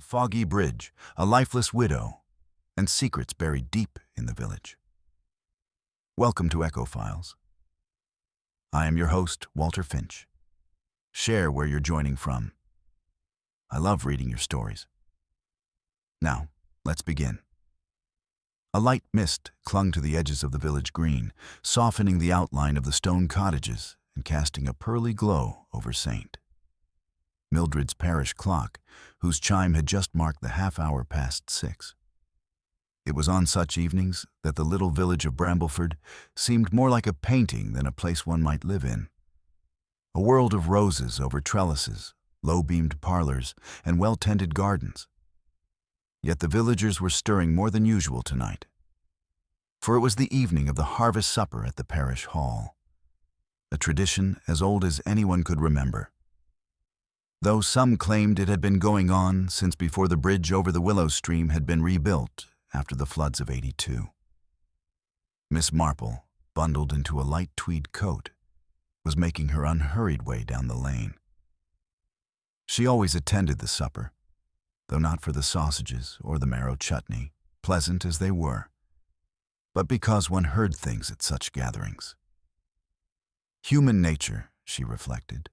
a foggy bridge, a lifeless widow, and secrets buried deep in the village. Welcome to Echo Files. I am your host, Walter Finch. Share where you're joining from. I love reading your stories. Now, let's begin. A light mist clung to the edges of the village green, softening the outline of the stone cottages and casting a pearly glow over St. Mildred's parish clock, whose chime had just marked the half-hour past 6. It was on such evenings that the little village of Brambleford seemed more like a painting than a place one might live in. A world of roses over trellises, low-beamed parlors, and well-tended gardens. Yet the villagers were stirring more than usual tonight, for it was the evening of the harvest supper at the parish hall, a tradition as old as anyone could remember. Though some claimed it had been going on since before the bridge over the Willow Stream had been rebuilt after the floods of '82. Miss Marple, bundled into a light tweed coat, was making her unhurried way down the lane. She always attended the supper, though not for the sausages or the marrow chutney, pleasant as they were, but because one heard things at such gatherings. Human nature, she reflected,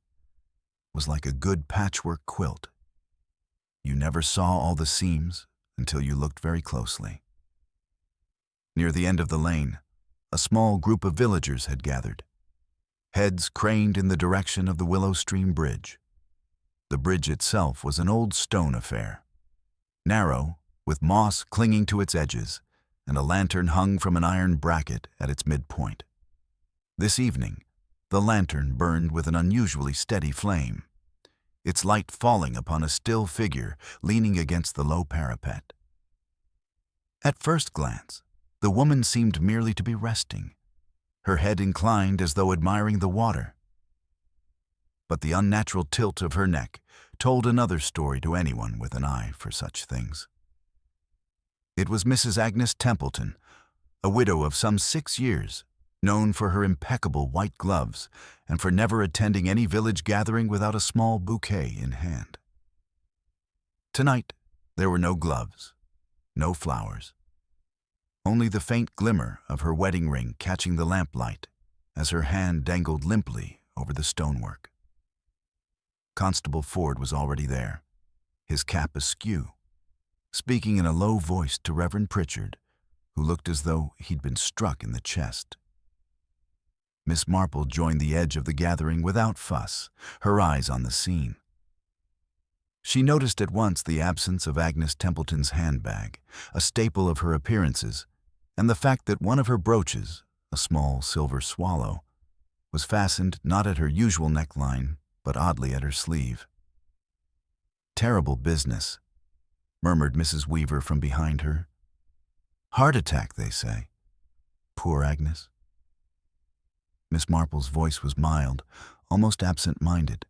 was like a good patchwork quilt. You never saw all the seams until you looked very closely. Near the end of the lane, a small group of villagers had gathered, heads craned in the direction of the Willow Stream Bridge. The bridge itself was an old stone affair, narrow, with moss clinging to its edges, and a lantern hung from an iron bracket at its midpoint. This evening, the lantern burned with an unusually steady flame, its light falling upon a still figure leaning against the low parapet. At first glance, the woman seemed merely to be resting, her head inclined as though admiring the water. But the unnatural tilt of her neck told another story to anyone with an eye for such things. It was Mrs. Agnes Templeton, a widow of some 6 years, known for her impeccable white gloves and for never attending any village gathering without a small bouquet in hand. Tonight, there were no gloves, no flowers, only the faint glimmer of her wedding ring catching the lamplight as her hand dangled limply over the stonework. Constable Ford was already there, his cap askew, speaking in a low voice to Reverend Pritchard, who looked as though he'd been struck in the chest. Miss Marple joined the edge of the gathering without fuss, her eyes on the scene. She noticed at once the absence of Agnes Templeton's handbag, a staple of her appearances, and the fact that one of her brooches, a small silver swallow, was fastened not at her usual neckline, but oddly at her sleeve. "Terrible business," murmured Mrs. Weaver from behind her. "Heart attack, they say. Poor Agnes." Miss Marple's voice was mild, almost absent-minded.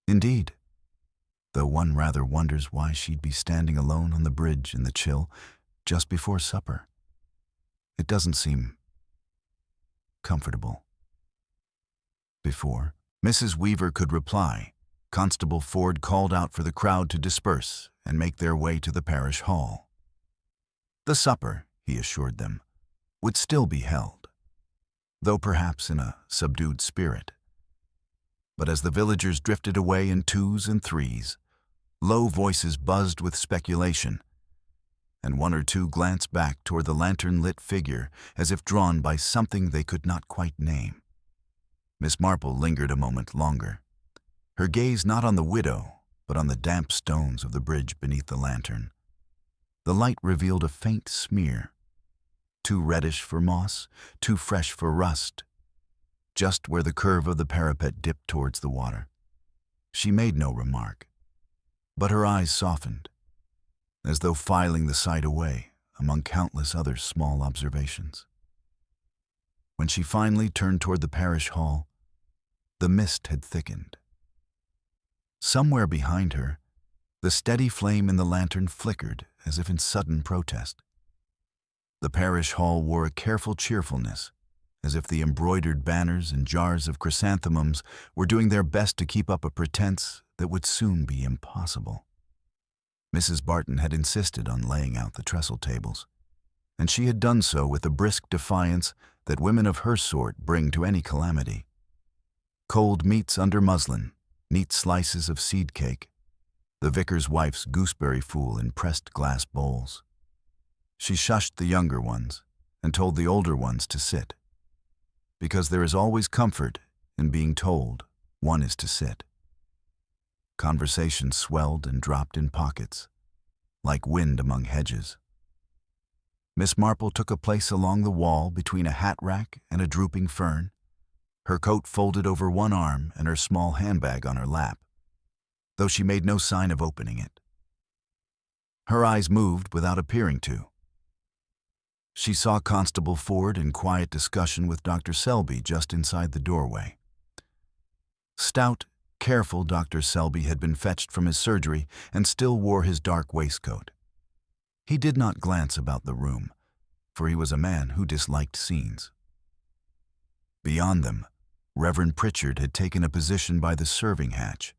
"Indeed, though one rather wonders why she'd be standing alone on the bridge in the chill just before supper. It doesn't seem comfortable." Before Mrs. Weaver could reply, Constable Ford called out for the crowd to disperse and make their way to the parish hall. The supper, he assured them, would still be held, though perhaps in a subdued spirit. But as the villagers drifted away in 2s and 3s, low voices buzzed with speculation, and 1 or 2 glanced back toward the lantern-lit figure as if drawn by something they could not quite name. Miss Marple lingered a moment longer, her gaze not on the widow, but on the damp stones of the bridge beneath the lantern. The light revealed a faint smear, too reddish for moss, too fresh for rust, just where the curve of the parapet dipped towards the water. She made no remark, but her eyes softened, as though filing the sight away among countless other small observations. When she finally turned toward the parish hall, the mist had thickened. Somewhere behind her, the steady flame in the lantern flickered as if in sudden protest. The parish hall wore a careful cheerfulness, as if the embroidered banners and jars of chrysanthemums were doing their best to keep up a pretense that would soon be impossible. Mrs. Barton had insisted on laying out the trestle tables, and she had done so with the brisk defiance that women of her sort bring to any calamity. Cold meats under muslin, neat slices of seed cake, the vicar's wife's gooseberry fool in pressed glass bowls. She shushed the younger ones and told the older ones to sit, because there is always comfort in being told one is to sit. Conversation swelled and dropped in pockets, like wind among hedges. Miss Marple took a place along the wall between a hat rack and a drooping fern, her coat folded over one arm and her small handbag on her lap, though she made no sign of opening it. Her eyes moved without appearing to. She saw Constable Ford in quiet discussion with Dr. Selby just inside the doorway. Stout, careful Dr. Selby had been fetched from his surgery and still wore his dark waistcoat. He did not glance about the room, for he was a man who disliked scenes. Beyond them, Reverend Pritchard had taken a position by the serving hatch,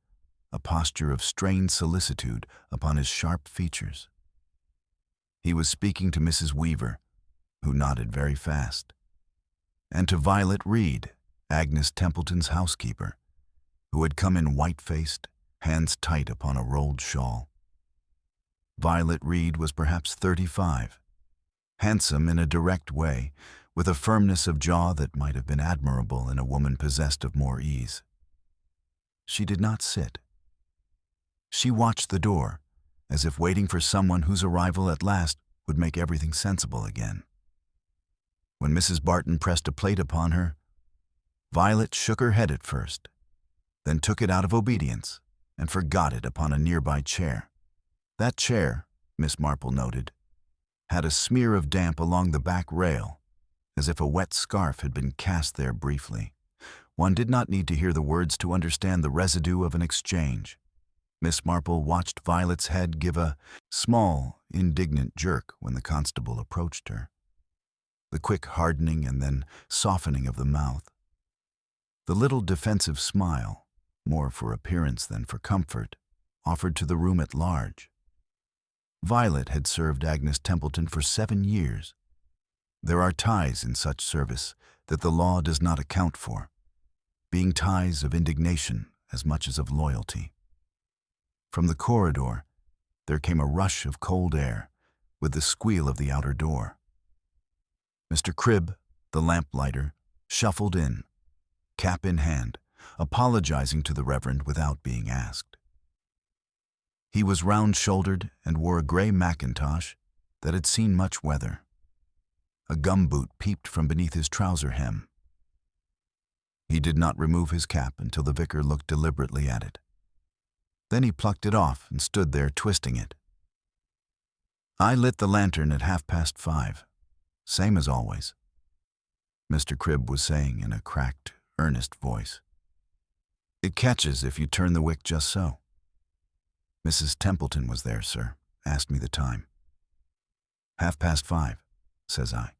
a posture of strained solicitude upon his sharp features. He was speaking to Mrs. Weaver, who nodded very fast, and to Violet Reed, Agnes Templeton's housekeeper, who had come in white-faced, hands tight upon a rolled shawl. Violet Reed was perhaps 35, handsome in a direct way, with a firmness of jaw that might have been admirable in a woman possessed of more ease. She did not sit. She watched the door, as if waiting for someone whose arrival at last would make everything sensible again. When Mrs. Barton pressed a plate upon her, Violet shook her head at first, then took it out of obedience and forgot it upon a nearby chair. That chair, Miss Marple noted, had a smear of damp along the back rail, as if a wet scarf had been cast there briefly. One did not need to hear the words to understand the residue of an exchange. Miss Marple watched Violet's head give a small, indignant jerk when the constable approached her. The quick hardening and then softening of the mouth. The little defensive smile, more for appearance than for comfort, offered to the room at large. Violet had served Agnes Templeton for 7 years. There are ties in such service that the law does not account for, being ties of indignation as much as of loyalty. From the corridor, there came a rush of cold air, with the squeal of the outer door. Mr. Cribb, the lamplighter, shuffled in, cap in hand, apologizing to the Reverend without being asked. He was round-shouldered and wore a gray mackintosh that had seen much weather. A gumboot peeped from beneath his trouser hem. He did not remove his cap until the vicar looked deliberately at it. Then he plucked it off and stood there twisting it. "I lit the lantern at 5:30, same as always," Mr. Cribb was saying in a cracked, earnest voice. "It catches if you turn the wick just so. Mrs. Templeton was there, sir, asked me the time. 5:30, says I.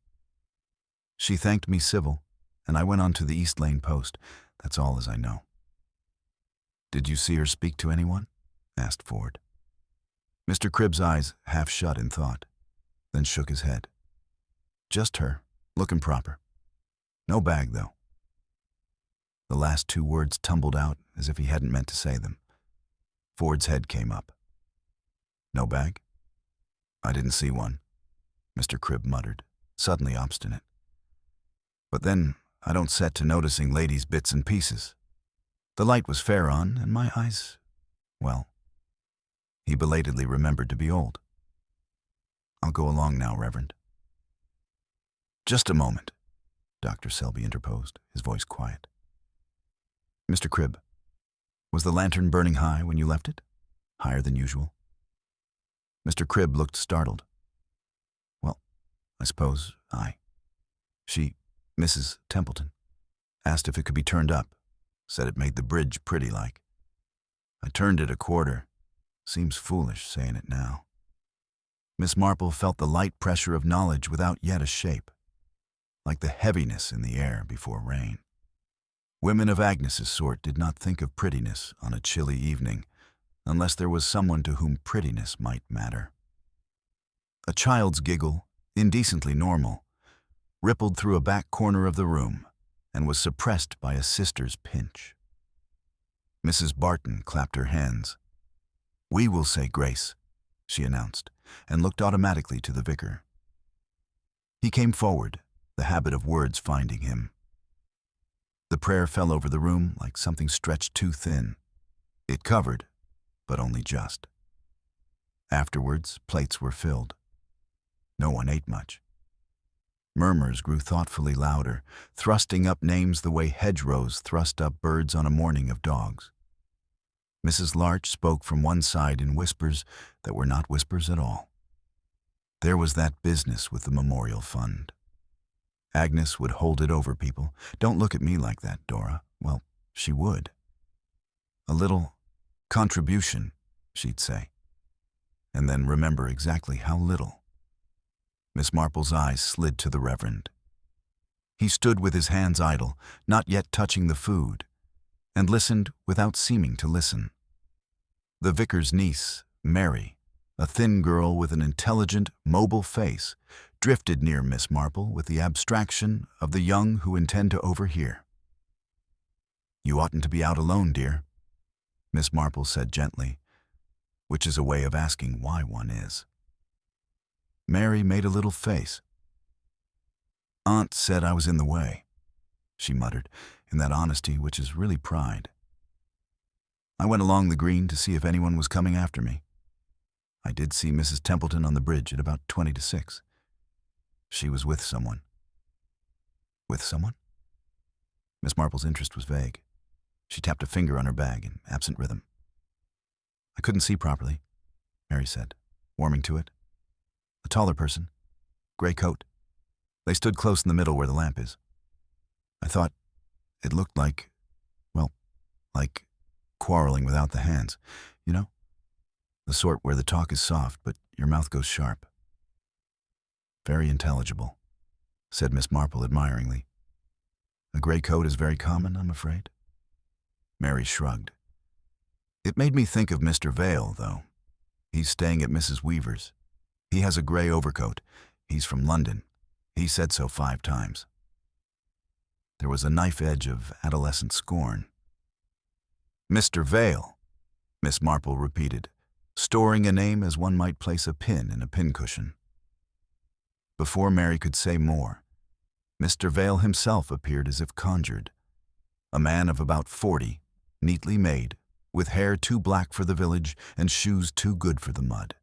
She thanked me civil, and I went on to the East Lane post. That's all as I know." "Did you see her speak to anyone?" asked Ford. Mr. Cribb's eyes half shut in thought, then shook his head. "Just her, looking proper. No bag, though." The last 2 words tumbled out as if he hadn't meant to say them. Ford's head came up. "No bag? I didn't see one," Mr. Cribb muttered, suddenly obstinate. "But then I don't set to noticing ladies' bits and pieces. The light was fair on, and my eyes, well," he belatedly remembered to be old. "I'll go along now, Reverend." "Just a moment," Dr. Selby interposed, his voice quiet. "Mr. Cribb, was the lantern burning high when you left it? Higher than usual?" Mr. Cribb looked startled. "Well, I suppose Mrs. Templeton, asked if it could be turned up, said it made the bridge pretty like. I turned it a quarter. Seems foolish saying it now." Miss Marple felt the light pressure of knowledge without yet a shape, like the heaviness in the air before rain. Women of Agnes's sort did not think of prettiness on a chilly evening, unless there was someone to whom prettiness might matter. A child's giggle, indecently normal, rippled through a back corner of the room and was suppressed by a sister's pinch. Mrs. Barton clapped her hands. "We will say grace," she announced, and looked automatically to the vicar. He came forward, the habit of words finding him. The prayer fell over the room like something stretched too thin. It covered, but only just. Afterwards, plates were filled. No one ate much. Murmurs grew thoughtfully louder, thrusting up names the way hedgerows thrust up birds on a morning of dogs. Mrs. Larch spoke from one side in whispers that were not whispers at all. There was that business with the memorial fund. Agnes would hold it over people. "Don't look at me like that, Dora." Well, she would. "A little contribution," she'd say, and then remember exactly how little. Miss Marple's eyes slid to the Reverend. He stood with his hands idle, not yet touching the food, and listened without seeming to listen. The vicar's niece, Mary, a thin girl with an intelligent, mobile face, drifted near Miss Marple with the abstraction of the young who intend to overhear. "You oughtn't to be out alone, dear," Miss Marple said gently, which is a way of asking why one is. Mary made a little face. "Aunt said I was in the way," she muttered, in that honesty which is really pride. "I went along the green to see if anyone was coming after me. I did see Mrs. Templeton on the bridge at about 20 to 6. She was with someone." "With someone?" Miss Marple's interest was vague. She tapped a finger on her bag in absent rhythm. "I couldn't see properly," Mary said, warming to it. "A taller person, gray coat. They stood close in the middle where the lamp is. I thought it looked like, well, like quarreling without the hands. You know? The sort where the talk is soft, but your mouth goes sharp." "Very intelligible," said Miss Marple admiringly. "A gray coat is very common, I'm afraid." Mary shrugged. "It made me think of Mr. Vale, though. He's staying at Mrs. Weaver's. He has a gray overcoat. He's from London. He said so 5 times. There was a knife edge of adolescent scorn. "Mr. Vale," Miss Marple repeated, storing a name as one might place a pin in a pincushion. Before Mary could say more, Mr. Vale himself appeared as if conjured. A man of about 40, neatly made, with hair too black for the village and shoes too good for the mud.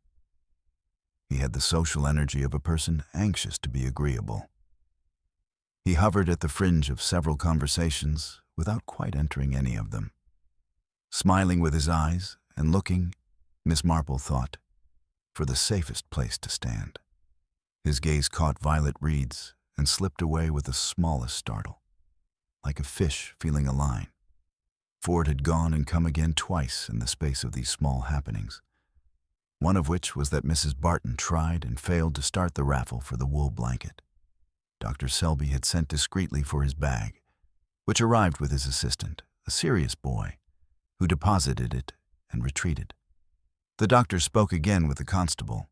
He had the social energy of a person anxious to be agreeable. He hovered at the fringe of several conversations without quite entering any of them. Smiling with his eyes and looking, Miss Marple thought, for the safest place to stand. His gaze caught Violet Reed's and slipped away with the smallest startle, like a fish feeling a line. For it had gone and come again twice in the space of these small happenings, one of which was that Mrs. Barton tried and failed to start the raffle for the wool blanket. Dr. Selby had sent discreetly for his bag, which arrived with his assistant, a serious boy, who deposited it and retreated. The doctor spoke again with the constable,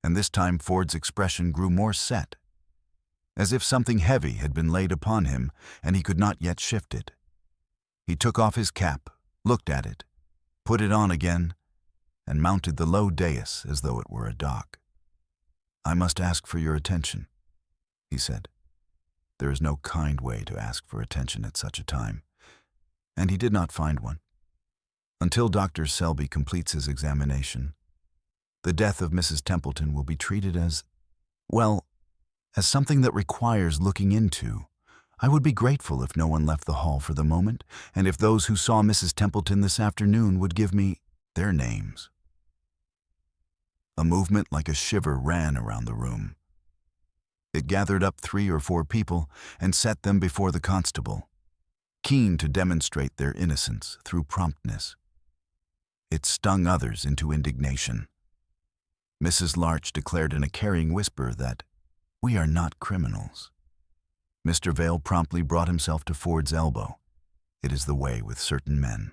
and this time Ford's expression grew more set, as if something heavy had been laid upon him and he could not yet shift it. He took off his cap, looked at it, put it on again, and mounted the low dais as though it were a dock. "I must ask for your attention," he said. There is no kind way to ask for attention at such a time, and he did not find one. Until Dr. Selby completes his examination, the death of Mrs. Templeton will be treated as, well, as something that requires looking into. I would be grateful if no one left the hall for the moment, and if those who saw Mrs. Templeton this afternoon would give me their names. A movement like a shiver ran around the room. It gathered up 3 or 4 people and set them before the constable, keen to demonstrate their innocence through promptness. It stung others into indignation. Mrs. Larch declared in a carrying whisper that, "We are not criminals." Mr. Vale promptly brought himself to Ford's elbow. It is the way with certain men.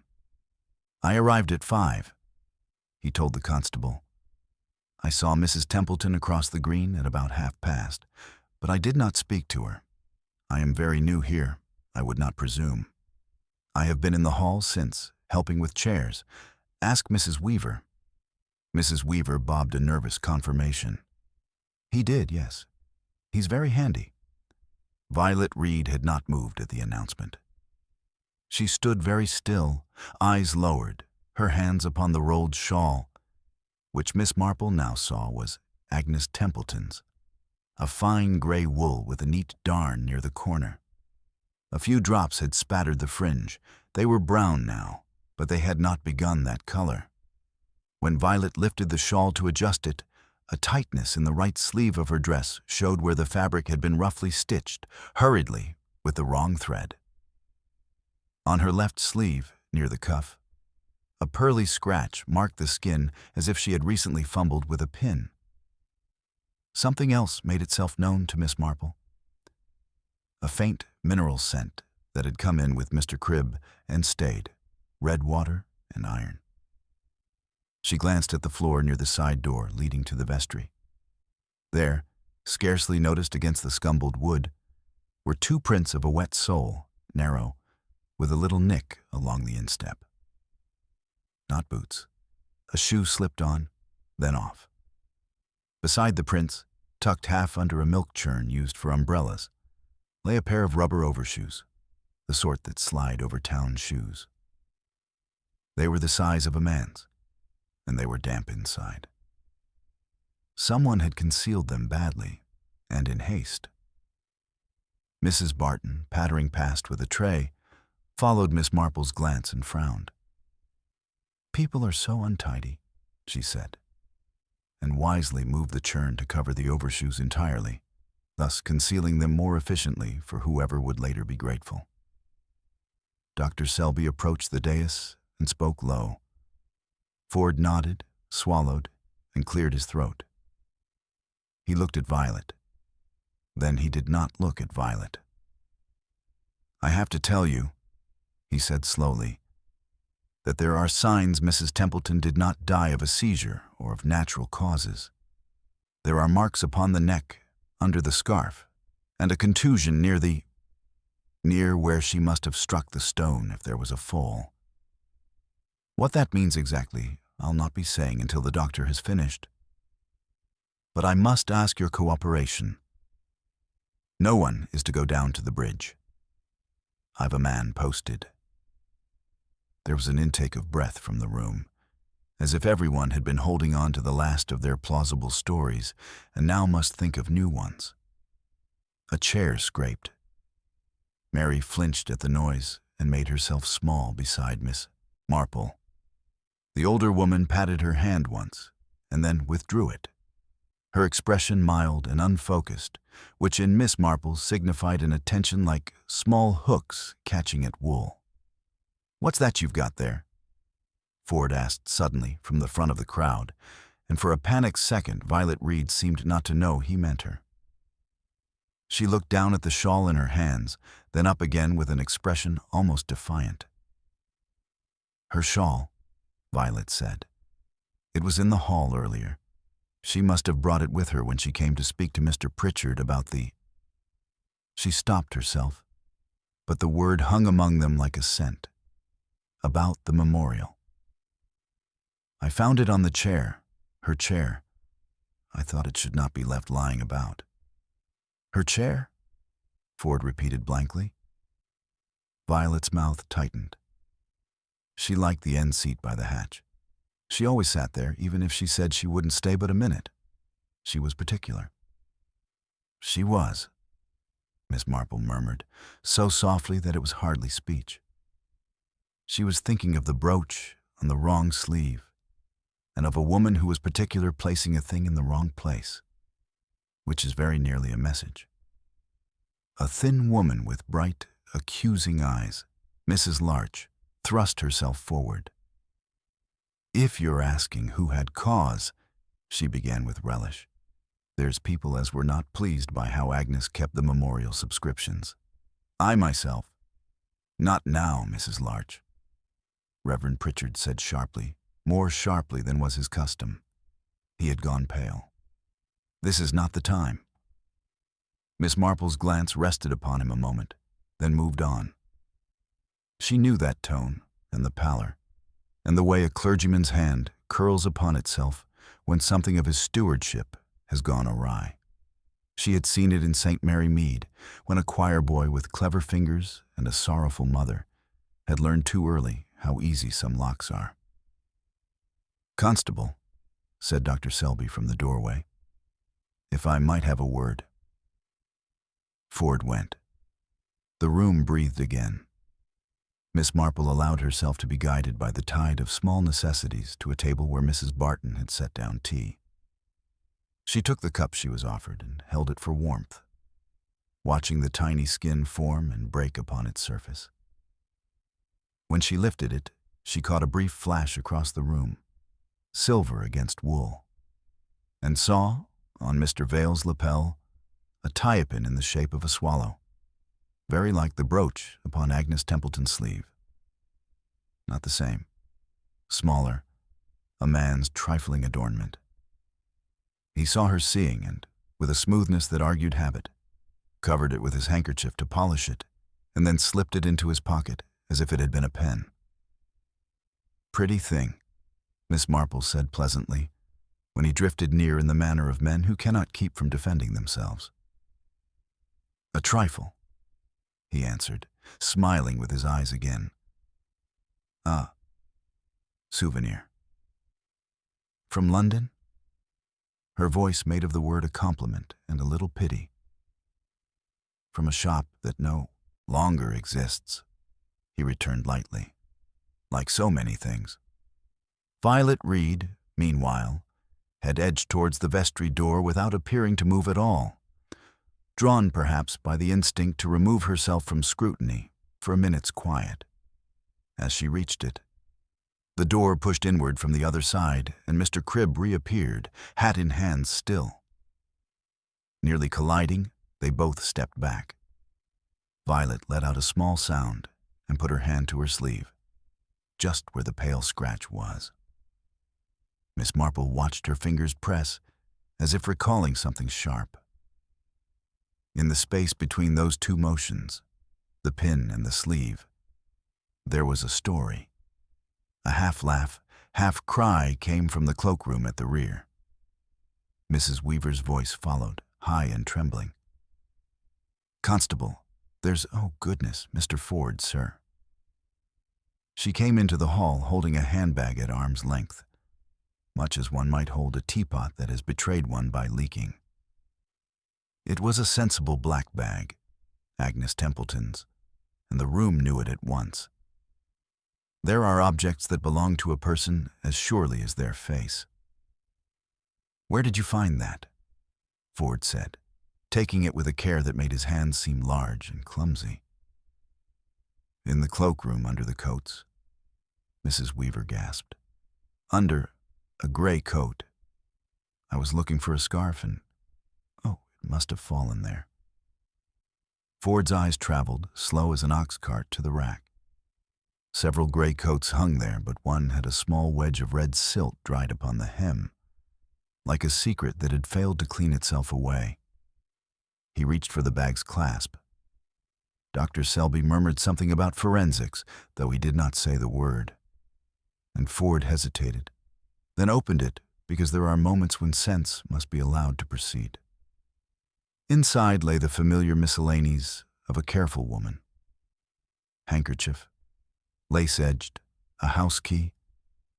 "I arrived at 5, he told the constable. "I saw Mrs. Templeton across the green at about past, but I did not speak to her. I am very new here, I would not presume. I have been in the hall since, helping with chairs. Ask Mrs. Weaver." Mrs. Weaver bobbed a nervous confirmation. "He did, yes. He's very handy." Violet Reed had not moved at the announcement. She stood very still, eyes lowered, her hands upon the rolled shawl, which Miss Marple now saw was Agnes Templeton's, a fine gray wool with a neat darn near the corner. A few drops had spattered the fringe. They were brown now, but they had not begun that color. When Violet lifted the shawl to adjust it, a tightness in the right sleeve of her dress showed where the fabric had been roughly stitched, hurriedly, with the wrong thread. On her left sleeve, near the cuff, a pearly scratch marked the skin as if she had recently fumbled with a pin. Something else made itself known to Miss Marple. A faint mineral scent that had come in with Mr. Cribb and stayed, red water and iron. She glanced at the floor near the side door leading to the vestry. There, scarcely noticed against the scumbled wood, were two prints of a wet sole, narrow, with a little nick along the instep. Not boots. A shoe slipped on, then off. Beside the prints, tucked half under a milk churn used for umbrellas, lay a pair of rubber overshoes, the sort that slide over town shoes. They were the size of a man's, and they were damp inside. Someone had concealed them badly, and in haste. Mrs. Barton, pattering past with a tray, followed Miss Marple's glance and frowned. "People are so untidy," she said, and wisely moved the churn to cover the overshoes entirely, thus concealing them more efficiently for whoever would later be grateful. Dr. Selby approached the dais and spoke low. Ford nodded, swallowed, and cleared his throat. He looked at Violet. Then he did not look at Violet. "I have to tell you," he said slowly, "that there are signs Mrs. Templeton did not die of a seizure or of natural causes. There are marks upon the neck, under the scarf, and a contusion near where she must have struck the stone if there was a fall. What that means exactly, I'll not be saying until the doctor has finished. But I must ask your cooperation. No one is to go down to the bridge. I've a man posted." There was an intake of breath from the room, as if everyone had been holding on to the last of their plausible stories and now must think of new ones. A chair scraped. Mary flinched at the noise and made herself small beside Miss Marple. The older woman patted her hand once, and then withdrew it, her expression mild and unfocused, which in Miss Marple signified an attention like small hooks catching at wool. "What's that you've got there?" Ford asked suddenly from the front of the crowd, and for a panicked second Violet Reed seemed not to know he meant her. She looked down at the shawl in her hands, then up again with an expression almost defiant. "Her shawl," Violet said. "It was in the hall earlier. She must have brought it with her when she came to speak to Mr. Pritchard about the—" She stopped herself, but the word hung among them like a scent. "About the memorial. I found it on the chair, her chair. I thought it should not be left lying about." "Her chair?" Ford repeated blankly. Violet's mouth tightened. She liked the end seat by the hatch. She always sat there, even if she said she wouldn't stay but a minute. She was particular. "She was," Miss Marple murmured, so softly that it was hardly speech. She was thinking of the brooch on the wrong sleeve, and of a woman who was particular placing a thing in the wrong place, which is very nearly a message. A thin woman with bright, accusing eyes, Mrs. Larch, thrust herself forward. "If you're asking who had cause," she began with relish, "there's people as were not pleased by how Agnes kept the memorial subscriptions. I myself—" "Not now, Mrs. Larch," Reverend Pritchard said sharply, more sharply than was his custom. He had gone pale. "This is not the time." Miss Marple's glance rested upon him a moment, then moved on. She knew that tone and the pallor, and the way a clergyman's hand curls upon itself when something of his stewardship has gone awry. She had seen it in St. Mary Mead, when a choir boy with clever fingers and a sorrowful mother had learned too early how easy some locks are. "Constable," said Dr. Selby from the doorway, "if I might have a word." Ford went. The room breathed again. Miss Marple allowed herself to be guided by the tide of small necessities to a table where Mrs. Barton had set down tea. She took the cup she was offered and held it for warmth, watching the tiny skin form and break upon its surface. When she lifted it, she caught a brief flash across the room, silver against wool, and saw, on Mr. Vale's lapel, a tie-pin in the shape of a swallow, very like the brooch upon Agnes Templeton's sleeve. Not the same. Smaller, a man's trifling adornment. He saw her seeing, and, with a smoothness that argued habit, covered it with his handkerchief to polish it, and then slipped it into his pocket as if it had been a pen. "Pretty thing," Miss Marple said pleasantly, when he drifted near in the manner of men who cannot keep from defending themselves. "A trifle," he answered, smiling with his eyes again. "Ah, souvenir." "From London?" Her voice made of the word a compliment and a little pity. "From a shop that no longer exists," he returned lightly, "like so many things." Violet Reed, meanwhile, had edged towards the vestry door without appearing to move at all, drawn perhaps by the instinct to remove herself from scrutiny for a minute's quiet. As she reached it, the door pushed inward from the other side, and Mr. Cribb reappeared, hat in hand still. Nearly colliding, they both stepped back. Violet let out a small sound and put her hand to her sleeve, just where the pale scratch was. Miss Marple watched her fingers press, as if recalling something sharp. In the space between those two motions, the pin and the sleeve, there was a story. A half-laugh, half-cry came from the cloakroom at the rear. Mrs. Weaver's voice followed, high and trembling. "Constable, there's, oh goodness, Mr. Ford, sir." She came into the hall holding a handbag at arm's length, much as one might hold a teapot that has betrayed one by leaking. It was a sensible black bag, Agnes Templeton's, and the room knew it at once. There are objects that belong to a person as surely as their face. "Where did you find that?" Ford said, taking it with a care that made his hands seem large and clumsy. "In the cloakroom under the coats," Mrs. Weaver gasped. "Under a gray coat. I was looking for a scarf and, oh, it must have fallen there." Ford's eyes traveled, slow as an ox cart, to the rack. Several gray coats hung there, but one had a small wedge of red silt dried upon the hem, like a secret that had failed to clean itself away. He reached for the bag's clasp. Dr. Selby murmured something about forensics, though he did not say the word. And Ford hesitated, then opened it, because there are moments when sense must be allowed to proceed. Inside lay the familiar miscellanies of a careful woman. Handkerchief, lace-edged, a house key,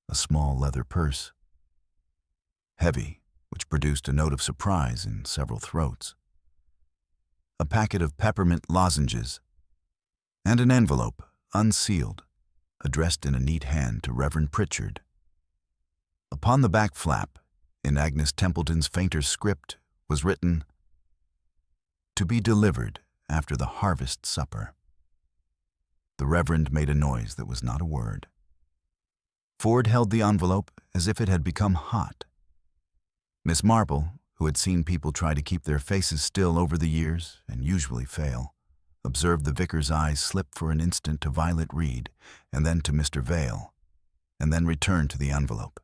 a small leather purse. Heavy, which produced a note of surprise in several throats. A packet of peppermint lozenges, and an envelope, unsealed, addressed in a neat hand to Reverend Pritchard. Upon the back flap, in Agnes Templeton's fainter script, was written, "To be delivered after the harvest supper." The Reverend made a noise that was not a word. Ford held the envelope as if it had become hot. Miss Marple, who had seen people try to keep their faces still over the years and usually fail, observed the vicar's eyes slip for an instant to Violet Reed and then to Mr. Vale, and then returned to the envelope.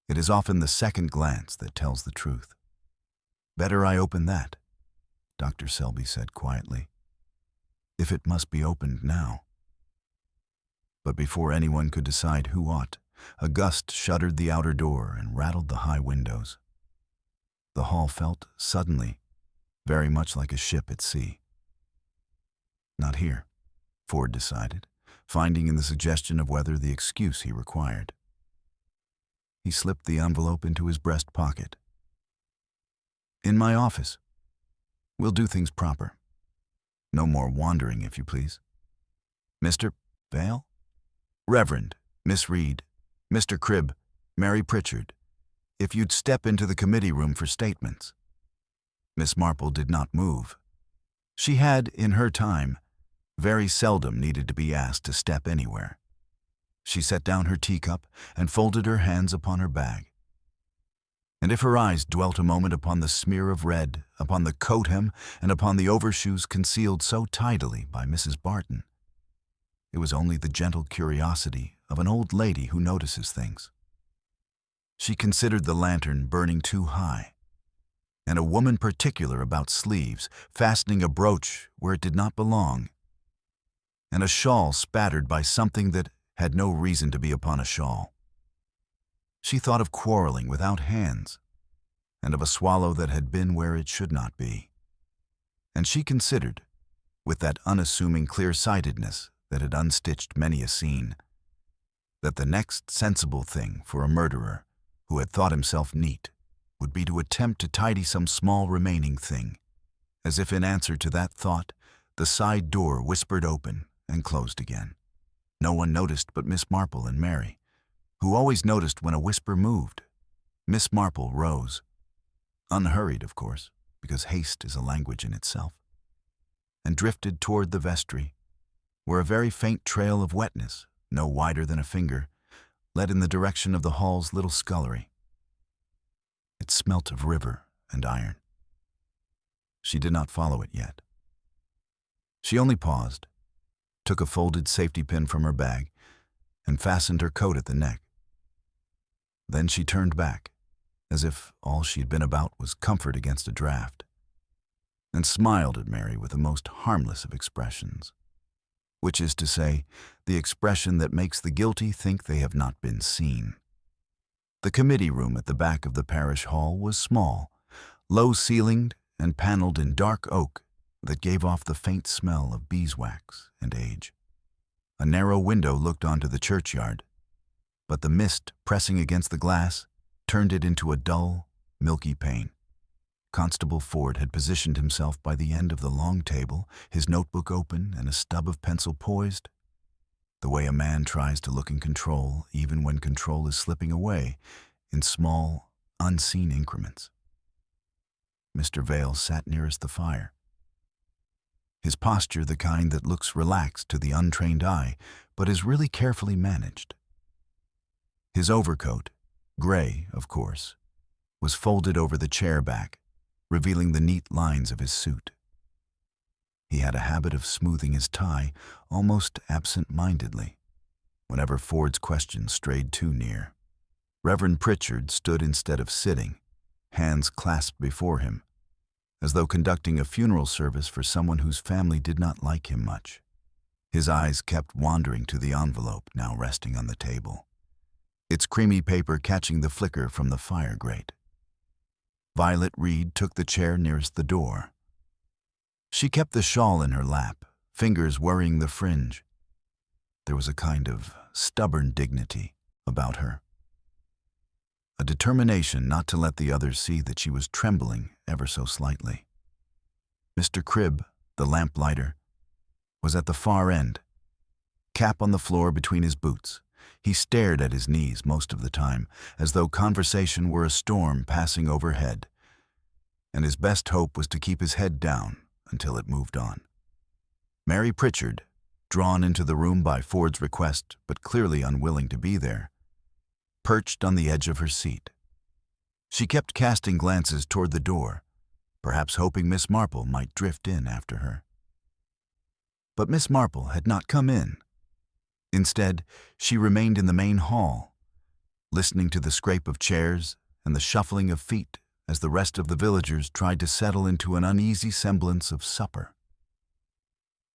It is often the second glance that tells the truth. "Better I open that," Dr. Selby said quietly, "if it must be opened now." But before anyone could decide who ought, a gust shuttered the outer door and rattled the high windows. The hall felt, suddenly, very much like a ship at sea. Not here, Ford decided, finding in the suggestion of weather the excuse he required. He slipped the envelope into his breast pocket. "In my office. We'll do things proper. No more wandering, if you please. Mr. Vale? Reverend, Miss Reed, Mr. Cribb, Mary Pritchard, if you'd step into the committee room for statements." Miss Marple did not move. She had, in her time, very seldom needed to be asked to step anywhere. She set down her teacup and folded her hands upon her bag. And if her eyes dwelt a moment upon the smear of red, upon the coat hem, and upon the overshoes concealed so tidily by Mrs. Barton, it was only the gentle curiosity of an old lady who notices things. She considered the lantern burning too high, and a woman particular about sleeves, fastening a brooch where it did not belong, and a shawl spattered by something that had no reason to be upon a shawl. She thought of quarreling without hands, and of a swallow that had been where it should not be. And she considered, with that unassuming clear-sightedness that had unstitched many a scene, that the next sensible thing for a murderer who had thought himself neat would be to attempt to tidy some small remaining thing. As if in answer to that thought, the side door whispered open and closed again. No one noticed but Miss Marple and Mary, who always noticed when a whisper moved. Miss Marple rose, unhurried, of course, because haste is a language in itself, and drifted toward the vestry, where a very faint trail of wetness, no wider than a finger, led in the direction of the hall's little scullery. It smelt of river and iron. She did not follow it yet. She only paused, took a folded safety pin from her bag, and fastened her coat at the neck. Then she turned back, as if all she had been about was comfort against a draught, and smiled at Mary with the most harmless of expressions, which is to say, the expression that makes the guilty think they have not been seen. The committee room at the back of the parish hall was small, low-ceilinged and paneled in dark oak that gave off the faint smell of beeswax and age. A narrow window looked onto the churchyard, but the mist pressing against the glass turned it into a dull, milky pane. Constable Ford had positioned himself by the end of the long table, his notebook open and a stub of pencil poised, the way a man tries to look in control even when control is slipping away in small, unseen increments. Mr. Vale sat nearest the fire, his posture the kind that looks relaxed to the untrained eye, but is really carefully managed. His overcoat, gray, of course, was folded over the chair back, revealing the neat lines of his suit. He had a habit of smoothing his tie almost absent-mindedly, whenever Ford's question strayed too near. Reverend Pritchard stood instead of sitting, hands clasped before him, as though conducting a funeral service for someone whose family did not like him much. His eyes kept wandering to the envelope now resting on the table, its creamy paper catching the flicker from the fire grate. Violet Reed took the chair nearest the door. She kept the shawl in her lap, fingers worrying the fringe. There was a kind of stubborn dignity about her, a determination not to let the others see that she was trembling ever so slightly. Mr. Cribb, the lamplighter, was at the far end, cap on the floor between his boots. He stared at his knees most of the time, as though conversation were a storm passing overhead, and his best hope was to keep his head down until it moved on. Mary Pritchard, drawn into the room by Ford's request but clearly unwilling to be there, perched on the edge of her seat. She kept casting glances toward the door, perhaps hoping Miss Marple might drift in after her. But Miss Marple had not come in. Instead, she remained in the main hall, listening to the scrape of chairs and the shuffling of feet as the rest of the villagers tried to settle into an uneasy semblance of supper.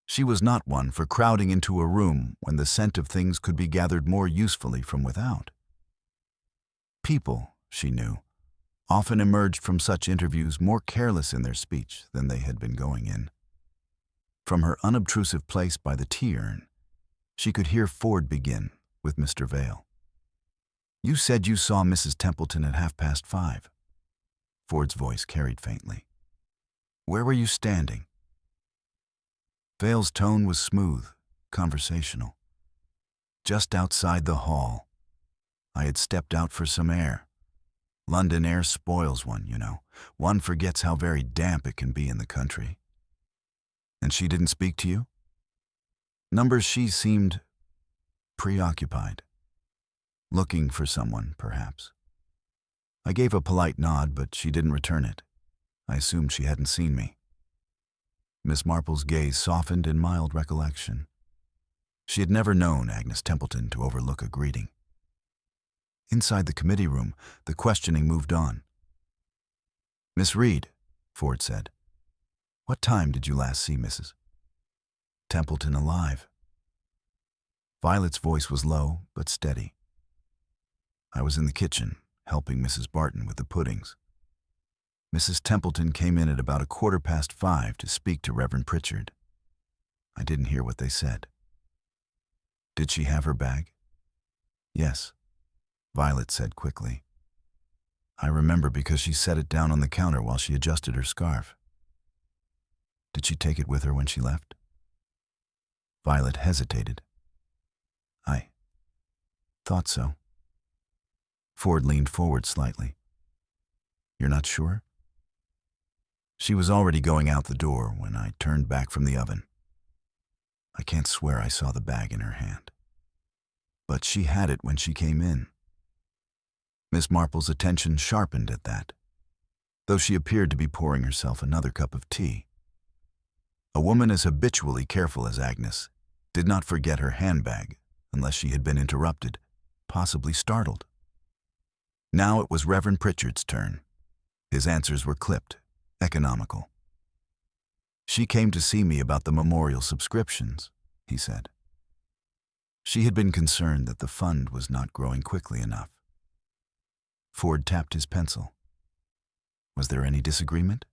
She was not one for crowding into a room when the scent of things could be gathered more usefully from without. People, she knew, often emerged from such interviews more careless in their speech than they had been going in. From her unobtrusive place by the tea urn, she could hear Ford begin with Mr. Vale. "You said you saw Mrs. Templeton at 5:30. Ford's voice carried faintly. "Where were you standing?" Vale's tone was smooth, conversational. "Just outside the hall. I had stepped out for some air. London air spoils one, you know. One forgets how very damp it can be in the country." "And she didn't speak to you?" She seemed preoccupied. Looking for someone, perhaps. I gave a polite nod, but she didn't return it. I assumed she hadn't seen me. Miss Marple's gaze softened in mild recollection. She had never known Agnes Templeton to overlook a greeting. Inside the committee room, the questioning moved on. "Miss Reed," Ford said, "what time did you last see Mrs. Templeton alive?" Violet's voice was low but steady. "I was in the kitchen, helping Mrs. Barton with the puddings. Mrs. Templeton came in at about 5:15 to speak to Reverend Pritchard. I didn't hear what they said." "Did she have her bag?" "Yes," Violet said quickly. "I remember because she set it down on the counter while she adjusted her scarf." "Did she take it with her when she left?" Violet hesitated. "I thought so." Ford leaned forward slightly. "You're not sure?" "She was already going out the door when I turned back from the oven. I can't swear I saw the bag in her hand. But she had it when she came in." Miss Marple's attention sharpened at that, though she appeared to be pouring herself another cup of tea. A woman as habitually careful as Agnes did not forget her handbag unless she had been interrupted, possibly startled. Now it was Reverend Pritchard's turn. His answers were clipped, economical. "She came to see me about the memorial subscriptions," he said. She had been concerned that the fund was not growing quickly enough. Ford tapped his pencil. "Was there any disagreement?"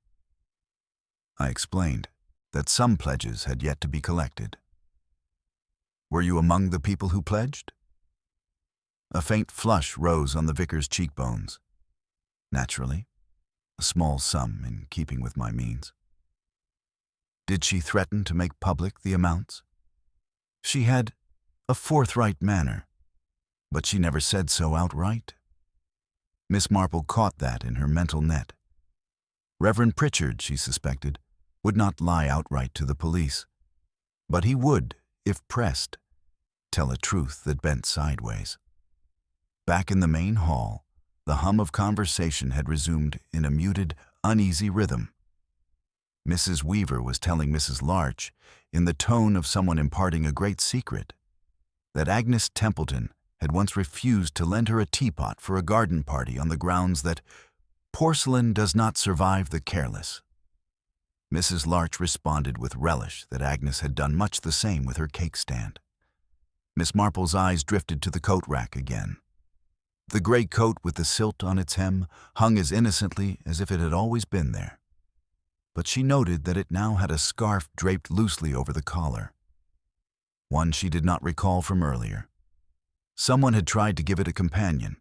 I explained that some pledges had yet to be collected. "Were you among the people who pledged?" A faint flush rose on the vicar's cheekbones. "Naturally. A small sum in keeping with my means." "Did she threaten to make public the amounts?" "She had a forthright manner, but she never said so outright." Miss Marple caught that in her mental net. Reverend Pritchard, she suspected, would not lie outright to the police, but he would, if pressed, tell a truth that bent sideways. Back in the main hall, the hum of conversation had resumed in a muted, uneasy rhythm. Mrs. Weaver was telling Mrs. Larch, in the tone of someone imparting a great secret, that Agnes Templeton had once refused to lend her a teapot for a garden party on the grounds that porcelain does not survive the careless. Mrs. Larch responded with relish that Agnes had done much the same with her cake stand. Miss Marple's eyes drifted to the coat rack again. The gray coat with the silt on its hem hung as innocently as if it had always been there. But she noted that it now had a scarf draped loosely over the collar. One she did not recall from earlier. Someone had tried to give it a companion,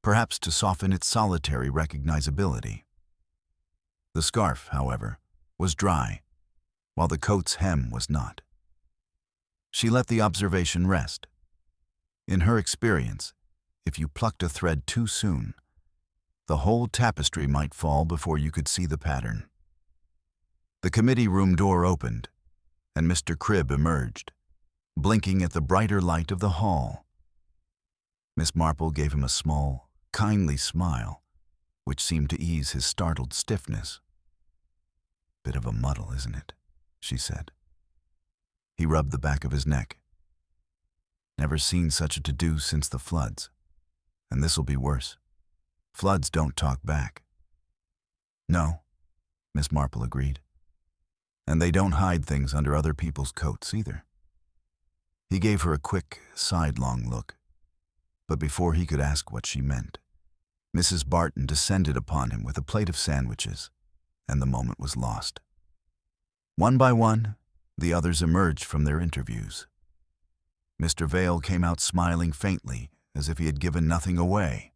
perhaps to soften its solitary recognizability. The scarf, however, was dry, while the coat's hem was not. She let the observation rest. In her experience, if you plucked a thread too soon, the whole tapestry might fall before you could see the pattern. The committee room door opened, and Mr. Cribb emerged, blinking at the brighter light of the hall. Miss Marple gave him a small, kindly smile, which seemed to ease his startled stiffness. "Bit of a muddle, isn't it?" she said. He rubbed the back of his neck. Never seen such a to-do since the floods. And this'll be worse. Floods don't talk back. No, Miss Marple agreed. And they don't hide things under other people's coats either. He gave her a quick, sidelong look. But before he could ask what she meant, Mrs. Barton descended upon him with a plate of sandwiches, and the moment was lost. One by one, the others emerged from their interviews. Mr. Vale came out smiling faintly, as if he had given nothing away.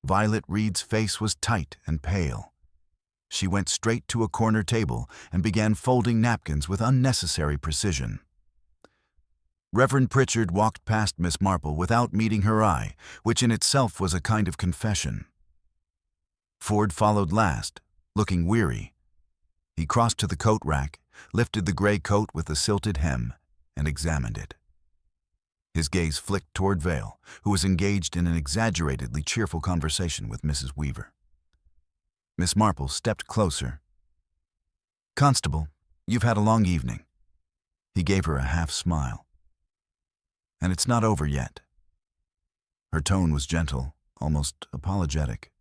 Violet Reed's face was tight and pale. She went straight to a corner table and began folding napkins with unnecessary precision. Reverend Pritchard walked past Miss Marple without meeting her eye, which in itself was a kind of confession. Ford followed last, looking weary. He crossed to the coat rack, lifted the gray coat with the silted hem, and examined it. His gaze flicked toward Vale, who was engaged in an exaggeratedly cheerful conversation with Mrs. Weaver. Miss Marple stepped closer. "Constable, you've had a long evening." He gave her a half-smile. "And it's not over yet." Her tone was gentle, almost apologetic.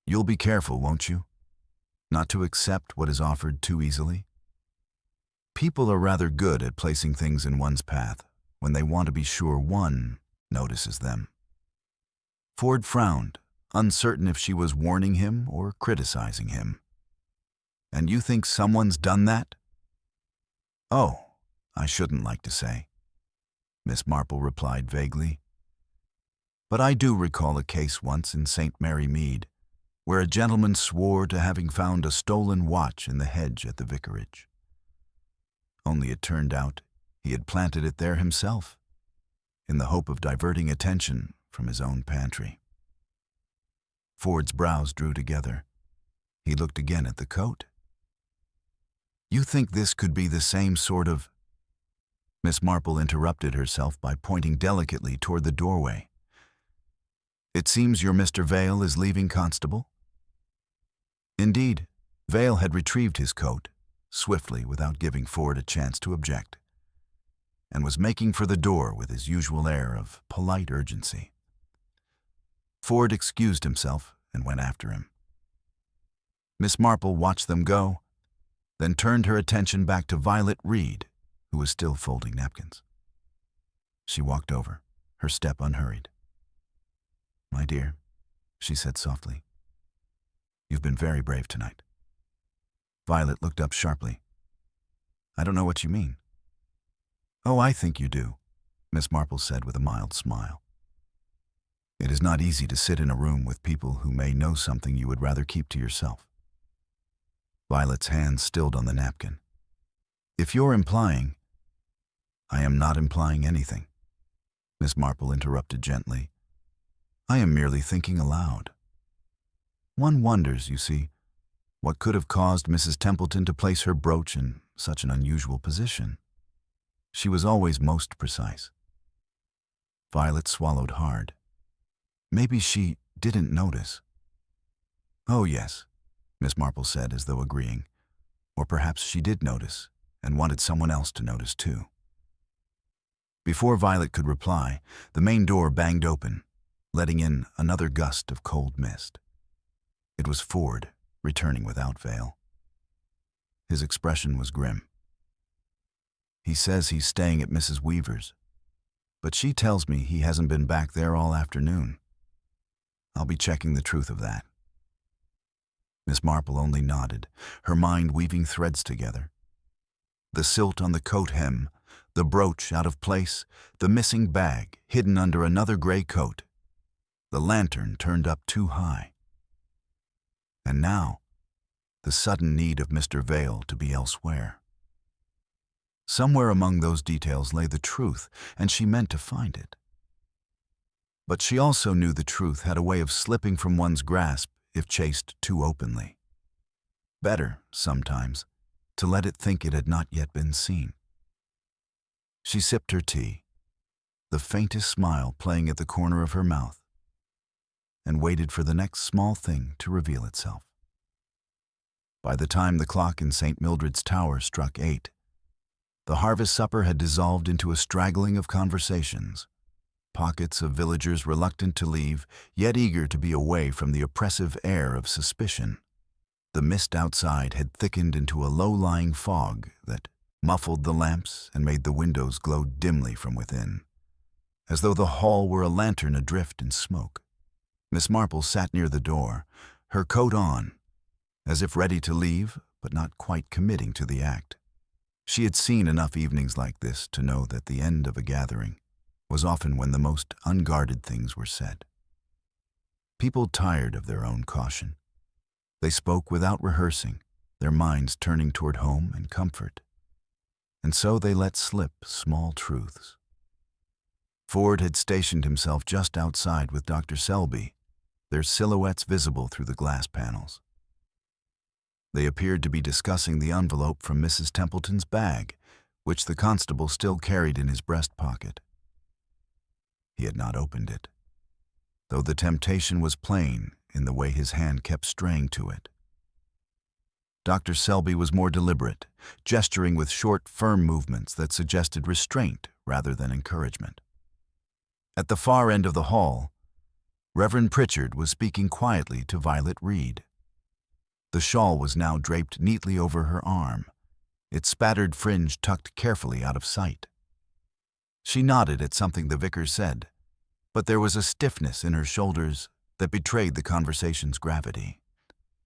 "You'll be careful, won't you? Not to accept what is offered too easily? People are rather good at placing things in one's path when they want to be sure one notices them." Ford frowned, uncertain if she was warning him or criticizing him. "And you think someone's done that?" "Oh, I shouldn't like to say," Miss Marple replied vaguely. "But I do recall a case once in St. Mary Mead, where a gentleman swore to having found a stolen watch in the hedge at the vicarage. Only it turned out he had planted it there himself, in the hope of diverting attention from his own pantry." Ford's brows drew together. He looked again at the coat. "You think this could be the same sort of—" Miss Marple interrupted herself by pointing delicately toward the doorway. "It seems your Mr. Vale is leaving, Constable?" Indeed, Vale had retrieved his coat, swiftly without giving Ford a chance to object, and was making for the door with his usual air of polite urgency. Ford excused himself and went after him. Miss Marple watched them go, then turned her attention back to Violet Reed, who was still folding napkins. She walked over, her step unhurried. "My dear," she said softly, "you've been very brave tonight." Violet looked up sharply. "I don't know what you mean." "Oh, I think you do," Miss Marple said with a mild smile. "It is not easy to sit in a room with people who may know something you would rather keep to yourself." Violet's hand stilled on the napkin. "If you're implying—" "I am not implying anything," Miss Marple interrupted gently. "I am merely thinking aloud. One wonders, you see, what could have caused Mrs. Templeton to place her brooch in such an unusual position. She was always most precise." Violet swallowed hard. Maybe she didn't notice. "Oh, yes," Miss Marple said, as though agreeing. Or perhaps she did notice and wanted someone else to notice too. Before Violet could reply, the main door banged open, letting in another gust of cold mist. It was Ford, returning without Vale. His expression was grim. "He says he's staying at Mrs. Weaver's, but she tells me he hasn't been back there all afternoon. I'll be checking the truth of that." Miss Marple only nodded, her mind weaving threads together. The silt on the coat hem, the brooch out of place, the missing bag hidden under another gray coat, the lantern turned up too high. And now, the sudden need of Mr. Vale to be elsewhere. Somewhere among those details lay the truth, and she meant to find it. But she also knew the truth had a way of slipping from one's grasp if chased too openly. Better, sometimes, to let it think it had not yet been seen. She sipped her tea, the faintest smile playing at the corner of her mouth, and waited for the next small thing to reveal itself. By the time the clock in St. Mildred's Tower struck 8, The harvest supper had dissolved into a straggling of conversations. Pockets of villagers reluctant to leave, yet eager to be away from the oppressive air of suspicion. The mist outside had thickened into a low-lying fog that muffled the lamps and made the windows glow dimly from within, as though the hall were a lantern adrift in smoke. Miss Marple sat near the door, her coat on, as if ready to leave, but not quite committing to the act. She had seen enough evenings like this to know that the end of a gathering was often when the most unguarded things were said. People tired of their own caution. They spoke without rehearsing, their minds turning toward home and comfort. And so they let slip small truths. Ford had stationed himself just outside with Dr. Selby, their silhouettes visible through the glass panels. They appeared to be discussing the envelope from Mrs. Templeton's bag, which the constable still carried in his breast pocket. He had not opened it, though the temptation was plain in the way his hand kept straying to it. Dr. Selby was more deliberate, gesturing with short, firm movements that suggested restraint rather than encouragement. At the far end of the hall, Reverend Pritchard was speaking quietly to Violet Reed. The shawl was now draped neatly over her arm, its spattered fringe tucked carefully out of sight. She nodded at something the vicar said, but there was a stiffness in her shoulders that betrayed the conversation's gravity.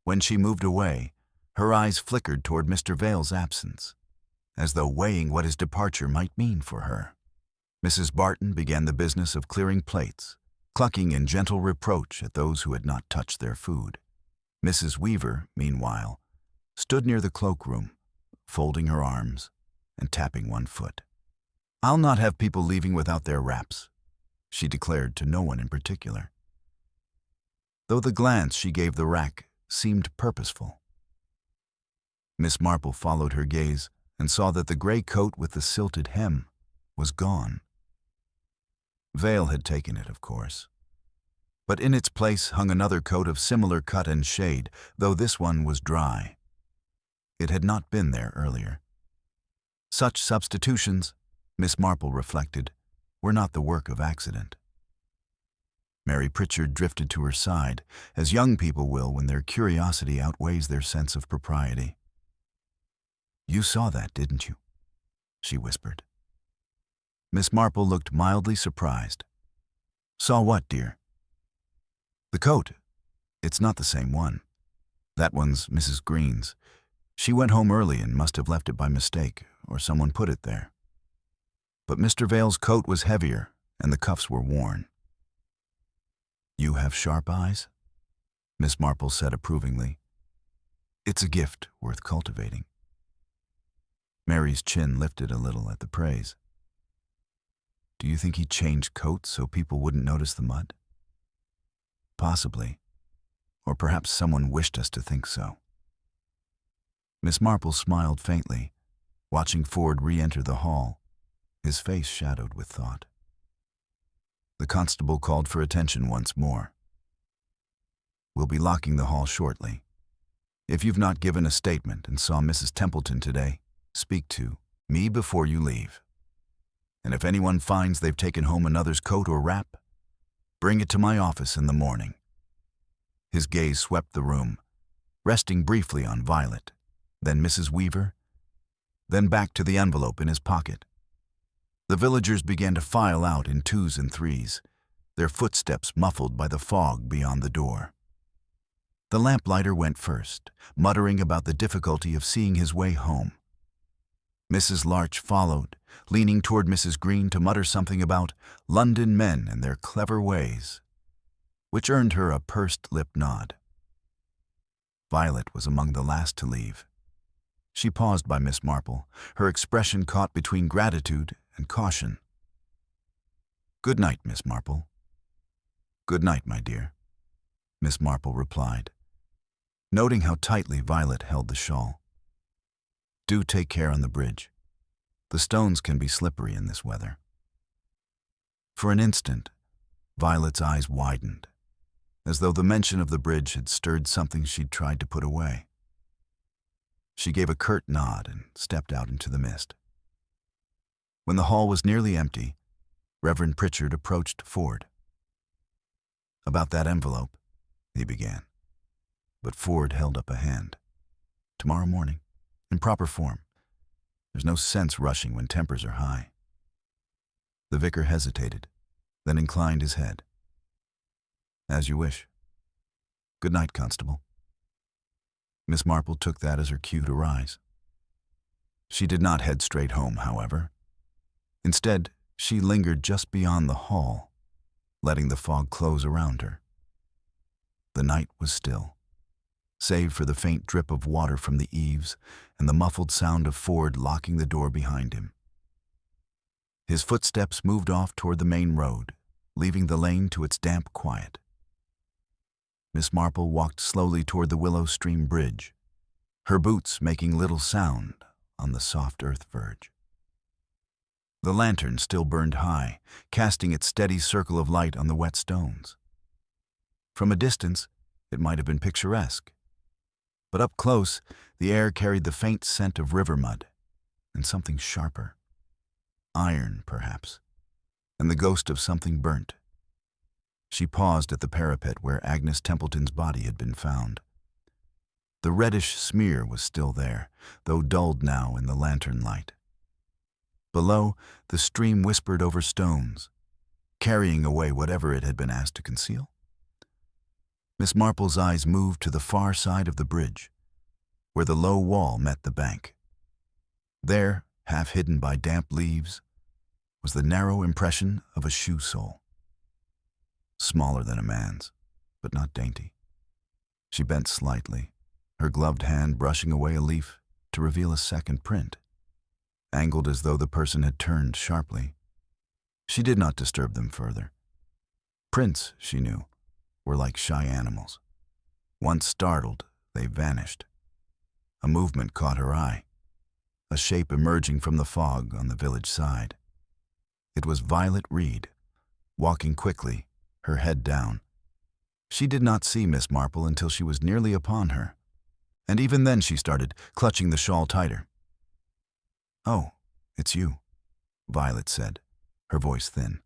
When she moved away, her eyes flickered toward Mr. Vale's absence, as though weighing what his departure might mean for her. Mrs. Barton began the business of clearing plates, clucking in gentle reproach at those who had not touched their food. Mrs. Weaver, meanwhile, stood near the cloakroom, folding her arms and tapping one foot. "I'll not have people leaving without their wraps," she declared to no one in particular, though the glance she gave the rack seemed purposeful. Miss Marple followed her gaze and saw that the gray coat with the silted hem was gone. Vale had taken it, of course, but in its place hung another coat of similar cut and shade, though this one was dry. It had not been there earlier. Such substitutions, Miss Marple reflected, were not the work of accident. Mary Pritchard drifted to her side, as young people will when their curiosity outweighs their sense of propriety. "You saw that, didn't you?" she whispered. Miss Marple looked mildly surprised. "Saw what, dear?" "The coat. It's not the same one. That one's Mrs. Green's. She went home early and must have left it by mistake, or someone put it there. But Mr. Vale's coat was heavier, and the cuffs were worn." "You have sharp eyes?" Miss Marple said approvingly. "It's a gift worth cultivating." Mary's chin lifted a little at the praise. "Do you think he changed coats so people wouldn't notice the mud?" "Possibly. Or perhaps someone wished us to think so." Miss Marple smiled faintly, watching Ford re-enter the hall, his face shadowed with thought. The constable called for attention once more. "We'll be locking the hall shortly. If you've not given a statement and saw Mrs. Templeton today, speak to me before you leave. And if anyone finds they've taken home another's coat or wrap, bring it to my office in the morning." His gaze swept the room, resting briefly on Violet, then Mrs. Weaver, then back to the envelope in his pocket. The villagers began to file out in twos and threes, their footsteps muffled by the fog beyond the door. The lamplighter went first, muttering about the difficulty of seeing his way home. Mrs. Larch followed, leaning toward Mrs. Green to mutter something about London men and their clever ways, which earned her a pursed-lip nod. Violet was among the last to leave. She paused by Miss Marple, her expression caught between gratitude and caution. "Good night, Miss Marple." "Good night, my dear," Miss Marple replied, noting how tightly Violet held the shawl. "Do take care on the bridge. The stones can be slippery in this weather." For an instant, Violet's eyes widened, as though the mention of the bridge had stirred something she'd tried to put away. She gave a curt nod and stepped out into the mist. When the hall was nearly empty, Reverend Pritchard approached Ford. "About that envelope," he began. But Ford held up a hand. "Tomorrow morning, in proper form. There's no sense rushing when tempers are high." The vicar hesitated, then inclined his head. "As you wish. Good night, Constable." Miss Marple took that as her cue to rise. She did not head straight home, however. Instead, she lingered just beyond the hall, letting the fog close around her. The night was still, save for the faint drip of water from the eaves and the muffled sound of Ford locking the door behind him. His footsteps moved off toward the main road, leaving the lane to its damp quiet. Miss Marple walked slowly toward the Willow Stream Bridge, her boots making little sound on the soft earth verge. The lantern still burned high, casting its steady circle of light on the wet stones. From a distance, it might have been picturesque, but up close, the air carried the faint scent of river mud and something sharper. Iron, perhaps, and the ghost of something burnt. She paused at the parapet where Agnes Templeton's body had been found. The reddish smear was still there, though dulled now in the lantern light. Below, the stream whispered over stones, carrying away whatever it had been asked to conceal. Miss Marple's eyes moved to the far side of the bridge, where the low wall met the bank. There, half hidden by damp leaves, was the narrow impression of a shoe sole. Smaller than a man's, but not dainty. She bent slightly, her gloved hand brushing away a leaf to reveal a second print, angled as though the person had turned sharply. She did not disturb them further. Prints, she knew, were like shy animals. Once startled, they vanished. A movement caught her eye, a shape emerging from the fog on the village side. It was Violet Reed, walking quickly, her head down. She did not see Miss Marple until she was nearly upon her, and even then she started, clutching the shawl tighter. "Oh, it's you," Violet said, her voice thin.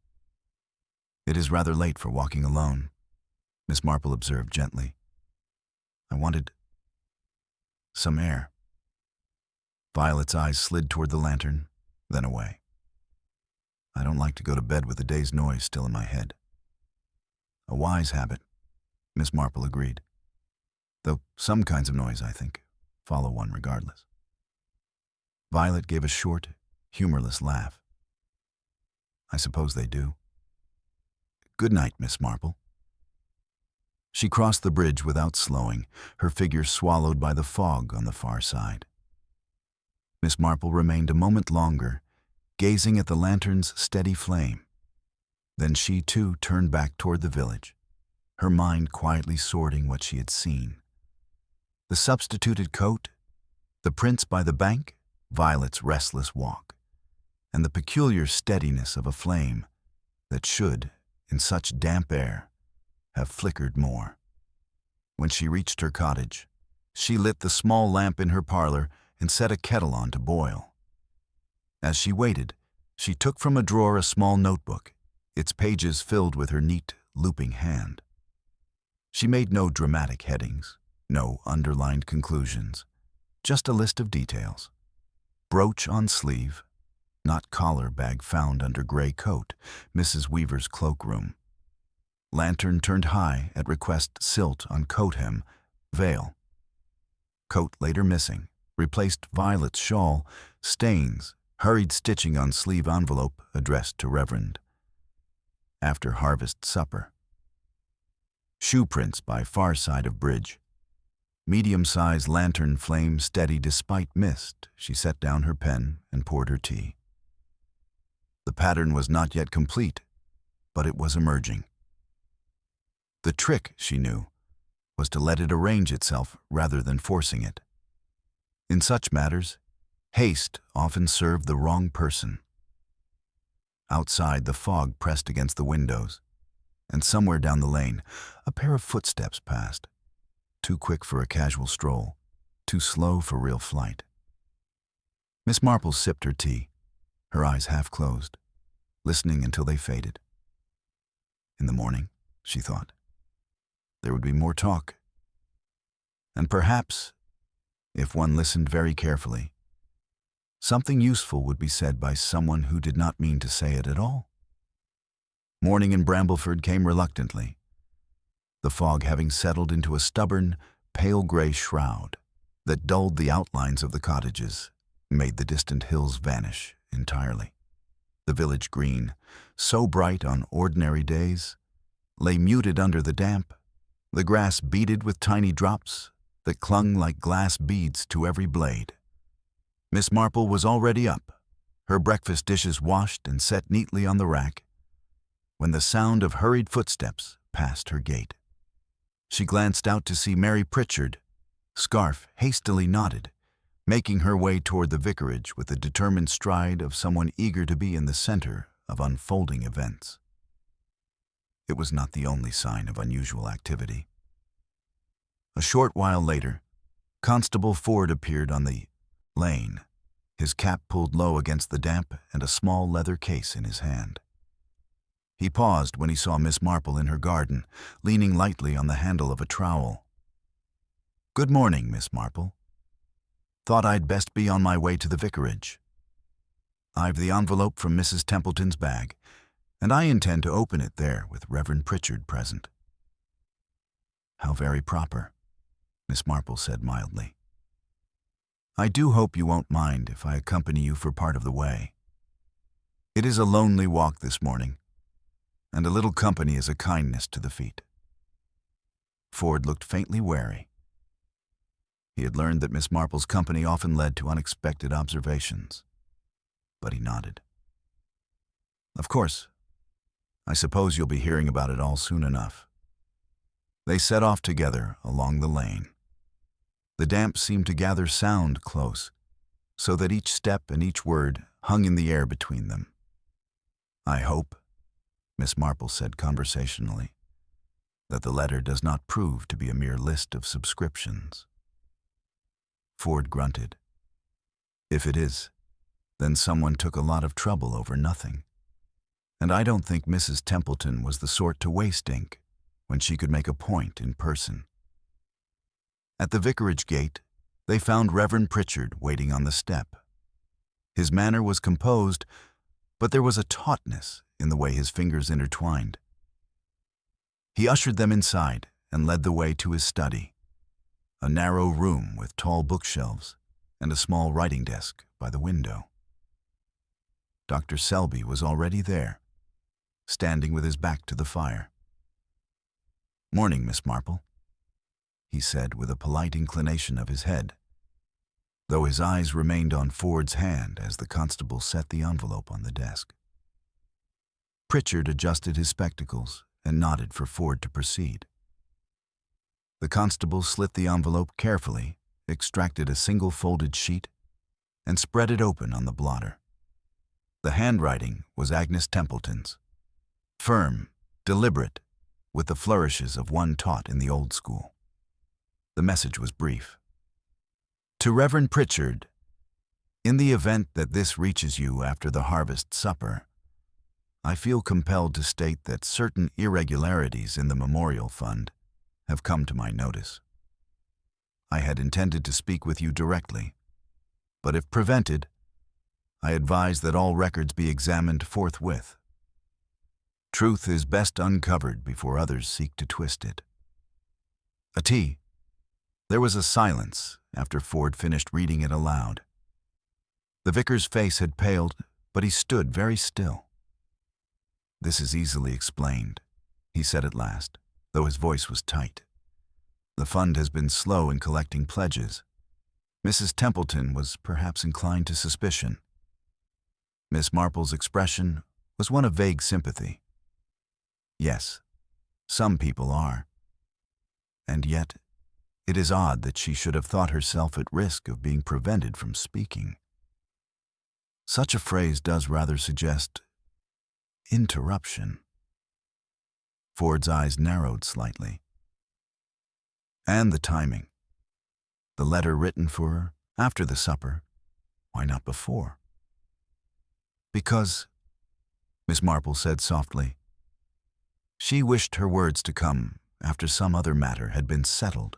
"It is rather late for walking alone," Miss Marple observed gently. "I wanted some air." Violet's eyes slid toward the lantern, then away. "I don't like to go to bed with the day's noise still in my head." "A wise habit," Miss Marple agreed. "Though some kinds of noise, I think, follow one regardless." Violet gave a short, humorless laugh. "I suppose they do. Good night, Miss Marple." She crossed the bridge without slowing, her figure swallowed by the fog on the far side. Miss Marple remained a moment longer, gazing at the lantern's steady flame. Then she, too, turned back toward the village, her mind quietly sorting what she had seen. The substituted coat, the prints by the bank, Violet's restless walk, and the peculiar steadiness of a flame that should, in such damp air, have flickered more. When she reached her cottage, she lit the small lamp in her parlor and set a kettle on to boil. As she waited, she took from a drawer a small notebook, its pages filled with her neat, looping hand. She made no dramatic headings, no underlined conclusions, just a list of details. Brooch on sleeve, not collar bag found under gray coat, Mrs. Weaver's cloakroom. Lantern turned high at request silt on coat hem, veil. Coat later missing, replaced Violet's shawl, stains, hurried stitching on sleeve envelope addressed to Reverend. After harvest supper. Shoe prints by far side of bridge. Medium-sized lantern flame steady despite mist. She set down her pen and poured her tea. The pattern was not yet complete, but it was emerging. The trick, she knew, was to let it arrange itself rather than forcing it. In such matters, haste often served the wrong person. Outside, the fog pressed against the windows, and somewhere down the lane, a pair of footsteps passed, too quick for a casual stroll, too slow for real flight. Miss Marple sipped her tea, her eyes half closed, listening until they faded. In the morning, she thought, there would be more talk. And perhaps, if one listened very carefully, something useful would be said by someone who did not mean to say it at all. Morning in Brambleford came reluctantly, the fog having settled into a stubborn, pale gray shroud that dulled the outlines of the cottages, made the distant hills vanish entirely. The village green, so bright on ordinary days, lay muted under the damp, the grass beaded with tiny drops that clung like glass beads to every blade. Miss Marple was already up, her breakfast dishes washed and set neatly on the rack, when the sound of hurried footsteps passed her gate. She glanced out to see Mary Pritchard, scarf hastily knotted, making her way toward the vicarage with the determined stride of someone eager to be in the center of unfolding events. It was not the only sign of unusual activity. A short while later, Constable Ford appeared on the lane, his cap pulled low against the damp and a small leather case in his hand. He paused when he saw Miss Marple in her garden, leaning lightly on the handle of a trowel. "Good morning, Miss Marple. Thought I'd best be on my way to the vicarage. I've the envelope from Mrs. Templeton's bag, and I intend to open it there with Reverend Pritchard present." "How very proper," Miss Marple said mildly. "I do hope you won't mind if I accompany you for part of the way. It is a lonely walk this morning, and a little company is a kindness to the feet." Ford looked faintly wary. He had learned that Miss Marple's company often led to unexpected observations, but he nodded. "Of course. I suppose you'll be hearing about it all soon enough." They set off together along the lane. The damp seemed to gather sound close, so that each step and each word hung in the air between them. "I hope," Miss Marple said conversationally, "that the letter does not prove to be a mere list of subscriptions." Ford grunted. "If it is, then someone took a lot of trouble over nothing. And I don't think Mrs. Templeton was the sort to waste ink when she could make a point in person." At the vicarage gate, they found Reverend Pritchard waiting on the step. His manner was composed, but there was a tautness in the way his fingers intertwined. He ushered them inside and led the way to his study, a narrow room with tall bookshelves and a small writing desk by the window. Dr. Selby was already there, standing with his back to the fire. "Morning, Miss Marple," he said with a polite inclination of his head, though his eyes remained on Ford's hand as the constable set the envelope on the desk. Pritchard adjusted his spectacles and nodded for Ford to proceed. The constable slit the envelope carefully, extracted a single folded sheet, and spread it open on the blotter. The handwriting was Agnes Templeton's, firm, deliberate, with the flourishes of one taught in the old school. The message was brief. "To Reverend Pritchard, in the event that this reaches you after the harvest supper, I feel compelled to state that certain irregularities in the memorial fund have come to my notice. I had intended to speak with you directly, but if prevented, I advise that all records be examined forthwith. Truth is best uncovered before others seek to twist it. A tea." There was a silence after Ford finished reading it aloud. The vicar's face had paled, but he stood very still. "This is easily explained," he said at last, though his voice was tight. "The fund has been slow in collecting pledges. Mrs. Templeton was perhaps inclined to suspicion. Miss Marple's expression was one of vague sympathy. Yes, some people are. And yet, it is odd that she should have thought herself at risk of being prevented from speaking. Such a phrase does rather suggest interruption." Ford's eyes narrowed slightly. "And the timing. The letter written for after the supper. Why not before?" Because, Miss Marple said softly, she wished her words to come after some other matter had been settled,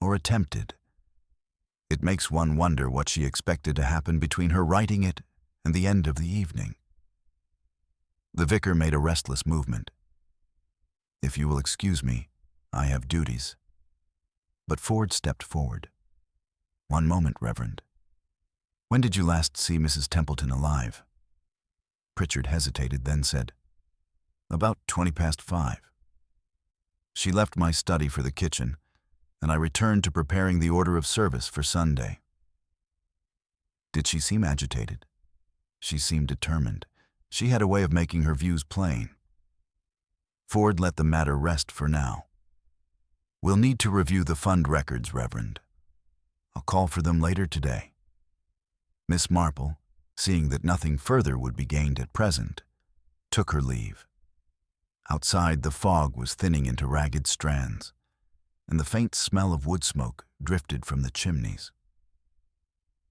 or attempted. It makes one wonder what she expected to happen between her writing it and the end of the evening. The vicar made a restless movement. If you will excuse me, I have duties. But Ford stepped forward. One moment, Reverend. When did you last see Mrs. Templeton alive? Pritchard hesitated, then said, About 5:20. She left my study for the kitchen, and I returned to preparing the order of service for Sunday. Did she seem agitated? She seemed determined. She had a way of making her views plain. Ford let the matter rest for now. We'll need to review the fund records, Reverend. I'll call for them later today. Miss Marple, seeing that nothing further would be gained at present, took her leave. Outside, the fog was thinning into ragged strands, and the faint smell of wood smoke drifted from the chimneys.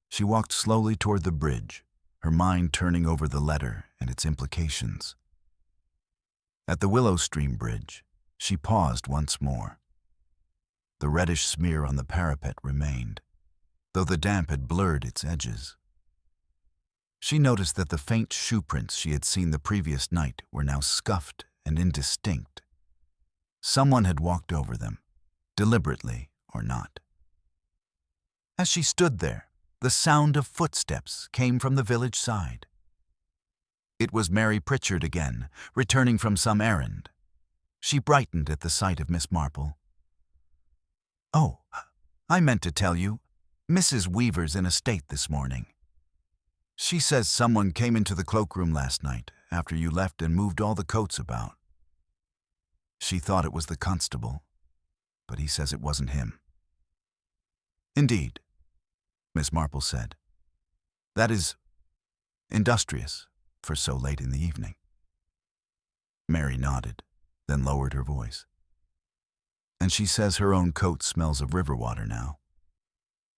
She walked slowly toward the bridge, her mind turning over the letter and its implications. At the Willow Stream Bridge, she paused once more. The reddish smear on the parapet remained, though the damp had blurred its edges. She noticed that the faint shoe prints she had seen the previous night were now scuffed and indistinct. Someone had walked over them, deliberately or not. As she stood there, the sound of footsteps came from the village side. It was Mary Pritchard again, returning from some errand. She brightened at the sight of Miss Marple. Oh, I meant to tell you, Mrs. Weaver's in a state this morning. She says someone came into the cloakroom last night after you left and moved all the coats about. She thought it was the constable, but he says it wasn't him. Indeed, Miss Marple said. That is industrious for so late in the evening. Mary nodded, then lowered her voice. And she says her own coat smells of river water now.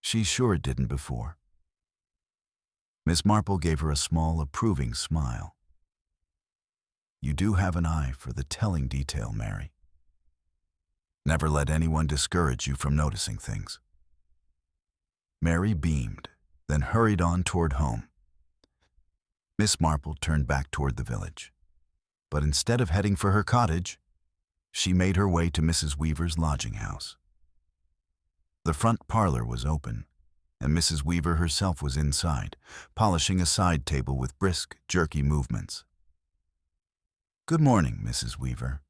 She's sure it didn't before. Miss Marple gave her a small, approving smile. You do have an eye for the telling detail, Mary. Never let anyone discourage you from noticing things. Mary beamed, then hurried on toward home. Miss Marple turned back toward the village, but instead of heading for her cottage, she made her way to Mrs. Weaver's lodging house. The front parlor was open, and Mrs. Weaver herself was inside, polishing a side table with brisk, jerky movements. Good morning, Mrs. Weaver,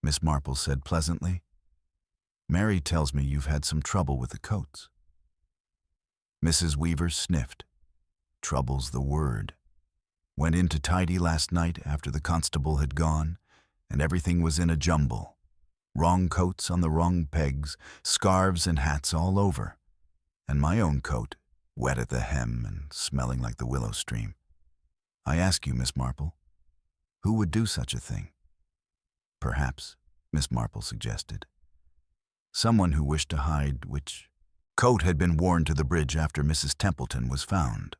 Miss Marple said pleasantly. Mary tells me you've had some trouble with the coats. Mrs. Weaver sniffed. Trouble's the word. Went in to tidy last night after the constable had gone, and everything was in a jumble. Wrong coats on the wrong pegs, scarves and hats all over, and my own coat, wet at the hem and smelling like the Willow Stream. I ask you, Miss Marple, who would do such a thing? Perhaps, Miss Marple suggested, someone who wished to hide which coat had been worn to the bridge after Mrs. Templeton was found.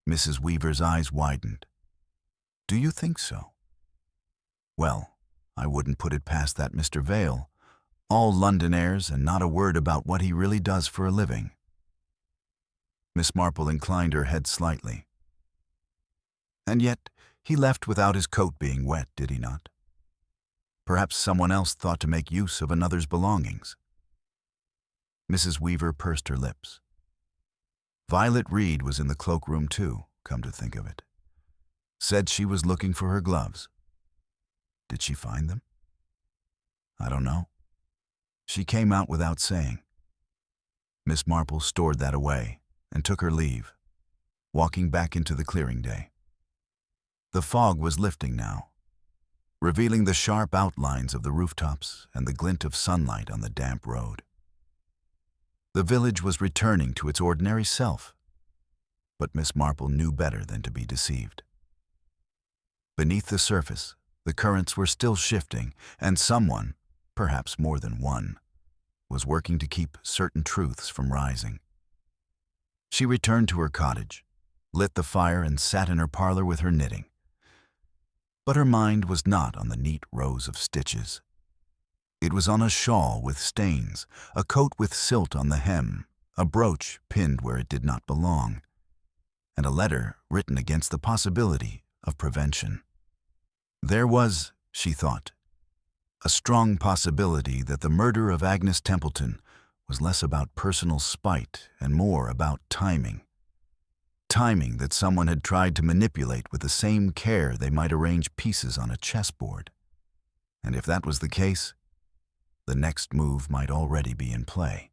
Mrs. Weaver's eyes widened. Do you think so? Well, I wouldn't put it past that Mr. Vale. All London airs and not a word about what he really does for a living. Miss Marple inclined her head slightly. And yet, he left without his coat being wet, did he not? Perhaps someone else thought to make use of another's belongings. Mrs. Weaver pursed her lips. Violet Reed was in the cloakroom too, come to think of it. Said she was looking for her gloves. Did she find them? I don't know. She came out without saying. Miss Marple stored that away and took her leave, walking back into the clearing day. The fog was lifting now, revealing the sharp outlines of the rooftops and the glint of sunlight on the damp road. The village was returning to its ordinary self, but Miss Marple knew better than to be deceived. Beneath the surface, the currents were still shifting, and someone, perhaps more than one, was working to keep certain truths from rising. She returned to her cottage, lit the fire, and sat in her parlor with her knitting. But her mind was not on the neat rows of stitches. It was on a shawl with stains, a coat with silt on the hem, a brooch pinned where it did not belong, and a letter written against the possibility of prevention. There was, she thought, a strong possibility that the murder of Agnes Templeton was less about personal spite and more about timing. Timing that someone had tried to manipulate with the same care they might arrange pieces on a chessboard. And if that was the case, the next move might already be in play.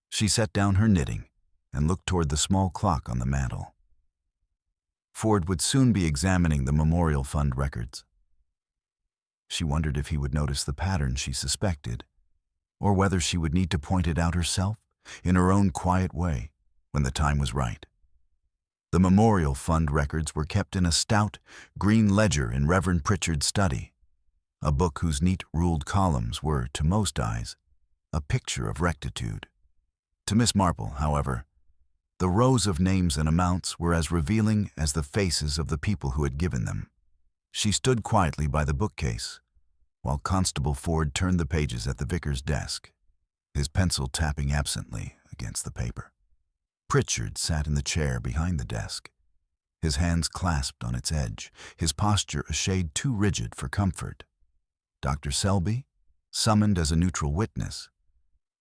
She set down her knitting and looked toward the small clock on the mantel. Ford would soon be examining the Memorial Fund records. She wondered if he would notice the pattern she suspected, or whether she would need to point it out herself, in her own quiet way, when the time was right. The Memorial Fund records were kept in a stout, green ledger in Reverend Pritchard's study, a book whose neat ruled columns were, to most eyes, a picture of rectitude. To Miss Marple, however, the rows of names and amounts were as revealing as the faces of the people who had given them. She stood quietly by the bookcase, while Constable Ford turned the pages at the vicar's desk, his pencil tapping absently against the paper. Pritchard sat in the chair behind the desk, his hands clasped on its edge, his posture a shade too rigid for comfort. Dr. Selby, summoned as a neutral witness,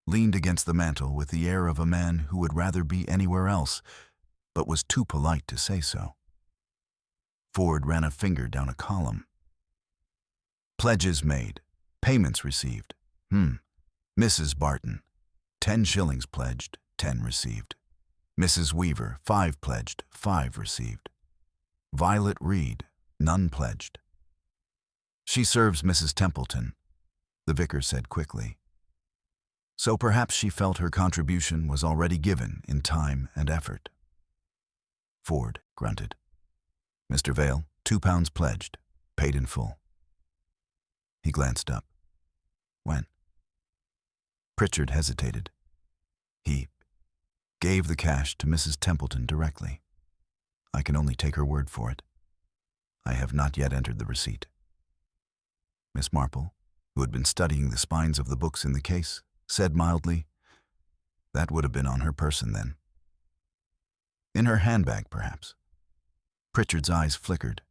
leaned against the mantel with the air of a man who would rather be anywhere else, but was too polite to say so. Ford ran a finger down a column. Pledges made, payments received. Mrs. Barton, 10 shillings pledged, 10 received. Mrs. Weaver, 5 pledged, 5 received. Violet Reed, none pledged. She serves Mrs. Templeton, the vicar said quickly. So perhaps she felt her contribution was already given in time and effort. Ford grunted. Mr. Vale, £2 pledged, paid in full. He glanced up. When? Pritchard hesitated. He gave the cash to Mrs. Templeton directly. I can only take her word for it. I have not yet entered the receipt. Miss Marple, who had been studying the spines of the books in the case, said mildly, That would have been on her person then. In her handbag, perhaps. Pritchard's eyes flickered.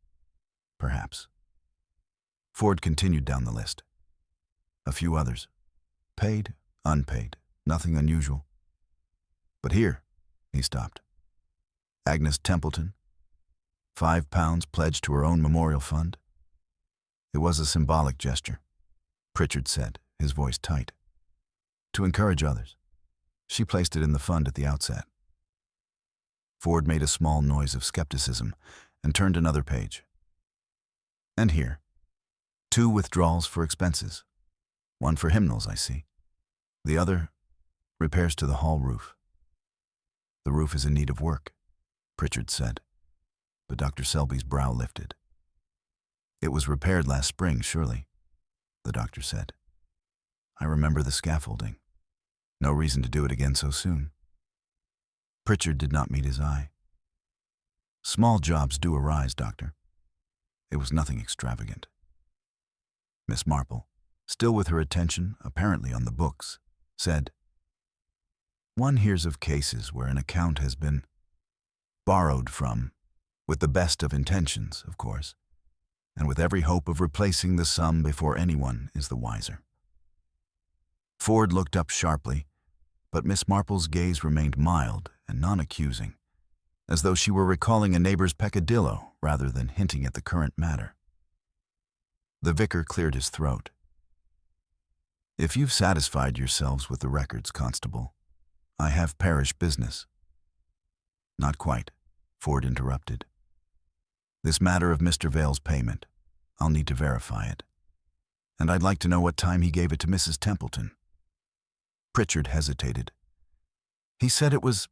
Perhaps. Ford continued down the list. A few others. Paid, unpaid, nothing unusual. But here, he stopped. Agnes Templeton, £5 pledged to her own memorial fund. It was a symbolic gesture, Pritchard said, his voice tight. To encourage others. She placed it in the fund at the outset. Ford made a small noise of skepticism and turned another page. And here, 2 withdrawals for expenses. One for hymnals, I see. The other, repairs to the hall roof. The roof is in need of work, Pritchard said, but Dr. Selby's brow lifted. It was repaired last spring, surely, the doctor said. I remember the scaffolding. No reason to do it again so soon. Pritchard did not meet his eye. Small jobs do arise, Doctor. It was nothing extravagant. Miss Marple, still with her attention apparently on the books, said, One hears of cases where an account has been borrowed from, with the best of intentions, of course, and with every hope of replacing the sum before anyone is the wiser. Ford looked up sharply, but Miss Marple's gaze remained mild and non-accusing, as though she were recalling a neighbor's peccadillo rather than hinting at the current matter. The vicar cleared his throat. If you've satisfied yourselves with the records, Constable, I have parish business. Not quite, Ford interrupted. This matter of Mr. Vale's payment, I'll need to verify it. And I'd like to know what time he gave it to Mrs. Templeton. Pritchard hesitated. He said it was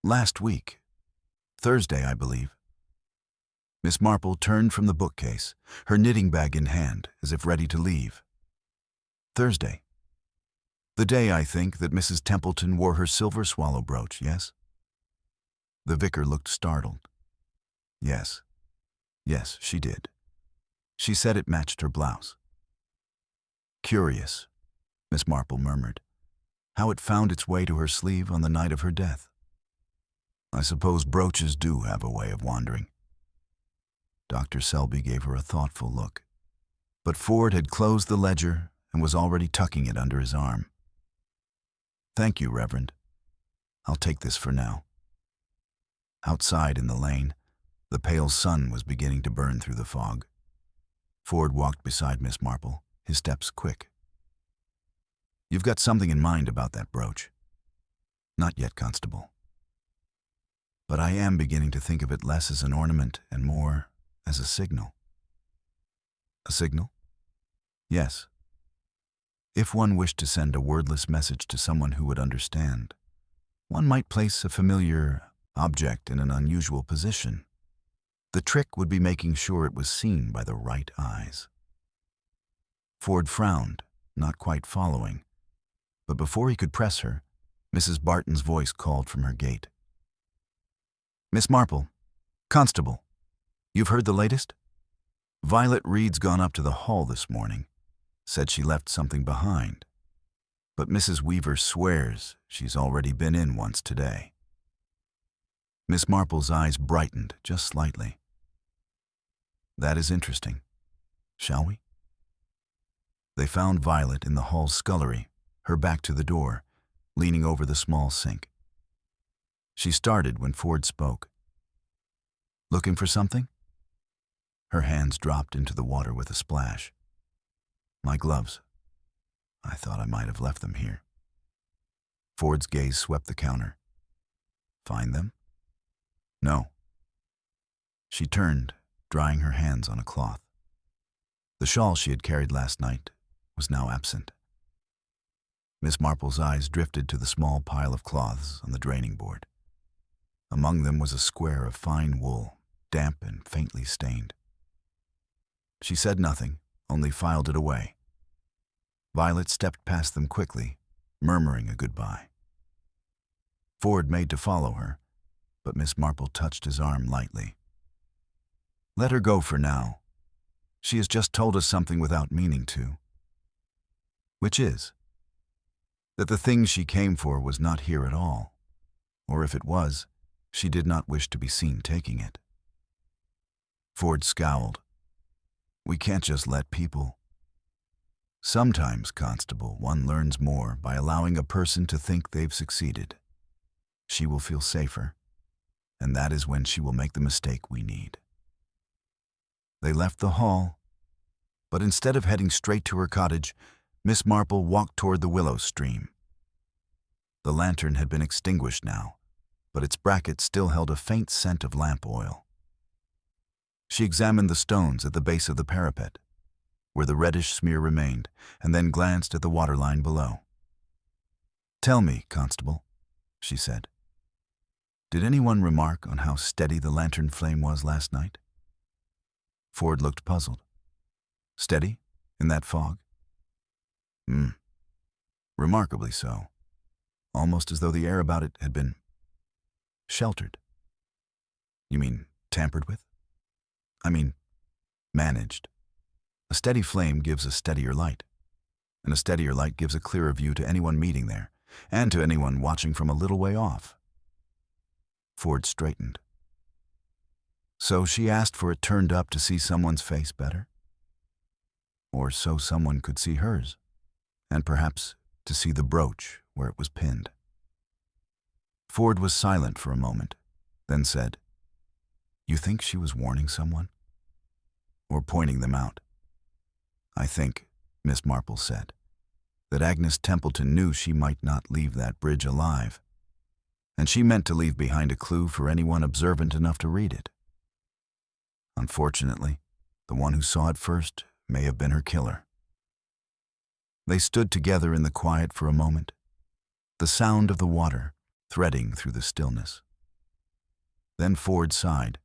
last week. Thursday, I believe. Miss Marple turned from the bookcase, her knitting bag in hand, as if ready to leave. Thursday. The day, I think, that Mrs. Templeton wore her silver swallow brooch, yes? The vicar looked startled. Yes, she did. She said it matched her blouse. Curious, Miss Marple murmured, how it found its way to her sleeve on the night of her death. I suppose brooches do have a way of wandering. Dr. Selby gave her a thoughtful look, but Ford had closed the ledger and was already tucking it under his arm. Thank you, Reverend. I'll take this for now. Outside in the lane, the pale sun was beginning to burn through the fog. Ford walked beside Miss Marple, his steps quick. You've got something in mind about that brooch. Not yet, Constable. But I am beginning to think of it less as an ornament and more as a signal. A signal? Yes. If one wished to send a wordless message to someone who would understand, one might place a familiar object in an unusual position. The trick would be making sure it was seen by the right eyes. Ford frowned, not quite following, but before he could press her, Mrs. Barton's voice called from her gate. Miss Marple, Constable, you've heard the latest? Violet Reed's gone up to the hall this morning, said she left something behind, but Mrs. Weaver swears she's already been in once today. Miss Marple's eyes brightened just slightly. That is interesting. Shall we? They found Violet in the hall scullery, her back to the door, leaning over the small sink. She started when Ford spoke. Looking for something? Her hands dropped into the water with a splash. My gloves. I thought I might have left them here. Ford's gaze swept the counter. Find them? No. She turned, drying her hands on a cloth. The shawl she had carried last night was now absent. Miss Marple's eyes drifted to the small pile of cloths on the draining board. Among them was a square of fine wool, damp and faintly stained. She said nothing, only filed it away. Violet stepped past them quickly, murmuring a goodbye. Ford made to follow her, but Miss Marple touched his arm lightly. Let her go for now. She has just told us something without meaning to. Which is? That the thing she came for was not here at all, or if it was, she did not wish to be seen taking it. Ford scowled. We can't just let people. Sometimes, Constable, one learns more by allowing a person to think they've succeeded. She will feel safer, and that is when she will make the mistake we need. They left the hall, but instead of heading straight to her cottage, Miss Marple walked toward the willow stream. The lantern had been extinguished now, but its bracket still held a faint scent of lamp oil. She examined the stones at the base of the parapet, where the reddish smear remained, and then glanced at the waterline below. Tell me, Constable, she said, did anyone remark on how steady the lantern flame was last night? Ford looked puzzled. Steady? In that fog? Remarkably so. Almost as though the air about it had been sheltered. You mean tampered with? I mean, managed. A steady flame gives a steadier light, and a steadier light gives a clearer view to anyone meeting there, and to anyone watching from a little way off. Ford straightened. So she asked for it turned up to see someone's face better? Or so someone could see hers, and perhaps to see the brooch where it was pinned. Ford was silent for a moment, then said, You think she was warning someone? Or pointing them out? I think, Miss Marple said, that Agnes Templeton knew she might not leave that bridge alive, and she meant to leave behind a clue for anyone observant enough to read it. Unfortunately, the one who saw it first may have been her killer. They stood together in the quiet for a moment, the sound of the water threading through the stillness. Then Ford sighed.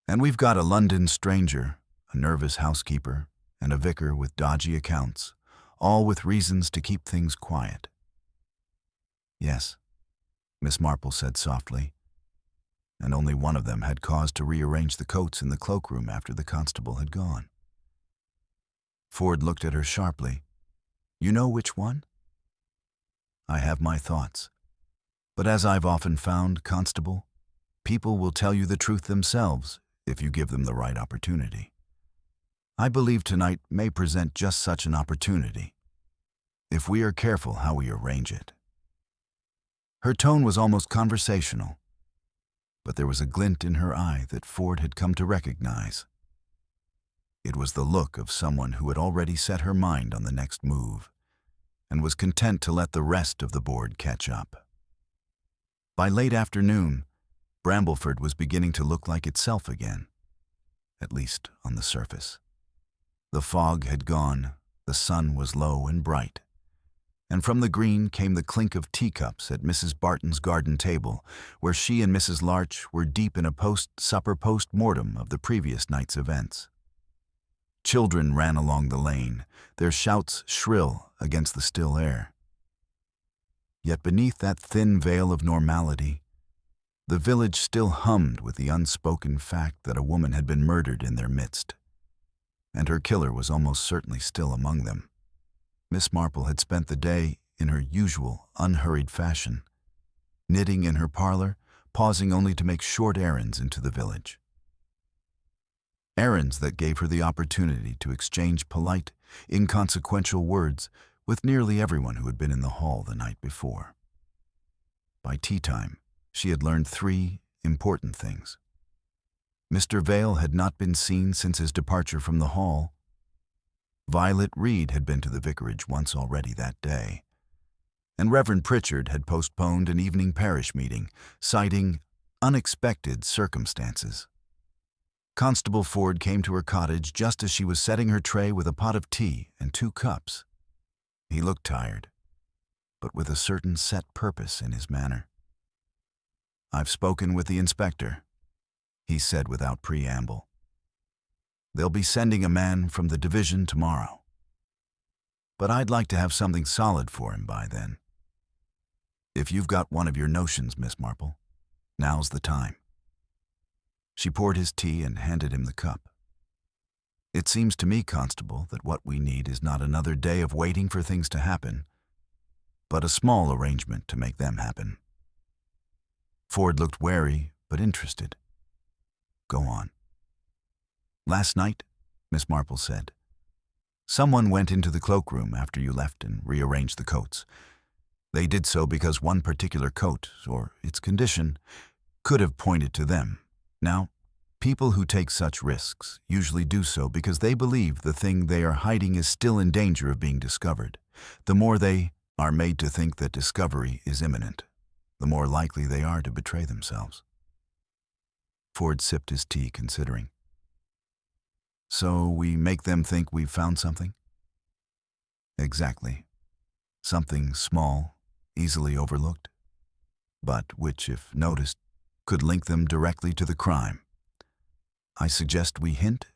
And we've got a London stranger, a nervous housekeeper, and a vicar with dodgy accounts, all with reasons to keep things quiet. Yes, Miss Marple said softly, and only one of them had cause to rearrange the coats in the cloakroom after the constable had gone. Ford looked at her sharply. "You know which one?" "I have my thoughts. But as I've often found, Constable, people will tell you the truth themselves if you give them the right opportunity. I believe tonight may present just such an opportunity, if we are careful how we arrange it." Her tone was almost conversational, but there was a glint in her eye that Ford had come to recognize. It was the look of someone who had already set her mind on the next move, and was content to let the rest of the board catch up. By late afternoon, Brambleford was beginning to look like itself again, at least on the surface. The fog had gone, the sun was low and bright, and from the green came the clink of teacups at Mrs. Barton's garden table, where she and Mrs. Larch were deep in a post-supper post-mortem of the previous night's events. Children ran along the lane, their shouts shrill against the still air. Yet beneath that thin veil of normality, the village still hummed with the unspoken fact that a woman had been murdered in their midst, and her killer was almost certainly still among them. Miss Marple had spent the day in her usual, unhurried fashion, knitting in her parlor, pausing only to make short errands into the village. Errands that gave her the opportunity to exchange polite, inconsequential words with nearly everyone who had been in the hall the night before. By tea time, she had learned 3 important things. Mr. Vale had not been seen since his departure from the hall. Violet Reed had been to the vicarage once already that day, and Reverend Pritchard had postponed an evening parish meeting, citing unexpected circumstances. Constable Ford came to her cottage just as she was setting her tray with a pot of tea and 2 cups. He looked tired, but with a certain set purpose in his manner. "I've spoken with the inspector," he said without preamble. "They'll be sending a man from the division tomorrow. But I'd like to have something solid for him by then. If you've got one of your notions, Miss Marple, now's the time." She poured his tea and handed him the cup. "It seems to me, Constable, that what we need is not another day of waiting for things to happen, but a small arrangement to make them happen." Ford looked wary but interested. "Go on." "Last night," Miss Marple said, "someone went into the cloakroom after you left and rearranged the coats. They did so because one particular coat, or its condition, could have pointed to them. Now, people who take such risks usually do so because they believe the thing they are hiding is still in danger of being discovered. The more they are made to think that discovery is imminent, the more likely they are to betray themselves." Ford sipped his tea, considering. "So we make them think we've found something?" "Exactly. Something small, easily overlooked, but which, if noticed, could link them directly to the crime. I suggest we hint,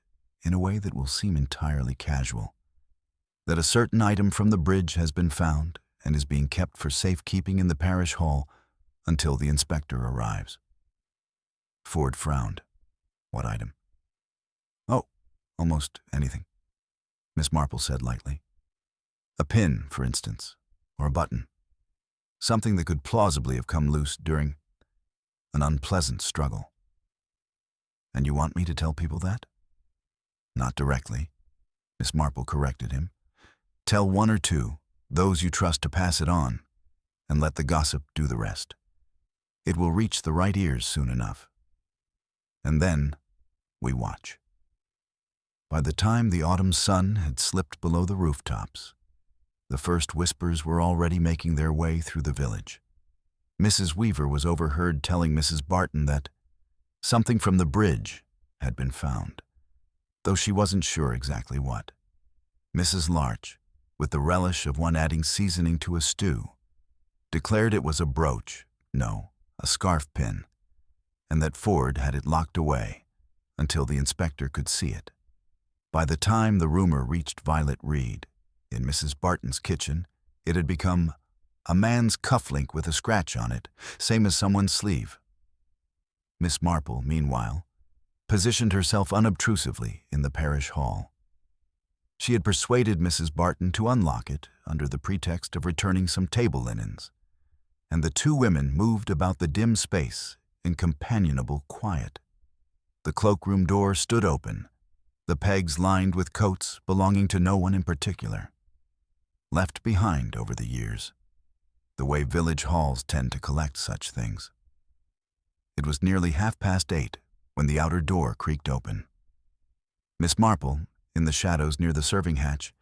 in a way that will seem entirely casual, that a certain item from the bridge has been found and is being kept for safekeeping in the parish hall until the inspector arrives." Ford frowned. "What item?" "Oh, almost anything," Miss Marple said lightly. "A pin, for instance, or a button. Something that could plausibly have come loose during an unpleasant struggle." "And you want me to tell people that?" "Not directly," Miss Marple corrected him. "Tell 1 or 2, those you trust to pass it on, and let the gossip do the rest. It will reach the right ears soon enough. And then we watch." By the time the autumn sun had slipped below the rooftops, the first whispers were already making their way through the village. Mrs. Weaver was overheard telling Mrs. Barton that something from the bridge had been found, though she wasn't sure exactly what. Mrs. Larch, with the relish of one adding seasoning to a stew, declared it was a brooch, no, a scarf pin, and that Ford had it locked away until the inspector could see it. By the time the rumor reached Violet Reed, in Mrs. Barton's kitchen, it had become a man's cufflink with a scratch on it, same as someone's sleeve. Miss Marple, meanwhile, positioned herself unobtrusively in the parish hall. She had persuaded Mrs. Barton to unlock it under the pretext of returning some table linens, and the two women moved about the dim space in companionable quiet. The cloakroom door stood open, the pegs lined with coats belonging to no one in particular, left behind over the years, the way village halls tend to collect such things. It was nearly 8:30 when the outer door creaked open. Miss Marple, in the shadows near the serving hatch,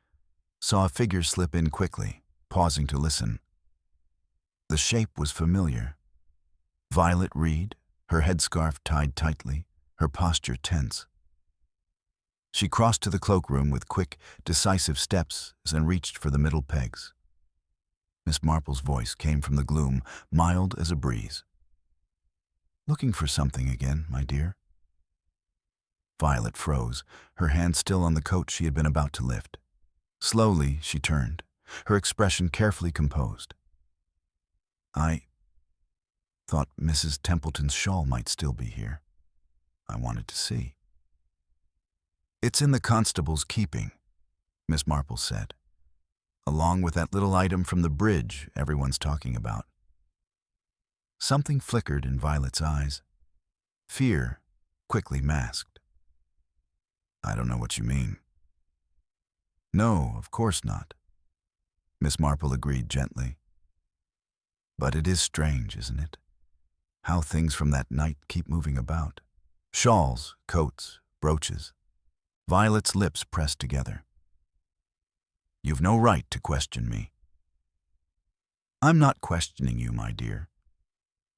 saw a figure slip in quickly, pausing to listen. The shape was familiar. Violet Reed, her headscarf tied tightly, her posture tense. She crossed to the cloakroom with quick, decisive steps and reached for the middle pegs. Miss Marple's voice came from the gloom, mild as a breeze. "Looking for something again, my dear?" Violet froze, her hand still on the coat she had been about to lift. Slowly, she turned, her expression carefully composed. "I thought Mrs. Templeton's shawl might still be here. I wanted to see." "It's in the constable's keeping," Miss Marple said, "along with that little item from the bridge everyone's talking about." Something flickered in Violet's eyes. Fear, quickly masked. "I don't know what you mean." "No, of course not," Miss Marple agreed gently. "But it is strange, isn't it? How things from that night keep moving about. Shawls, coats, brooches." Violet's lips pressed together. "You've no right to question me." "I'm not questioning you, my dear,"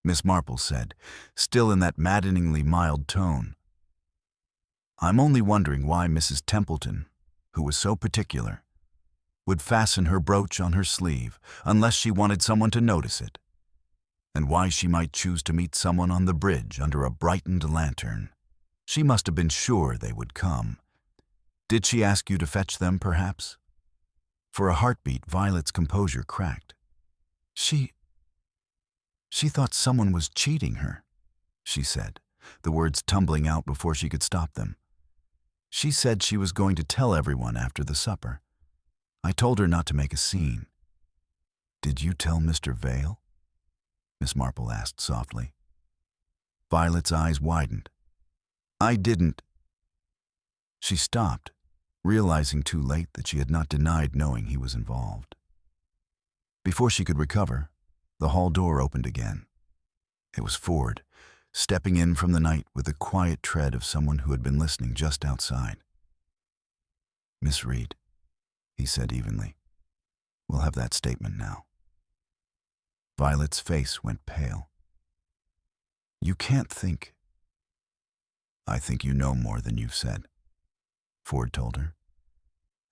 Miss Marple said, still in that maddeningly mild tone. "I'm only wondering why Mrs. Templeton, who was so particular, would fasten her brooch on her sleeve unless she wanted someone to notice it, and why she might choose to meet someone on the bridge under a brightened lantern. She must have been sure they would come. Did she ask you to fetch them, perhaps?" For a heartbeat, Violet's composure cracked. She thought someone was cheating her," she said, the words tumbling out before she could stop them. "She said she was going to tell everyone after the supper. I told her not to make a scene." "Did you tell Mr. Vale?" Miss Marple asked softly. Violet's eyes widened. "I didn't." She stopped, realizing too late that she had not denied knowing he was involved. Before she could recover, the hall door opened again. It was Ford, stepping in from the night with the quiet tread of someone who had been listening just outside. "Miss Reed," he said evenly, "we'll have that statement now." Violet's face went pale. "You can't think—" "I think you know more than you've said," Ford told her,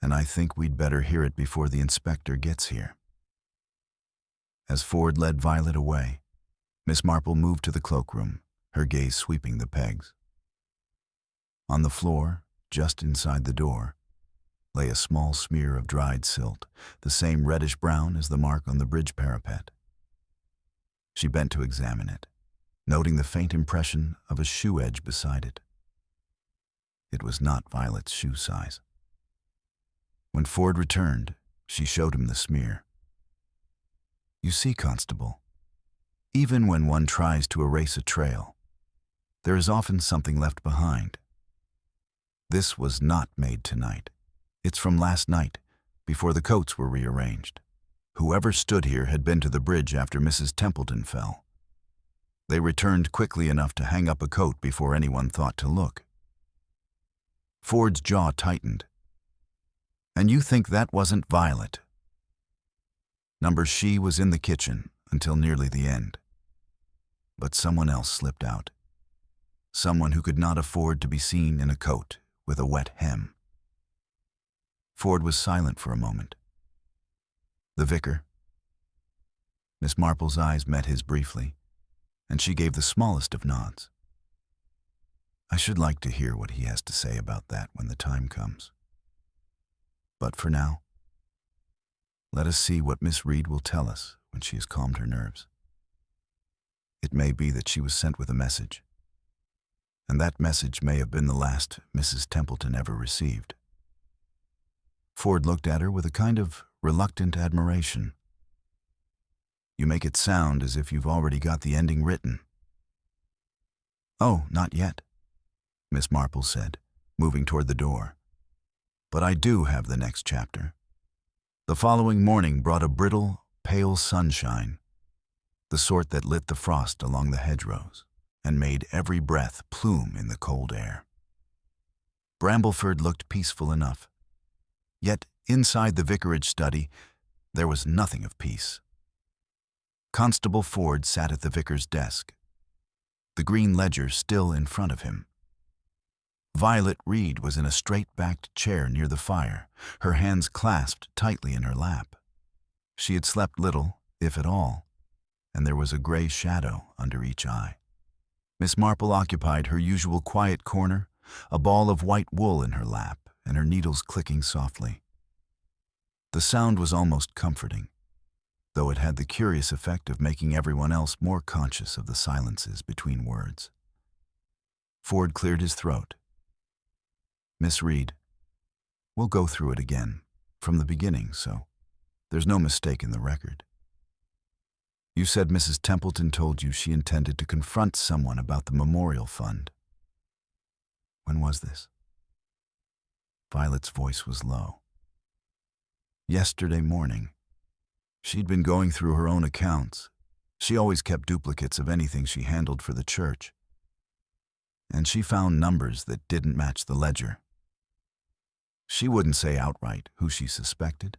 "and I think we'd better hear it before the inspector gets here." As Ford led Violet away, Miss Marple moved to the cloakroom, her gaze sweeping the pegs. On the floor, just inside the door, lay a small smear of dried silt, the same reddish-brown as the mark on the bridge parapet. She bent to examine it, noting the faint impression of a shoe edge beside it. It was not Violet's shoe size. When Ford returned, she showed him the smear. "You see, Constable, even when one tries to erase a trail, there is often something left behind. This was not made tonight. It's from last night, before the coats were rearranged. Whoever stood here had been to the bridge after Mrs. Templeton fell. They returned quickly enough to hang up a coat before anyone thought to look." Ford's jaw tightened. "And you think that wasn't Violet?" Number She was in the kitchen until nearly the end. But someone else slipped out. Someone who could not afford to be seen in a coat with a wet hem. Ford was silent for a moment. "The vicar?" Miss Marple's eyes met his briefly, and she gave the smallest of nods. "I should like to hear what he has to say about that when the time comes. But for now, let us see what Miss Reed will tell us when she has calmed her nerves. It may be that she was sent with a message, and that message may have been the last Mrs. Templeton ever received. Ford looked at her with a kind of reluctant admiration. You make it sound as if you've already got the ending written. Oh, not yet, Miss Marple said, moving toward the door. But I do have the next chapter. The following morning brought a brittle, pale sunshine, the sort that lit the frost along the hedgerows and made every breath plume in the cold air. Brambleford looked peaceful enough, yet inside the vicarage study there was nothing of peace. Constable Ford sat at the vicar's desk, the green ledger still in front of him. Violet Reed was in a straight-backed chair near the fire, her hands clasped tightly in her lap. She had slept little, if at all, and there was a gray shadow under each eye. Miss Marple occupied her usual quiet corner, a ball of white wool in her lap and her needles clicking softly. The sound was almost comforting, though it had the curious effect of making everyone else more conscious of the silences between words. Ford cleared his throat. Miss Reed, we'll go through it again, from the beginning, so there's no mistake in the record. You said Mrs. Templeton told you she intended to confront someone about the memorial fund. When was this? Violet's voice was low. Yesterday morning. She'd been going through her own accounts. She always kept duplicates of anything she handled for the church. And she found numbers that didn't match the ledger. She wouldn't say outright who she suspected,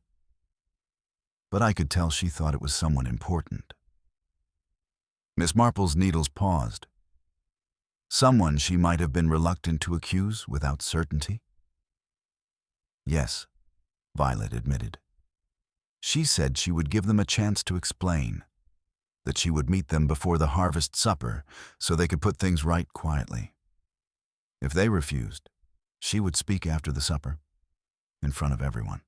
but I could tell she thought it was someone important. Miss Marple's needles paused. Someone she might have been reluctant to accuse without certainty? Yes, Violet admitted. She said she would give them a chance to explain, that she would meet them before the harvest supper so they could put things right quietly. If they refused, she would speak after the supper, in front of everyone.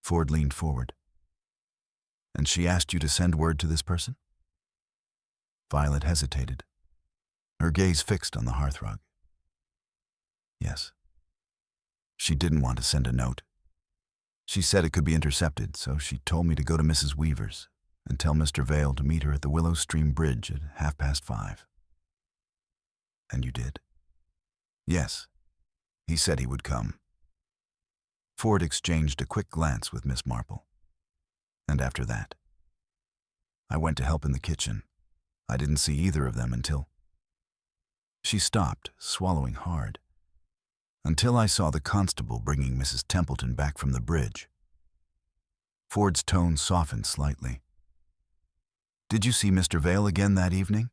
Ford leaned forward. And she asked you to send word to this person? Violet hesitated, her gaze fixed on the hearthrug. Yes. She didn't want to send a note. She said it could be intercepted, so she told me to go to Mrs. Weaver's and tell Mr. Vale to meet her at the Willow Stream Bridge at 5:30. And you did? Yes. He said he would come. Ford exchanged a quick glance with Miss Marple. And after that, I went to help in the kitchen. I didn't see either of them until... She stopped, swallowing hard. Until I saw the constable bringing Mrs. Templeton back from the bridge. Ford's tone softened slightly. Did you see Mr. Vale again that evening?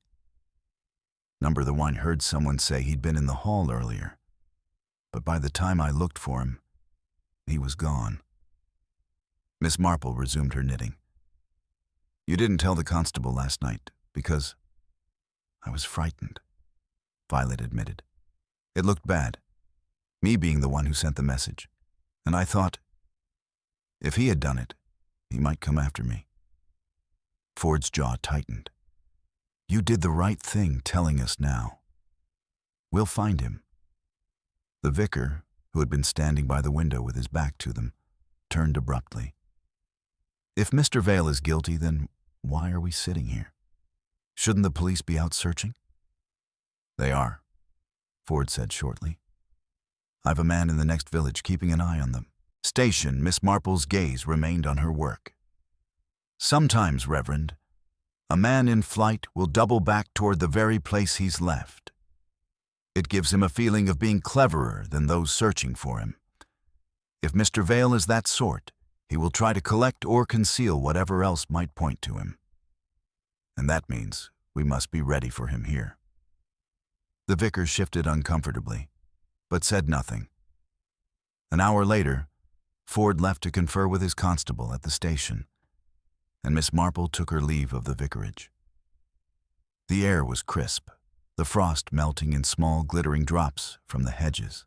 Number the one heard someone say he'd been in the hall earlier, but by the time I looked for him, he was gone. Miss Marple resumed her knitting. You didn't tell the constable last night because I was frightened, Violet admitted. It looked bad, me being the one who sent the message, and I thought, if he had done it, he might come after me. Ford's jaw tightened. You did the right thing telling us now. We'll find him. The vicar, who had been standing by the window with his back to them, turned abruptly. If Mr. Vale is guilty, then why are we sitting here? Shouldn't the police be out searching? They are, Ford said shortly. I've a man in the next village keeping an eye on them. Station, Miss Marple's gaze remained on her work. Sometimes, Reverend, a man in flight will double back toward the very place he's left. It gives him a feeling of being cleverer than those searching for him. If Mr. Vale is that sort, he will try to collect or conceal whatever else might point to him. And that means we must be ready for him here. The vicar shifted uncomfortably, but said nothing. An hour later, Ford left to confer with his constable at the station, and Miss Marple took her leave of the vicarage. The air was crisp, the frost melting in small glittering drops from the hedges.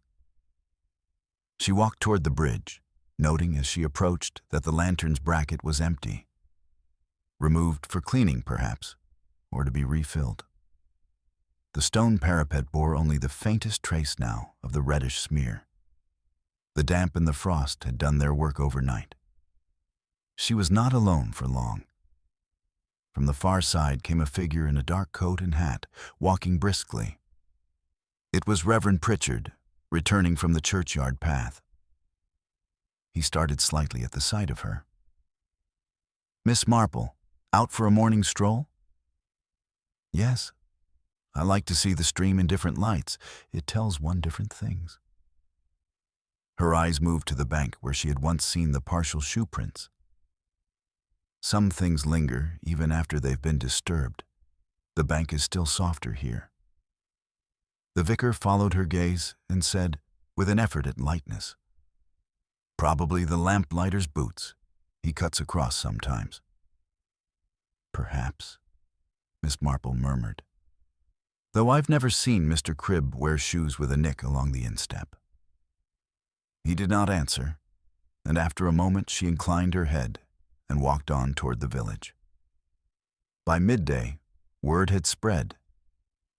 She walked toward the bridge, noting as she approached that the lantern's bracket was empty. Removed for cleaning, perhaps, or to be refilled. The stone parapet bore only the faintest trace now of the reddish smear. The damp and the frost had done their work overnight. She was not alone for long. From the far side came a figure in a dark coat and hat, walking briskly. It was Reverend Pritchard, returning from the churchyard path. He started slightly at the sight of her. "Miss Marple, out for a morning stroll?" "Yes. I like to see the stream in different lights. It tells one different things." Her eyes moved to the bank where she had once seen the partial shoe prints. Some things linger even after they've been disturbed. The bank is still softer here. The vicar followed her gaze and said, with an effort at lightness, "Probably the lamplighter's boots. He cuts across sometimes." "Perhaps," Miss Marple murmured, "though I've never seen Mr. Cribb wear shoes with a nick along the instep." He did not answer, and after a moment she inclined her head and walked on toward the village. By midday, word had spread,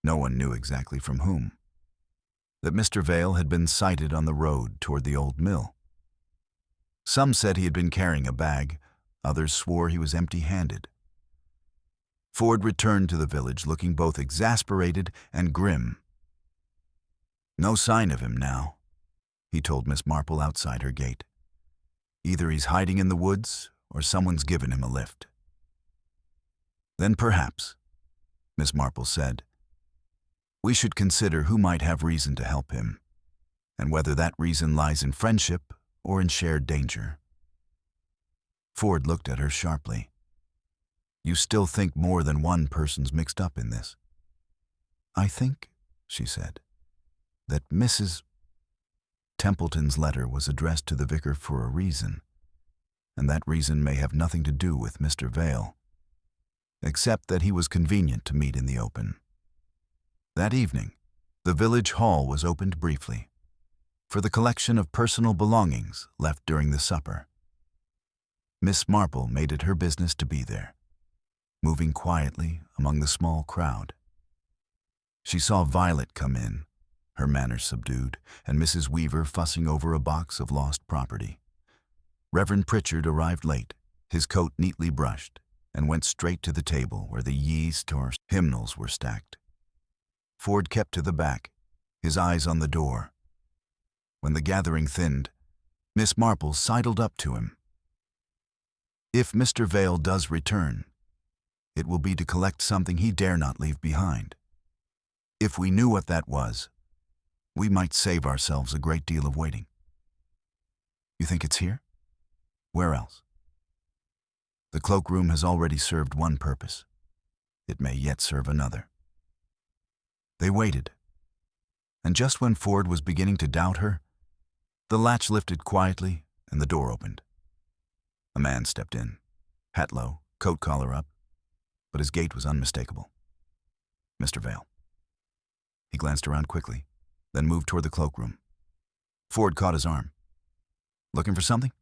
no one knew exactly from whom, that Mr. Vale had been sighted on the road toward the old mill. Some said he had been carrying a bag, others swore he was empty-handed. Ford returned to the village looking both exasperated and grim. "No sign of him now," he told Miss Marple outside her gate. "Either he's hiding in the woods or someone's given him a lift." "Then perhaps," Miss Marple said, "we should consider who might have reason to help him, and whether that reason lies in friendship or in shared danger." Ford looked at her sharply. "You still think more than one person's mixed up in this?" "I think," she said, "that Mrs. Templeton's letter was addressed to the vicar for a reason, and that reason may have nothing to do with Mr. Vale, except that he was convenient to meet in the open." That evening, the village hall was opened briefly, for the collection of personal belongings left during the supper. Miss Marple made it her business to be there, moving quietly among the small crowd. She saw Violet come in, her manner subdued, and Mrs. Weaver fussing over a box of lost property. Reverend Pritchard arrived late, his coat neatly brushed, and went straight to the table where the yeast or hymnals were stacked. Ford kept to the back, his eyes on the door. When the gathering thinned, Miss Marple sidled up to him. "If Mr. Vale does return, it will be to collect something he dare not leave behind. If we knew what that was, we might save ourselves a great deal of waiting." "You think it's here? Where else?" "The cloakroom has already served one purpose. It may yet serve another." They waited, and just when Ford was beginning to doubt her, the latch lifted quietly and the door opened. A man stepped in, hat low, coat collar up, but his gait was unmistakable. Mr. Vale. He glanced around quickly, then moved toward the cloakroom. Ford caught his arm. "Looking for something?"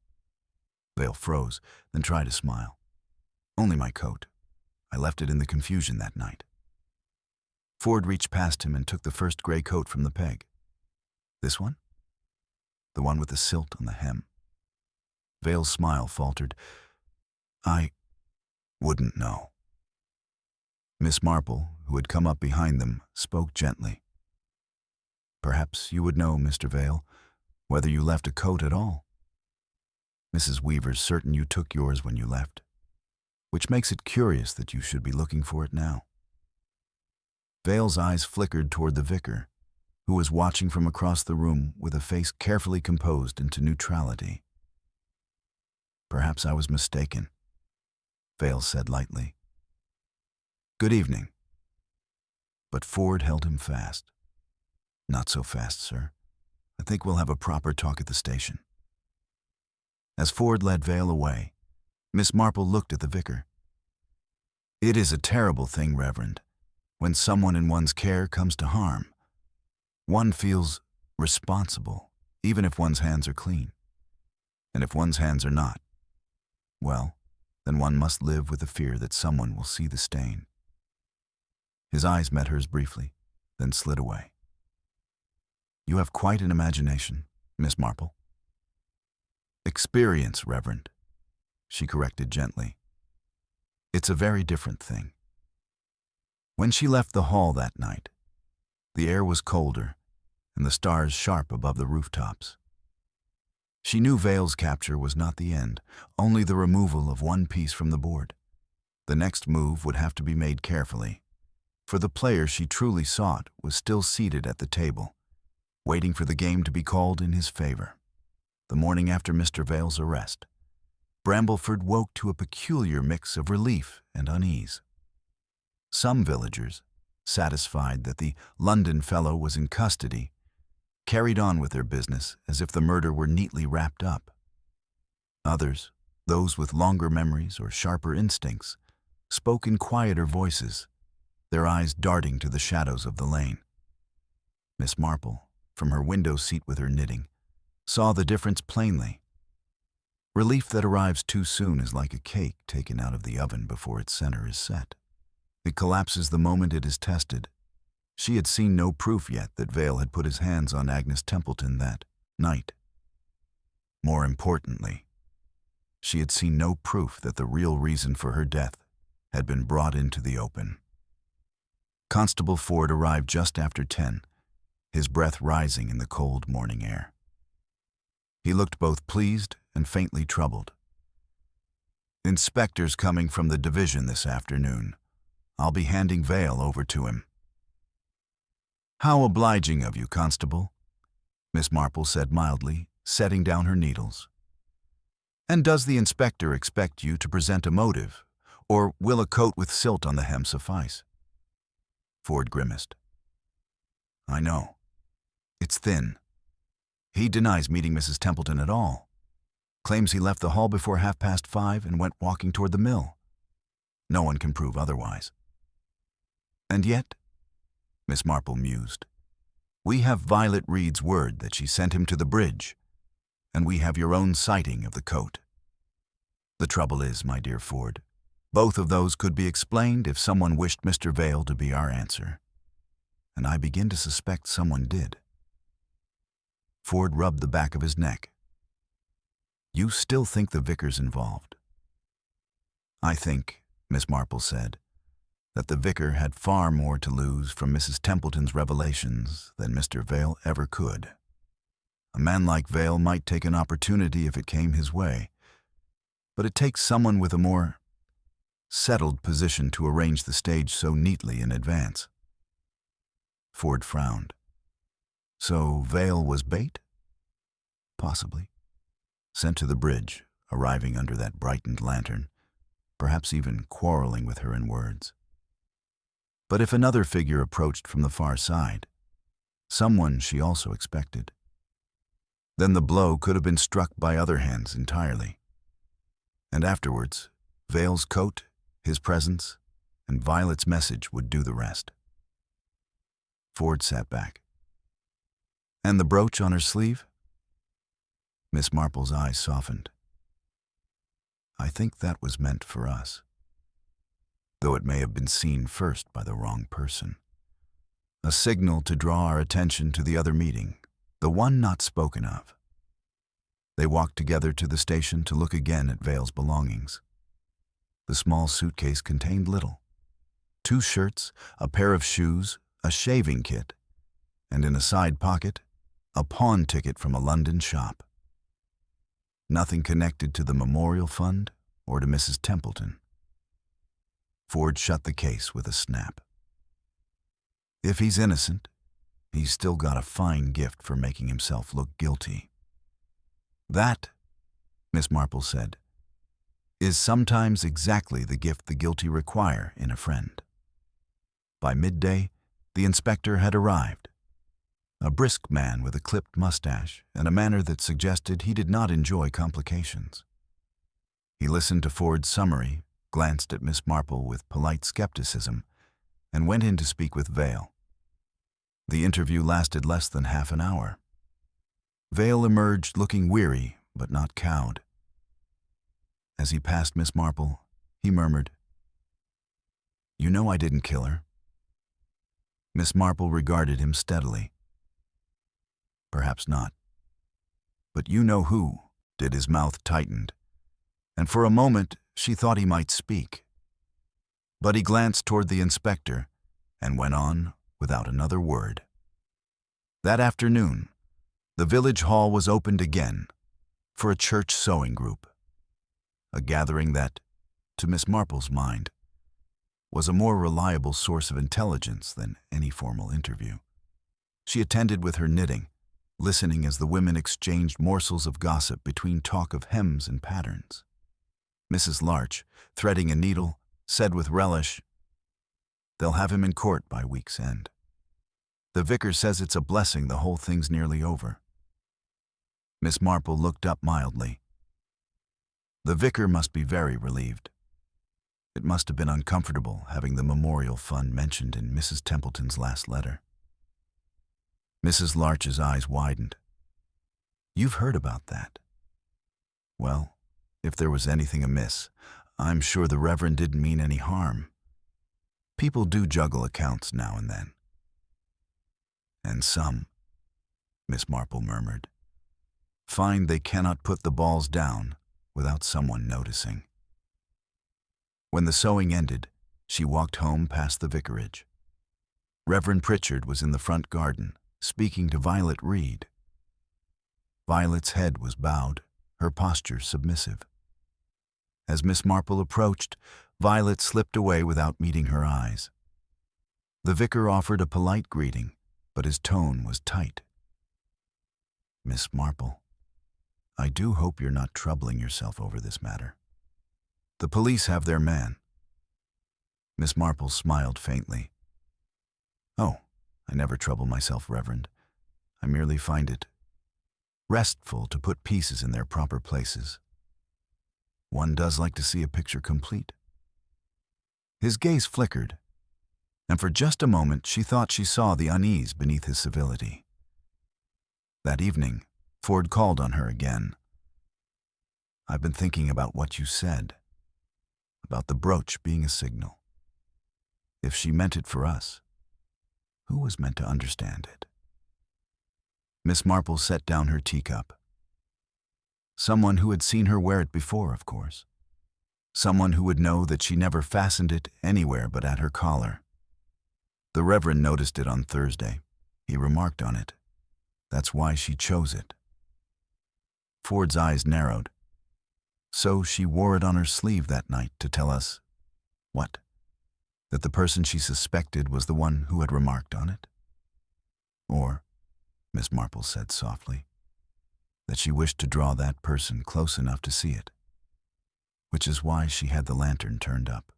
Vale froze, then tried to smile. "Only my coat. I left it in the confusion that night." Ford reached past him and took the first gray coat from the peg. "This one?" "The one with the silt on the hem." Vale's smile faltered. "I wouldn't know." Miss Marple, who had come up behind them, spoke gently. "Perhaps you would know, Mr. Vale, whether you left a coat at all. Mrs. Weaver's certain you took yours when you left, which makes it curious that you should be looking for it now." Vale's eyes flickered toward the vicar, who was watching from across the room with a face carefully composed into neutrality. "Perhaps I was mistaken," Vale said lightly. "Good evening." But Ford held him fast. "Not so fast, sir. I think we'll have a proper talk at the station." As Ford led Vale away, Miss Marple looked at the vicar. "It is a terrible thing, Reverend, when someone in one's care comes to harm. One feels responsible, even if one's hands are clean. And if one's hands are not, well, then one must live with the fear that someone will see the stain." His eyes met hers briefly, then slid away. "You have quite an imagination, Miss Marple." "Experience, Reverend," she corrected gently. "It's a very different thing." When she left the hall that night, the air was colder and the stars sharp above the rooftops. She knew Vale's capture was not the end, only the removal of one piece from the board. The next move would have to be made carefully, for the player she truly sought was still seated at the table, waiting for the game to be called in his favor. The morning after Mr. Vale's arrest, Brambleford woke to a peculiar mix of relief and unease. Some villagers, satisfied that the London fellow was in custody, carried on with their business as if the murder were neatly wrapped up. Others, those with longer memories or sharper instincts, spoke in quieter voices, their eyes darting to the shadows of the lane. Miss Marple, from her window seat with her knitting, saw the difference plainly. Relief that arrives too soon is like a cake taken out of the oven before its center is set. It collapses the moment it is tested. She had seen no proof yet that Vale had put his hands on Agnes Templeton that night. More importantly, she had seen no proof that the real reason for her death had been brought into the open. Constable Ford arrived just after 10, his breath rising in the cold morning air. He looked both pleased and faintly troubled. "Inspector's coming from the division this afternoon. I'll be handing Vale over to him." "How obliging of you, Constable," Miss Marple said mildly, setting down her needles. "And does the inspector expect you to present a motive, or will a coat with silt on the hem suffice?" Ford grimaced. "I know. It's thin. He denies meeting Mrs. Templeton at all. Claims he left the hall before 5:30 and went walking toward the mill. No one can prove otherwise." "And yet," Miss Marple mused, "we have Violet Reed's word that she sent him to the bridge, and we have your own sighting of the coat. The trouble is, my dear Ford, both of those could be explained if someone wished Mr. Vale to be our answer. And I begin to suspect someone did." Ford rubbed the back of his neck. "You still think the vicar's involved?" "I think," Miss Marple said, "that the vicar had far more to lose from Mrs. Templeton's revelations than Mr. Vale ever could. A man like Vale might take an opportunity if it came his way, but it takes someone with a more settled position to arrange the stage so neatly in advance." Ford frowned. "So Vale was bait?" "Possibly. Sent to the bridge, arriving under that brightened lantern, perhaps even quarreling with her in words. But if another figure approached from the far side, someone she also expected, then the blow could have been struck by other hands entirely. And afterwards, Vale's coat, his presence, and Violet's message would do the rest." Ford sat back. "And the brooch on her sleeve?" Miss Marple's eyes softened. "I think that was meant for us, though it may have been seen first by the wrong person. A signal to draw our attention to the other meeting, the one not spoken of." They walked together to the station to look again at Vale's belongings. The small suitcase contained little. 2 shirts, a pair of shoes, a shaving kit, and in a side pocket, a pawn ticket from a London shop. Nothing connected to the memorial fund or to Mrs. Templeton. Ford shut the case with a snap. If he's innocent, he's still got a fine gift for making himself look guilty. "That," Miss Marple said, "is sometimes exactly the gift the guilty require in a friend." By midday, the inspector had arrived. A brisk man with a clipped mustache and a manner that suggested he did not enjoy complications. He listened to Ford's summary, glanced at Miss Marple with polite skepticism, and went in to speak with Vale. The interview lasted less than half an hour. Vale emerged looking weary but not cowed. As he passed Miss Marple, he murmured, "You know I didn't kill her." Miss Marple regarded him steadily. Perhaps not. But you know who, did. His mouth tightened, and for a moment she thought he might speak. But he glanced toward the inspector and went on without another word. That afternoon, the village hall was opened again for a church sewing group, a gathering that, to Miss Marple's mind, was a more reliable source of intelligence than any formal interview. She attended with her knitting, listening as the women exchanged morsels of gossip between talk of hems and patterns. Mrs. Larch, threading a needle, said with relish, "They'll have him in court by week's end. The vicar says it's a blessing the whole thing's nearly over." Miss Marple looked up mildly. The vicar must be very relieved. It must have been uncomfortable having the memorial fund mentioned in Mrs. Templeton's last letter. Mrs. Larch's eyes widened. "You've heard about that?" "Well, if there was anything amiss, I'm sure the Reverend didn't mean any harm. People do juggle accounts now and then." "And some," Miss Marple murmured, "find they cannot put the balls down without someone noticing." When the sewing ended, she walked home past the vicarage. Reverend Pritchard was in the front garden, speaking to Violet Reed. Violet's head was bowed, her posture submissive. As Miss Marple approached, Violet slipped away without meeting her eyes. The vicar offered a polite greeting, but his tone was tight. "Miss Marple, I do hope you're not troubling yourself over this matter. The police have their man." Miss Marple smiled faintly. "Oh, I never trouble myself, Reverend. I merely find it restful to put pieces in their proper places. One does like to see a picture complete." His gaze flickered, and for just a moment she thought she saw the unease beneath his civility. That evening, Ford called on her again. "I've been thinking about what you said, about the brooch being a signal. If she meant it for us, who was meant to understand it?" Miss Marple set down her teacup. Someone who had seen her wear it before, of course. Someone who would know that she never fastened it anywhere but at her collar. The Reverend noticed it on Thursday. He remarked on it. That's why she chose it. Ford's eyes narrowed. So she wore it on her sleeve that night to tell us, what? That the person she suspected was the one who had remarked on it? Or, Miss Marple said softly, that she wished to draw that person close enough to see it, which is why she had the lantern turned up.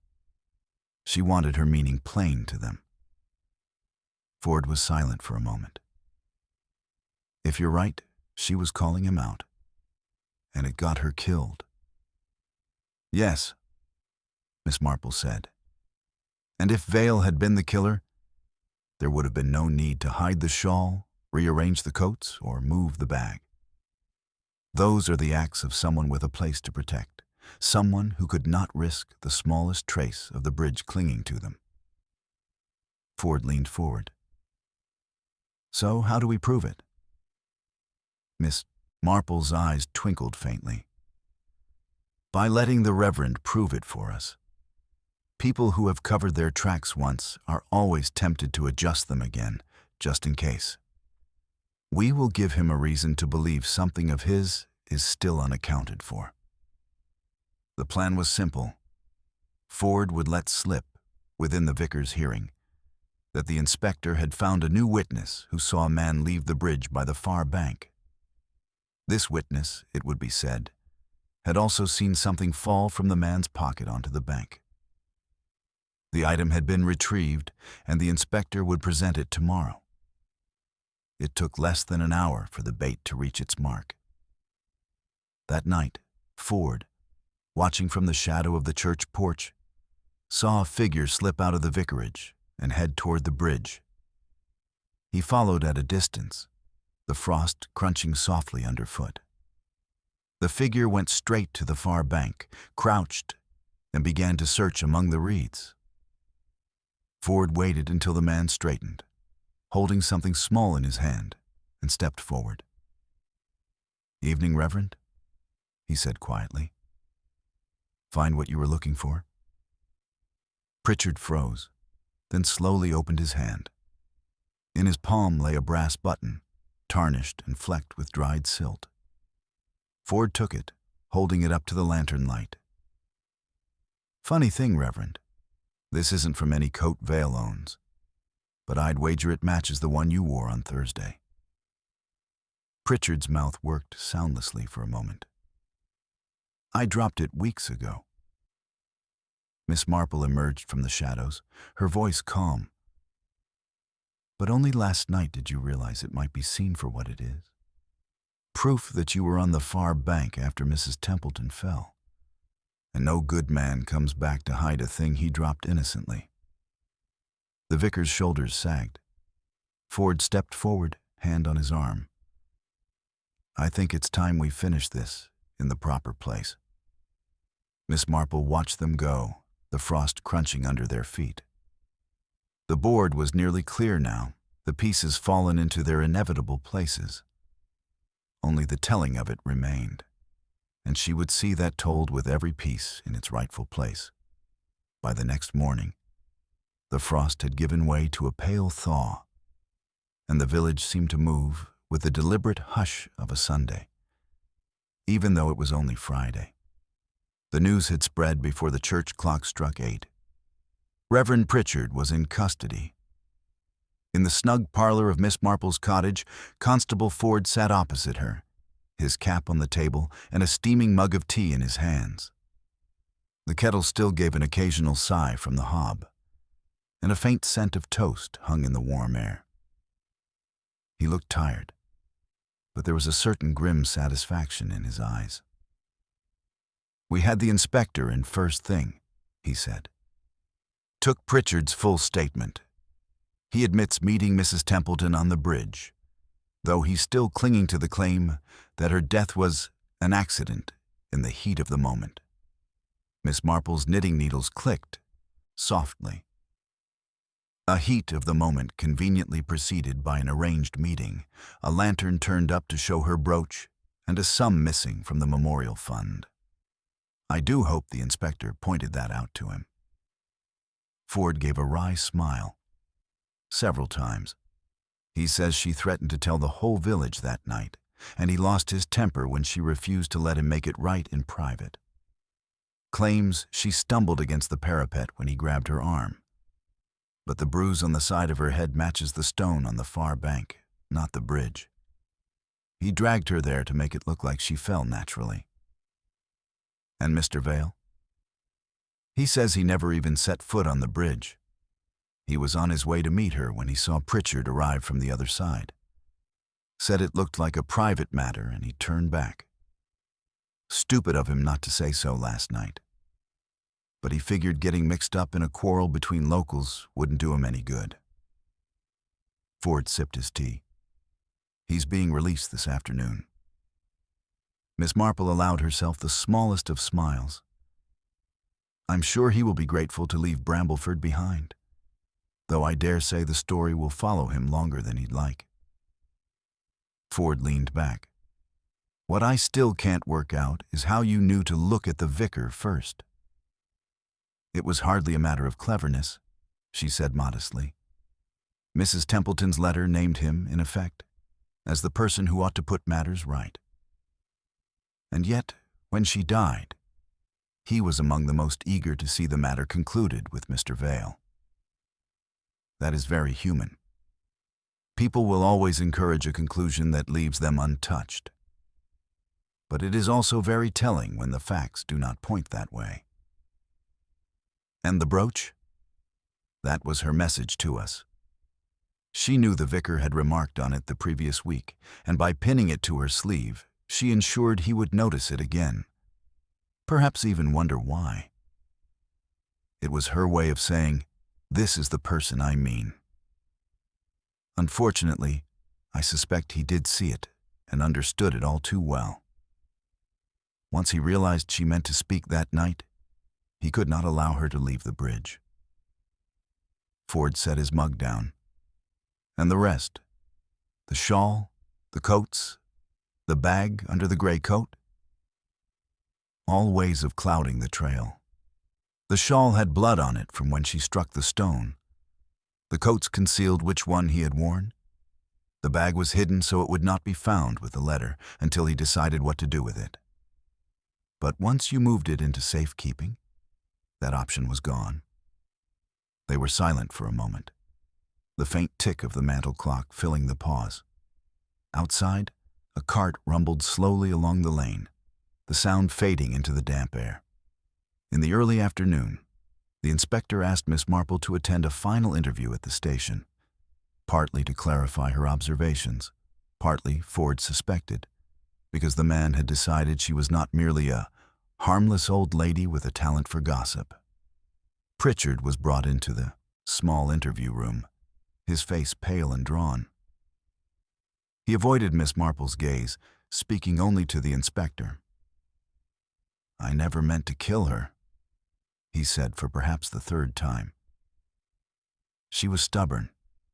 She wanted her meaning plain to them. Ford was silent for a moment. If you're right, she was calling him out, and it got her killed. Yes, Miss Marple said. And if Vale had been the killer, there would have been no need to hide the shawl, rearrange the coats, or move the bag. Those are the acts of someone with a place to protect, someone who could not risk the smallest trace of the bridge clinging to them. Ford leaned forward. So how do we prove it? Miss Marple's eyes twinkled faintly. By letting the Reverend prove it for us. People who have covered their tracks once are always tempted to adjust them again, just in case. We will give him a reason to believe something of his is still unaccounted for. The plan was simple. Ford would let slip, within the vicar's hearing, that the inspector had found a new witness who saw a man leave the bridge by the far bank. This witness, it would be said, had also seen something fall from the man's pocket onto the bank. The item had been retrieved, and the inspector would present it tomorrow. It took less than an hour for the bait to reach its mark. That night, Ford, watching from the shadow of the church porch, saw a figure slip out of the vicarage and head toward the bridge. He followed at a distance, the frost crunching softly underfoot. The figure went straight to the far bank, crouched, and began to search among the reeds. Ford waited until the man straightened, holding something small in his hand, and stepped forward. "Evening, Reverend," he said quietly. "Find what you were looking for?" Pritchard froze, then slowly opened his hand. In his palm lay a brass button, tarnished and flecked with dried silt. Ford took it, holding it up to the lantern light. "Funny thing, Reverend. This isn't from any coat Vale owns, but I'd wager it matches the one you wore on Thursday." Pritchard's mouth worked soundlessly for a moment. "I dropped it weeks ago." Miss Marple emerged from the shadows, her voice calm. "But only last night did you realize it might be seen for what it is. Proof that you were on the far bank after Mrs. Templeton fell. And no good man comes back to hide a thing he dropped innocently." The vicar's shoulders sagged. Ford stepped forward, hand on his arm. "I think it's time we finish this in the proper place." Miss Marple watched them go, the frost crunching under their feet. The board was nearly clear now, the pieces fallen into their inevitable places. Only the telling of it remained, and she would see that told with every piece in its rightful place. By the next morning, the frost had given way to a pale thaw, and the village seemed to move with the deliberate hush of a Sunday, even though it was only Friday. The news had spread before the church clock struck 8. Reverend Pritchard was in custody. In the snug parlor of Miss Marple's cottage, Constable Ford sat opposite her, his cap on the table and a steaming mug of tea in his hands. The kettle still gave an occasional sigh from the hob, and a faint scent of toast hung in the warm air. He looked tired, but there was a certain grim satisfaction in his eyes. "We had the inspector in first thing," he said. "Took Pritchard's full statement. He admits meeting Mrs. Templeton on the bridge, though he's still clinging to the claim that her death was an accident in the heat of the moment." Miss Marple's knitting needles clicked, softly. A heat of the moment conveniently preceded by an arranged meeting, a lantern turned up to show her brooch, and a sum missing from the memorial fund. I do hope the inspector pointed that out to him. Ford gave a wry smile. "Several times. He says she threatened to tell the whole village that night, and he lost his temper when she refused to let him make it right in private. Claims she stumbled against the parapet when he grabbed her arm. But the bruise on the side of her head matches the stone on the far bank, not the bridge. He dragged her there to make it look like she fell naturally." "And Mr. Vale?" "He says he never even set foot on the bridge. He was on his way to meet her when he saw Pritchard arrive from the other side. Said it looked like a private matter and he turned back. Stupid of him not to say so last night. But he figured getting mixed up in a quarrel between locals wouldn't do him any good." Ford sipped his tea. "He's being released this afternoon." Miss Marple allowed herself the smallest of smiles. "I'm sure he will be grateful to leave Brambleford behind, though I dare say the story will follow him longer than he'd like." Ford leaned back. "What I still can't work out is how you knew to look at the vicar first." "It was hardly a matter of cleverness," she said modestly. "Mrs. Templeton's letter named him, in effect, as the person who ought to put matters right. And yet, when she died, he was among the most eager to see the matter concluded with Mr. Vale. That is very human. People will always encourage a conclusion that leaves them untouched. But it is also very telling when the facts do not point that way." "And the brooch?" "That was her message to us. She knew the vicar had remarked on it the previous week, and by pinning it to her sleeve, she ensured he would notice it again, perhaps even wonder why. It was her way of saying, 'This is the person I mean.' Unfortunately, I suspect he did see it and understood it all too well. Once he realized she meant to speak that night, he could not allow her to leave the bridge." Ford set his mug down. And the rest? The shawl, the coats, the bag under the gray coat? All ways of clouding the trail. The shawl had blood on it from when she struck the stone. The coats concealed which one he had worn. The bag was hidden so it would not be found with the letter until he decided what to do with it. But once you moved it into safekeeping, that option was gone. They were silent for a moment, the faint tick of the mantel clock filling the pause. Outside, a cart rumbled slowly along the lane, the sound fading into the damp air. In the early afternoon, the inspector asked Miss Marple to attend a final interview at the station, partly to clarify her observations, partly, Ford suspected, because the man had decided she was not merely a harmless old lady with a talent for gossip. Pritchard was brought into the small interview room, his face pale and drawn. He avoided Miss Marple's gaze, speaking only to the inspector. "I never meant to kill her," he said for perhaps the third time. "She was stubborn.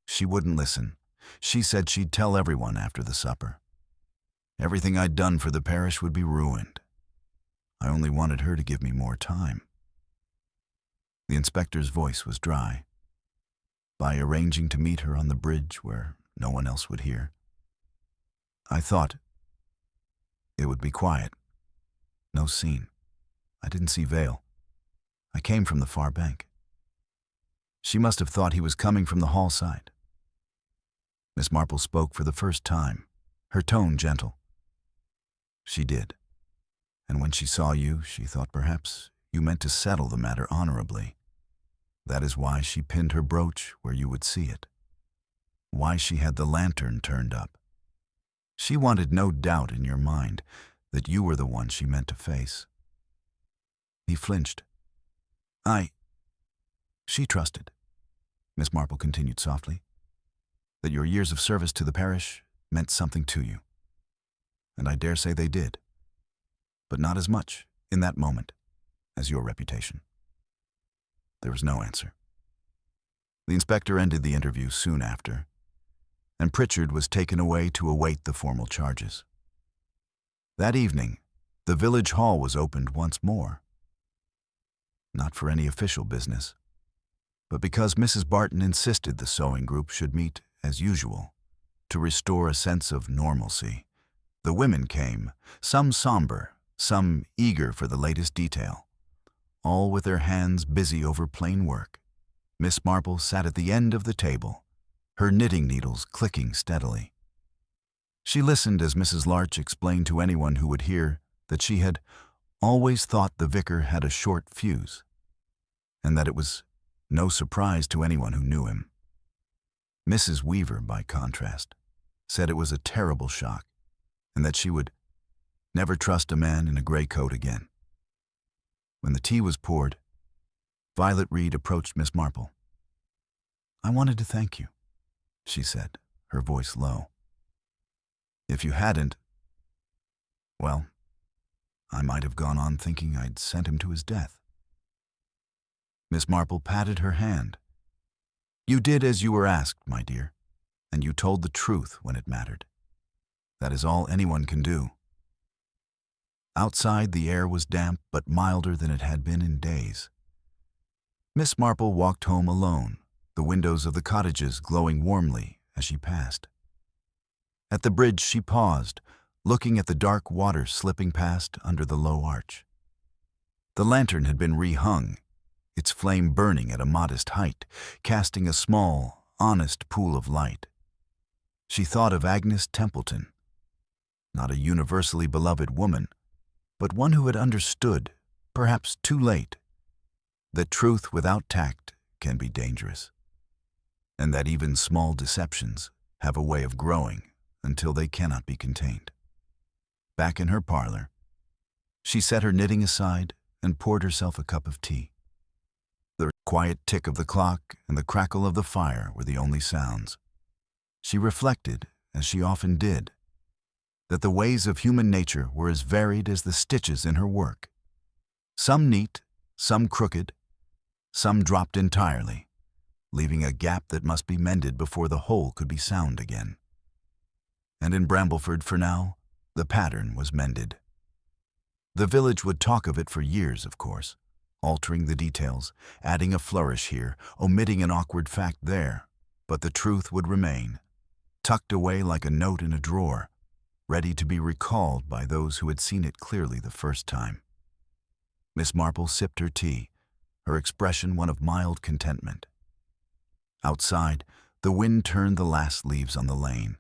She wouldn't listen. She said she'd tell everyone after the supper. Everything I'd done for the parish would be ruined. I only wanted her to give me more time." The inspector's voice was dry. "By arranging to meet her on the bridge where no one else would hear. I thought it would be quiet. No scene. I didn't see Vale. I came from the far bank. She must have thought he was coming from the hall side." Miss Marple spoke for the first time, her tone gentle. "She did. And when she saw you, she thought perhaps you meant to settle the matter honorably. That is why she pinned her brooch where you would see it. Why she had the lantern turned up. She wanted no doubt in your mind that you were the one she meant to face." He flinched. She trusted," Miss Marple continued softly, "that your years of service to the parish meant something to you. And I dare say they did. But not as much, in that moment, as your reputation." There was no answer. The inspector ended the interview soon after, and Pritchard was taken away to await the formal charges. That evening, the village hall was opened once more. Not for any official business, but because Mrs. Barton insisted the sewing group should meet as usual, to restore a sense of normalcy. The women came, some somber, some eager for the latest detail, all with their hands busy over plain work. Miss Marple sat at the end of the table, her knitting needles clicking steadily. She listened as Mrs. Larch explained to anyone who would hear that she had always thought the vicar had a short fuse, and that it was no surprise to anyone who knew him. Mrs. Weaver, by contrast, said it was a terrible shock, and that she would never trust a man in a gray coat again. When the tea was poured, Violet Reed approached Miss Marple. "I wanted to thank you," she said, her voice low. "If you hadn't, well, I might have gone on thinking I'd sent him to his death." Miss Marple patted her hand. "You did as you were asked, my dear, and you told the truth when it mattered. That is all anyone can do." Outside, the air was damp but milder than it had been in days. Miss Marple walked home alone, the windows of the cottages glowing warmly as she passed. At the bridge she paused, looking at the dark water slipping past under the low arch. The lantern had been rehung, its flame burning at a modest height, casting a small, honest pool of light. She thought of Agnes Templeton, not a universally beloved woman, but one who had understood, perhaps too late, that truth without tact can be dangerous, and that even small deceptions have a way of growing until they cannot be contained. Back in her parlor, she set her knitting aside and poured herself a cup of tea. The quiet tick of the clock and the crackle of the fire were the only sounds. She reflected, as she often did, that the ways of human nature were as varied as the stitches in her work. Some neat, some crooked, some dropped entirely, leaving a gap that must be mended before the hole could be sound again. And in Brambleford, for now, the pattern was mended. The village would talk of it for years, of course, altering the details, adding a flourish here, omitting an awkward fact there, but the truth would remain, tucked away like a note in a drawer, ready to be recalled by those who had seen it clearly the first time. Miss Marple sipped her tea, her expression one of mild contentment. Outside, the wind turned the last leaves on the lane,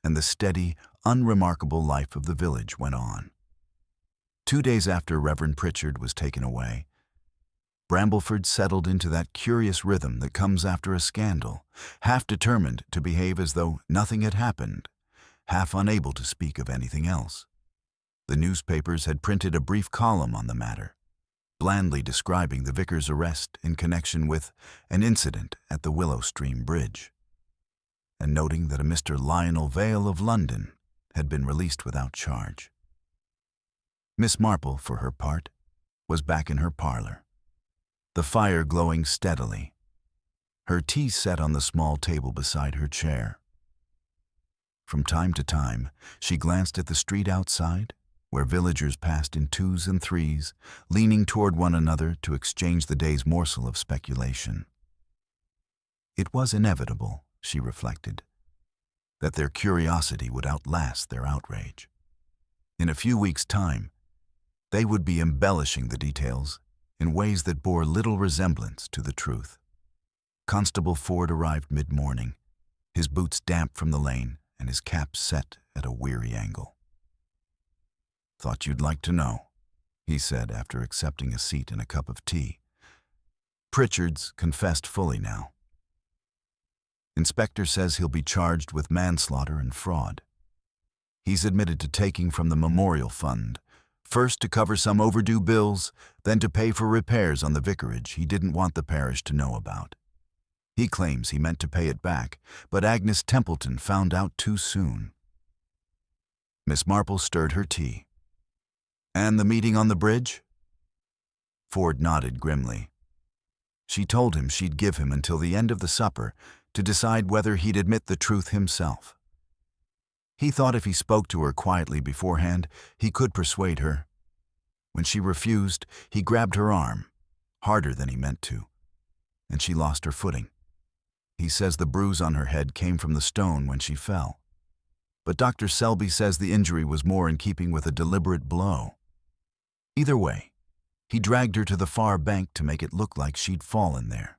and the steady, unremarkable life of the village went on. 2 days after Reverend Pritchard was taken away, Brambleford settled into that curious rhythm that comes after a scandal, half determined to behave as though nothing had happened, half unable to speak of anything else. The newspapers had printed a brief column on the matter, blandly describing the vicar's arrest in connection with an incident at the Willow Stream Bridge, and noting that a Mr. Lionel Vale of London had been released without charge. Miss Marple, for her part, was back in her parlor, the fire glowing steadily, her tea set on the small table beside her chair. From time to time, she glanced at the street outside, where villagers passed in 2s and 3s, leaning toward one another to exchange the day's morsel of speculation. It was inevitable, she reflected, that their curiosity would outlast their outrage. In a few weeks' time, they would be embellishing the details in ways that bore little resemblance to the truth. Constable Ford arrived mid-morning, his boots damp from the lane and his cap set at a weary angle. "Thought you'd like to know," he said after accepting a seat and a cup of tea. "Pritchard's confessed fully now. Inspector says he'll be charged with manslaughter and fraud. He's admitted to taking from the memorial fund, first to cover some overdue bills, then to pay for repairs on the vicarage he didn't want the parish to know about. He claims he meant to pay it back, but Agnes Templeton found out too soon." Miss Marple stirred her tea. "And the meeting on the bridge?" Ford nodded grimly. She told him she'd give him until the end of the supper to decide whether he'd admit the truth himself. He thought if he spoke to her quietly beforehand, he could persuade her. When she refused, he grabbed her arm, harder than he meant to, and she lost her footing. He says the bruise on her head came from the stone when she fell, but Dr. Selby says the injury was more in keeping with a deliberate blow. Either way, he dragged her to the far bank to make it look like she'd fallen there.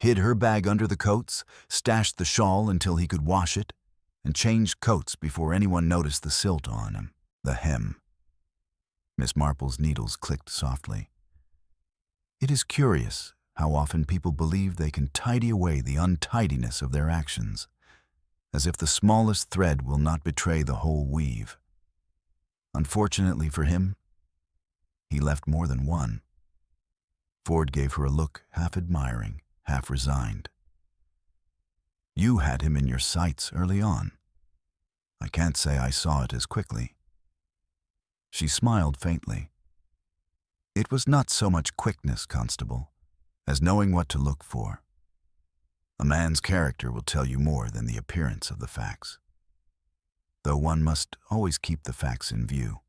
Hid her bag under the coats, stashed the shawl until he could wash it, and changed coats before anyone noticed the silt on him, the hem. Miss Marple's needles clicked softly. It is curious how often people believe they can tidy away the untidiness of their actions, as if the smallest thread will not betray the whole weave. Unfortunately for him, he left more than one. Ford gave her a look half admiring, half resigned. "You had him in your sights early on. I can't say I saw it as quickly." She smiled faintly. "It was not so much quickness, Constable, as knowing what to look for. A man's character will tell you more than the appearance of the facts, though one must always keep the facts in view.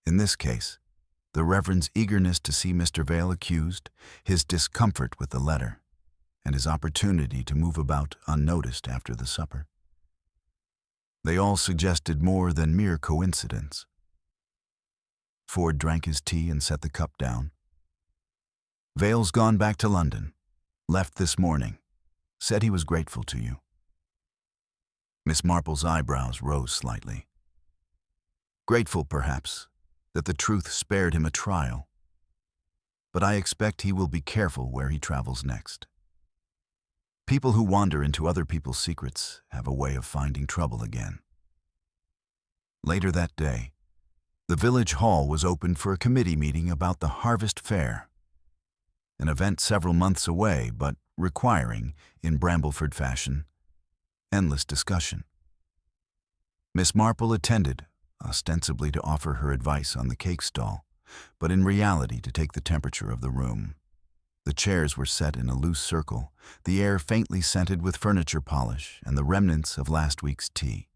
In this case, the Reverend's eagerness to see Mr. Vale accused, his discomfort with the letter, and his opportunity to move about unnoticed after the supper. They all suggested more than mere coincidence." Ford drank his tea and set the cup down. "Vale's gone back to London. Left this morning. Said he was grateful to you." Miss Marple's eyebrows rose slightly. "Grateful, perhaps, that the truth spared him a trial. But I expect he will be careful where he travels next. People who wander into other people's secrets have a way of finding trouble again." Later that day, the village hall was opened for a committee meeting about the Harvest Fair, an event several months away but requiring, in Brambleford fashion, endless discussion. Miss Marple attended, ostensibly to offer her advice on the cake stall, but in reality to take the temperature of the room. The chairs were set in a loose circle, the air faintly scented with furniture polish and the remnants of last week's tea.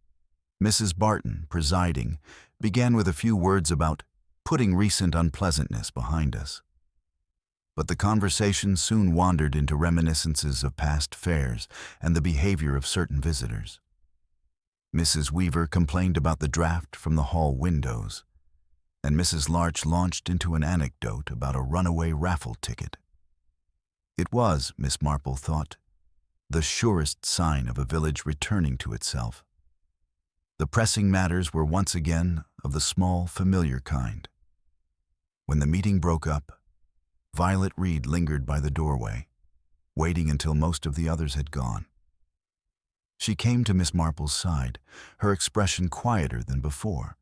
Mrs. Barton, presiding, began with a few words about putting recent unpleasantness behind us. But the conversation soon wandered into reminiscences of past fairs and the behavior of certain visitors. Mrs. Weaver complained about the draft from the hall windows, and Mrs. Larch launched into an anecdote about a runaway raffle ticket. It was, Miss Marple thought, the surest sign of a village returning to itself. The pressing matters were once again of the small, familiar kind. When the meeting broke up, Violet Reed lingered by the doorway, waiting until most of the others had gone. She came to Miss Marple's side, her expression quieter than before.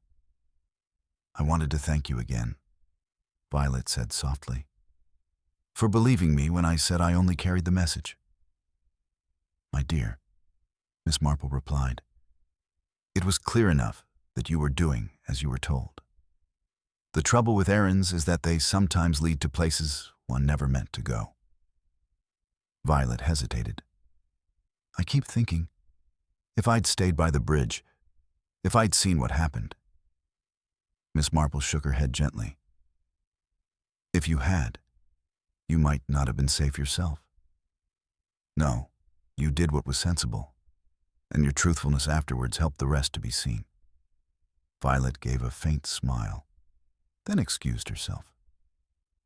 "I wanted to thank you again," Violet said softly, "for believing me when I said I only carried the message." "My dear," Miss Marple replied, "it was clear enough that you were doing as you were told. The trouble with errands is that they sometimes lead to places one never meant to go." Violet hesitated. "I keep thinking, if I'd stayed by the bridge, if I'd seen what happened." Miss Marple shook her head gently. "If you had, you might not have been safe yourself. No, you did what was sensible, and your truthfulness afterwards helped the rest to be seen." Violet gave a faint smile, then excused herself.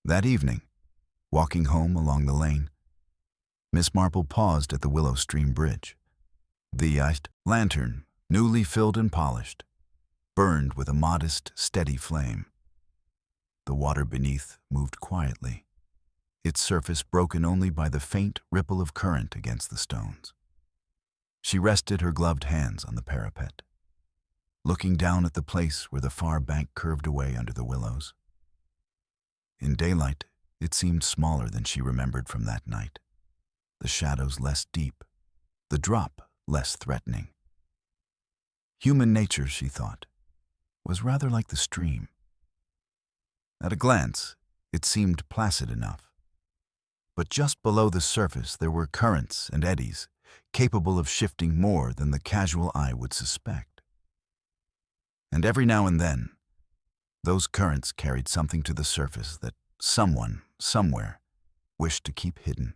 That evening, walking home along the lane, Miss Marple paused at the Willow Stream Bridge. The lantern, newly filled and polished, burned with a modest, steady flame. The water beneath moved quietly, its surface broken only by the faint ripple of current against the stones. She rested her gloved hands on the parapet, looking down at the place where the far bank curved away under the willows. In daylight, it seemed smaller than she remembered from that night, the shadows less deep, the drop less threatening. Human nature, she thought, was rather like the stream. At a glance, it seemed placid enough. But just below the surface there were currents and eddies, capable of shifting more than the casual eye would suspect. And every now and then, those currents carried something to the surface that someone, somewhere, wished to keep hidden.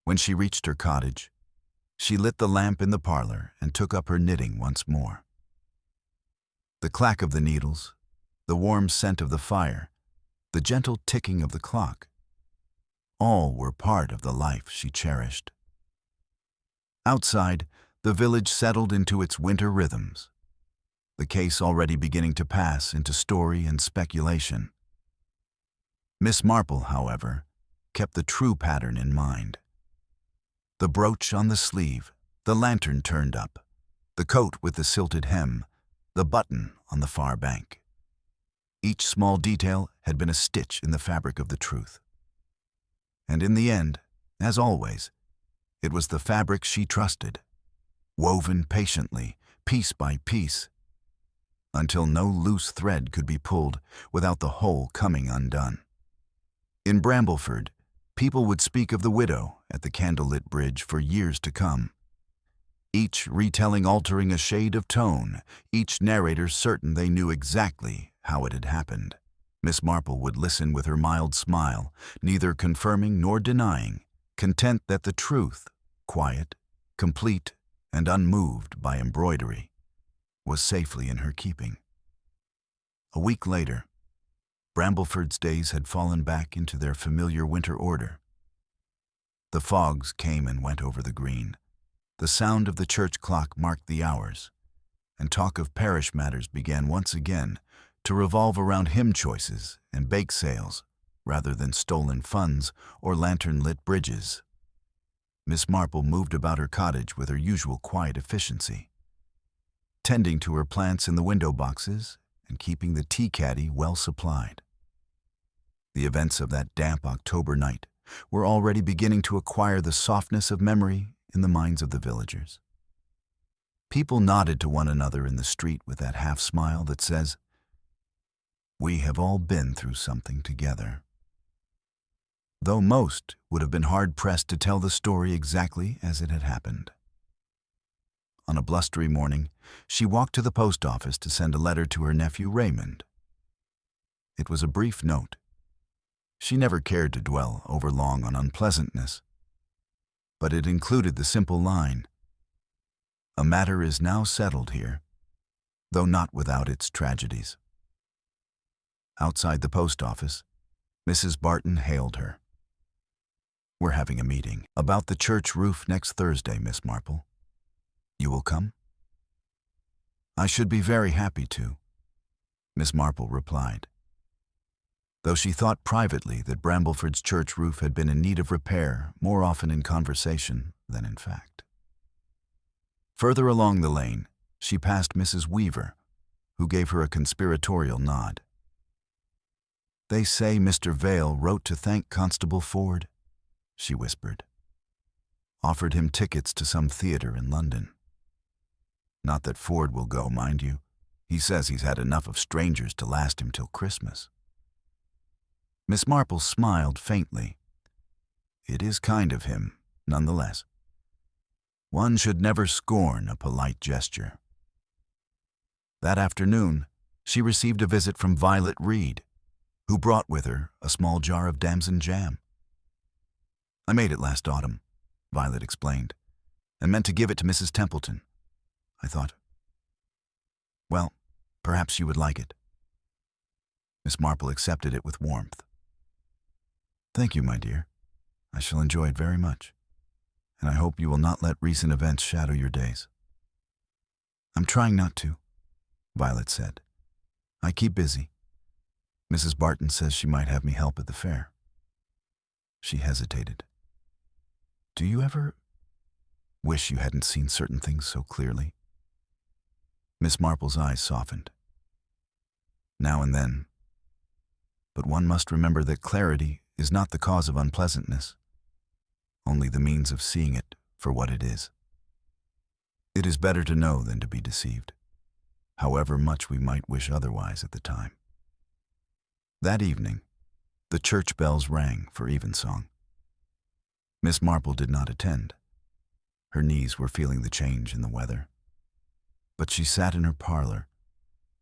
When she reached her cottage, she lit the lamp in the parlor and took up her knitting once more. The clack of the needles, the warm scent of the fire, the gentle ticking of the clock, all were part of the life she cherished. Outside, the village settled into its winter rhythms, the case already beginning to pass into story and speculation. Miss Marple, however, kept the true pattern in mind. The brooch on the sleeve, the lantern turned up, the coat with the silted hem, the button on the far bank. Each small detail had been a stitch in the fabric of the truth. And in the end, as always, it was the fabric she trusted, woven patiently, piece by piece, until no loose thread could be pulled without the whole coming undone. In Brambleford, people would speak of the widow at the Candlelit Bridge for years to come, each retelling altering a shade of tone, each narrator certain they knew exactly how it had happened. Miss Marple would listen with her mild smile, neither confirming nor denying, content that the truth, quiet, complete, and unmoved by embroidery, was safely in her keeping. A week later, Brambleford's days had fallen back into their familiar winter order. The fogs came and went over the green. The sound of the church clock marked the hours, and talk of parish matters began once again to revolve around hymn choices and bake sales rather than stolen funds or lantern-lit bridges. Miss Marple moved about her cottage with her usual quiet efficiency, tending to her plants in the window boxes and keeping the tea caddy well supplied. The events of that damp October night were already beginning to acquire the softness of memory in the minds of the villagers. People nodded to one another in the street with that half-smile that says, "We have all been through something together." though most would have been hard-pressed to tell the story exactly as it had happened. On a blustery morning, she walked to the post office to send a letter to her nephew Raymond. It was a brief note. She never cared to dwell overlong on unpleasantness, but it included the simple line, "A matter is now settled here, though not without its tragedies." Outside the post office, Mrs. Barton hailed her. "We're having a meeting about the church roof next Thursday, Miss Marple. You will come?" "I should be very happy to," Miss Marple replied, though she thought privately that Brambleford's church roof had been in need of repair more often in conversation than in fact. Further along the lane, she passed Mrs. Weaver, who gave her a conspiratorial nod. "They say Mr. Vale wrote to thank Constable Ford," she whispered. "Offered him tickets to some theater in London. Not that Ford will go, mind you. He says he's had enough of strangers to last him till Christmas." Miss Marple smiled faintly. It is kind of him, nonetheless. One should never scorn a polite gesture. That afternoon, she received a visit from Violet Reed, who brought with her a small jar of damson jam. "I made it last autumn," Violet explained, "and meant to give it to Mrs. Templeton. I thought, well, perhaps you would like it." Miss Marple accepted it with warmth. "Thank you, my dear. I shall enjoy it very much, and I hope you will not let recent events shadow your days." "I'm trying not to," Violet said. "I keep busy. Mrs. Barton says she might have me help at the fair." She hesitated. "Do you ever wish you hadn't seen certain things so clearly?" Miss Marple's eyes softened. "Now and then. But one must remember that clarity is not the cause of unpleasantness, only the means of seeing it for what it is. It is better to know than to be deceived, however much we might wish otherwise at the time." That evening, the church bells rang for evensong. Miss Marple did not attend. Her knees were feeling the change in the weather. But she sat in her parlor,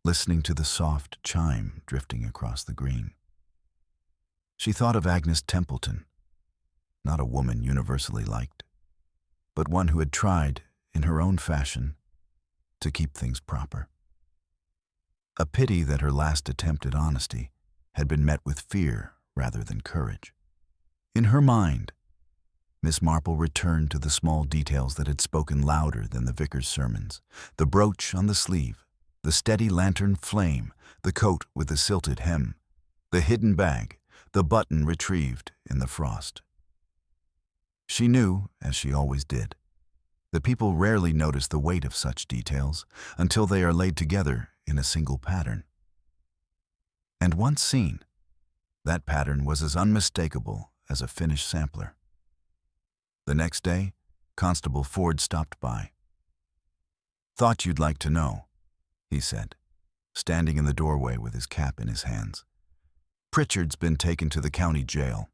listening to the soft chime drifting across the green. She thought of Agnes Templeton, not a woman universally liked, but one who had tried, in her own fashion, to keep things proper. A pity that her last attempt at honesty had been met with fear rather than courage. In her mind, Miss Marple returned to the small details that had spoken louder than the vicar's sermons: the brooch on the sleeve, the steady lantern flame, the coat with the silted hem, the hidden bag, the button retrieved in the frost. She knew, as she always did, that people rarely notice the weight of such details until they are laid together in a single pattern. And once seen, that pattern was as unmistakable as a finished sampler. The next day, Constable Ford stopped by. "Thought you'd like to know," he said, standing in the doorway with his cap in his hands. "Pritchard's been taken to the county jail.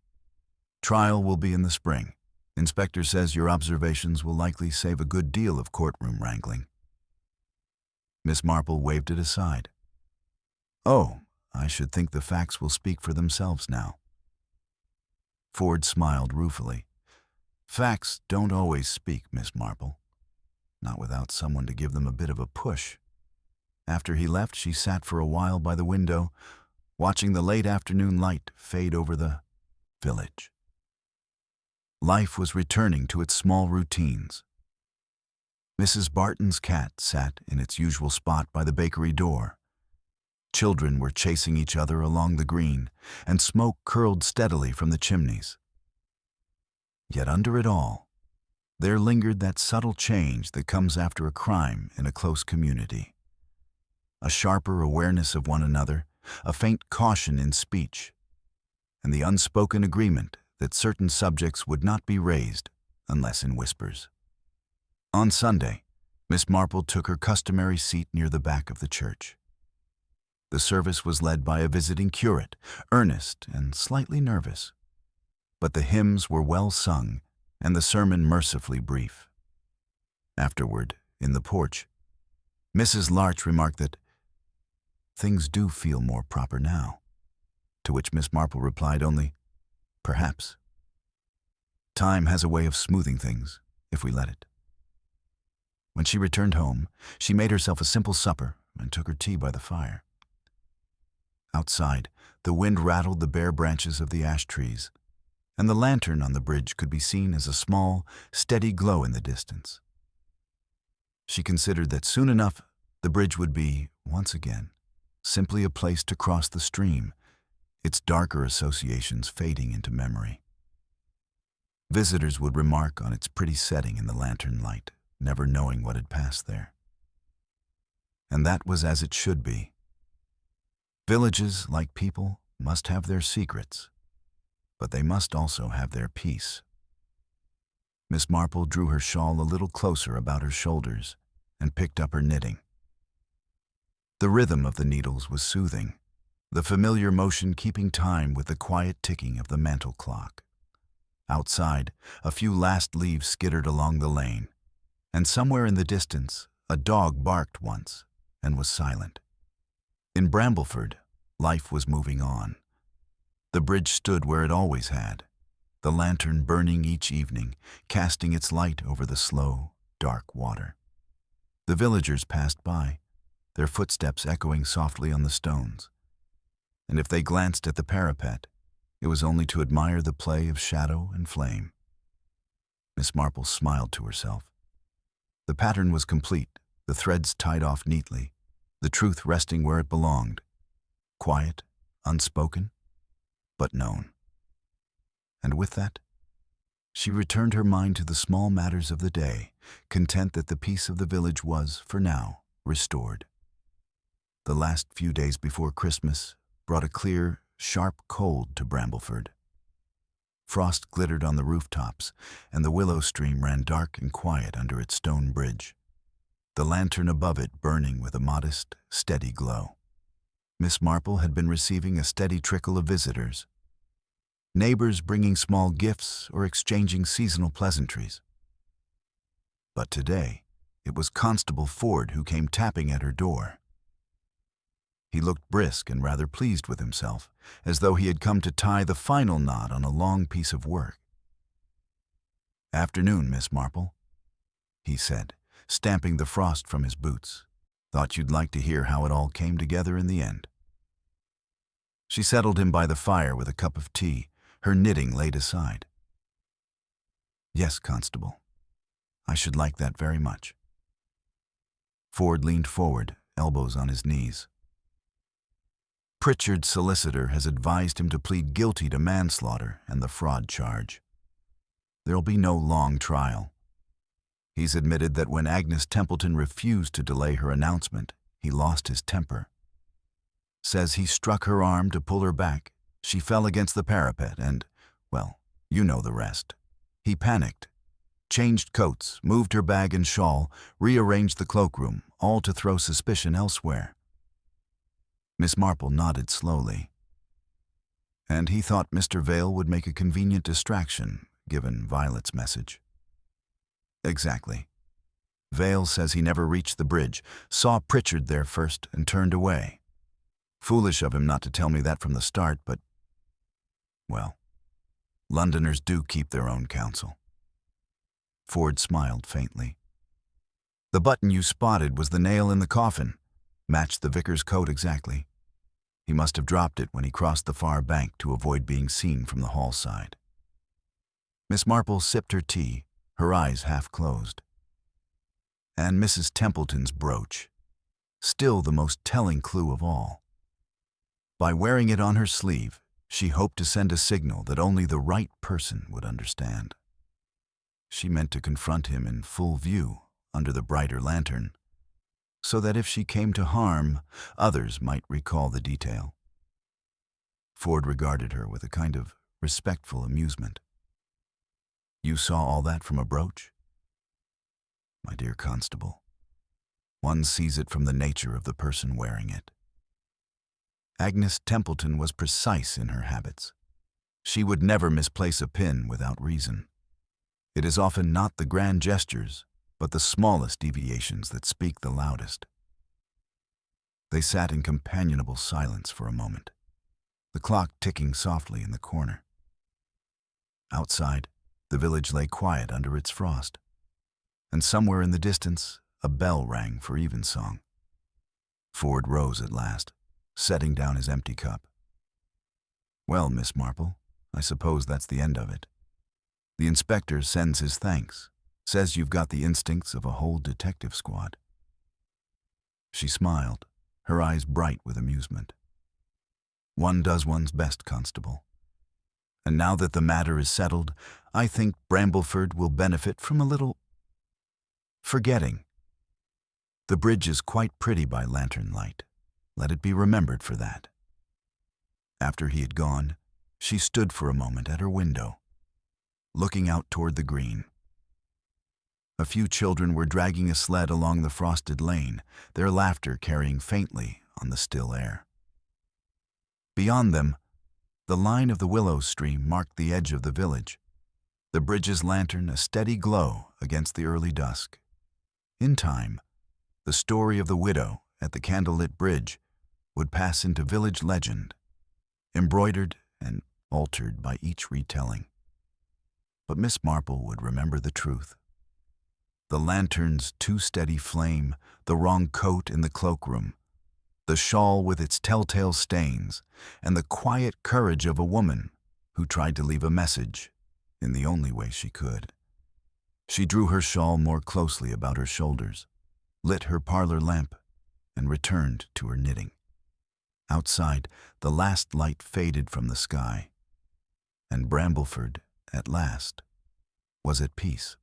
Trial will be in the spring. Inspector says your observations will likely save a good deal of courtroom wrangling." Miss Marple waved it aside. "Oh, I should think the facts will speak for themselves now." Ford smiled ruefully. "Facts don't always speak, Miss Marple. Not without someone to give them a bit of a push." After he left, she sat for a while by the window, watching the late afternoon light fade over the village. Life was returning to its small routines. Mrs. Barton's cat sat in its usual spot by the bakery door. Children were chasing each other along the green, and smoke curled steadily from the chimneys. Yet under it all, there lingered that subtle change that comes after a crime in a close community. A sharper awareness of one another, a faint caution in speech, and the unspoken agreement that certain subjects would not be raised unless in whispers. On Sunday, Miss Marple took her customary seat near the back of the church. The service was led by a visiting curate, earnest and slightly nervous. but the hymns were well sung and the sermon mercifully brief. Afterward, in the porch, Mrs. Larch remarked that things do feel more proper now, to which Miss Marple replied only, "Perhaps. Time has a way of smoothing things, if we let it." When she returned home, she made herself a simple supper and took her tea by the fire. Outside, the wind rattled the bare branches of the ash trees, and the lantern on the bridge could be seen as a small, steady glow in the distance. She considered that soon enough the bridge would be, once again, simply a place to cross the stream, its darker associations fading into memory. Visitors would remark on its pretty setting in the lantern light, never knowing what had passed there. And that was as it should be. Villages, like people, must have their secrets, but they must also have their peace. Miss Marple drew her shawl a little closer about her shoulders and picked up her knitting. The rhythm of the needles was soothing, the familiar motion keeping time with the quiet ticking of the mantel clock. Outside, a few last leaves skittered along the lane, and somewhere in the distance, a dog barked once and was silent. In Brambleford, life was moving on. The bridge stood where it always had, the lantern burning each evening, casting its light over the slow, dark water. The villagers passed by, their footsteps echoing softly on the stones, and if they glanced at the parapet, it was only to admire the play of shadow and flame. Miss Marple smiled to herself. The pattern was complete, the threads tied off neatly, the truth resting where it belonged, quiet, unspoken, but known. And with that, she returned her mind to the small matters of the day, content that the peace of the village was, for now, restored. The last few days before Christmas brought a clear, sharp cold to Brambleford. Frost glittered on the rooftops, and the willow stream ran dark and quiet under its stone bridge, the lantern above it burning with a modest, steady glow. Miss Marple had been receiving a steady trickle of visitors, neighbors bringing small gifts or exchanging seasonal pleasantries. But today, it was Constable Ford who came tapping at her door. He looked brisk and rather pleased with himself, as though he had come to tie the final knot on a long piece of work. "Afternoon, Miss Marple," he said, stamping the frost from his boots. "Thought you'd like to hear how it all came together in the end." She settled him by the fire with a cup of tea, her knitting laid aside. "Yes, Constable. I should like that very much." Ford leaned forward, elbows on his knees. "Pritchard's solicitor has advised him to plead guilty to manslaughter and the fraud charge. There'll be no long trial. He's admitted that when Agnes Templeton refused to delay her announcement, he lost his temper. Says he struck her arm to pull her back. She fell against the parapet and, well, you know the rest. He panicked, changed coats, moved her bag and shawl, rearranged the cloakroom, all to throw suspicion elsewhere." Miss Marple nodded slowly. "And he thought Mr. Vale would make a convenient distraction, given Violet's message." "Exactly. Vale says he never reached the bridge, saw Pritchard there first and turned away. Foolish of him not to tell me that from the start, but, well, Londoners do keep their own counsel." Ford smiled faintly. "The button you spotted was the nail in the coffin. Matched the vicar's coat exactly. He must have dropped it when he crossed the far bank to avoid being seen from the hall side." Miss Marple sipped her tea, her eyes half closed. And Mrs. Templeton's brooch, still the most telling clue of all. By wearing it on her sleeve, she hoped to send a signal that only the right person would understand. She meant to confront him in full view, under the brighter lantern, so that if she came to harm, others might recall the detail. Ford regarded her with a kind of respectful amusement. "You saw all that from a brooch?" "My dear Constable, one sees it from the nature of the person wearing it. Agnes Templeton was precise in her habits. She would never misplace a pin without reason. It is often not the grand gestures, but the smallest deviations that speak the loudest. They sat in companionable silence for a moment, the clock ticking softly in the corner. Outside, the village lay quiet under its frost, and somewhere in the distance, a bell rang for evensong. Ford rose at last, setting down his empty cup. "Well, Miss Marple, I suppose that's the end of it. The inspector sends his thanks, says you've got the instincts of a whole detective squad." She smiled, her eyes bright with amusement. "One does one's best, Constable. And now that the matter is settled, I think Brambleford will benefit from a little forgetting. The bridge is quite pretty by lantern light. Let it be remembered for that." After he had gone, she stood for a moment at her window, looking out toward the green. A few children were dragging a sled along the frosted lane, their laughter carrying faintly on the still air. Beyond them, the line of the willow stream marked the edge of the village, the bridge's lantern a steady glow against the early dusk. In time, the story of the widow at the Candlelit bridge would pass into village legend, embroidered and altered by each retelling. But Miss Marple would remember the truth. The lantern's too steady flame, the wrong coat in the cloakroom, the shawl with its telltale stains, and the quiet courage of a woman who tried to leave a message in the only way she could. She drew her shawl more closely about her shoulders, lit her parlor lamp, and returned to her knitting. Outside, the last light faded from the sky, and Brambleford, at last, was at peace.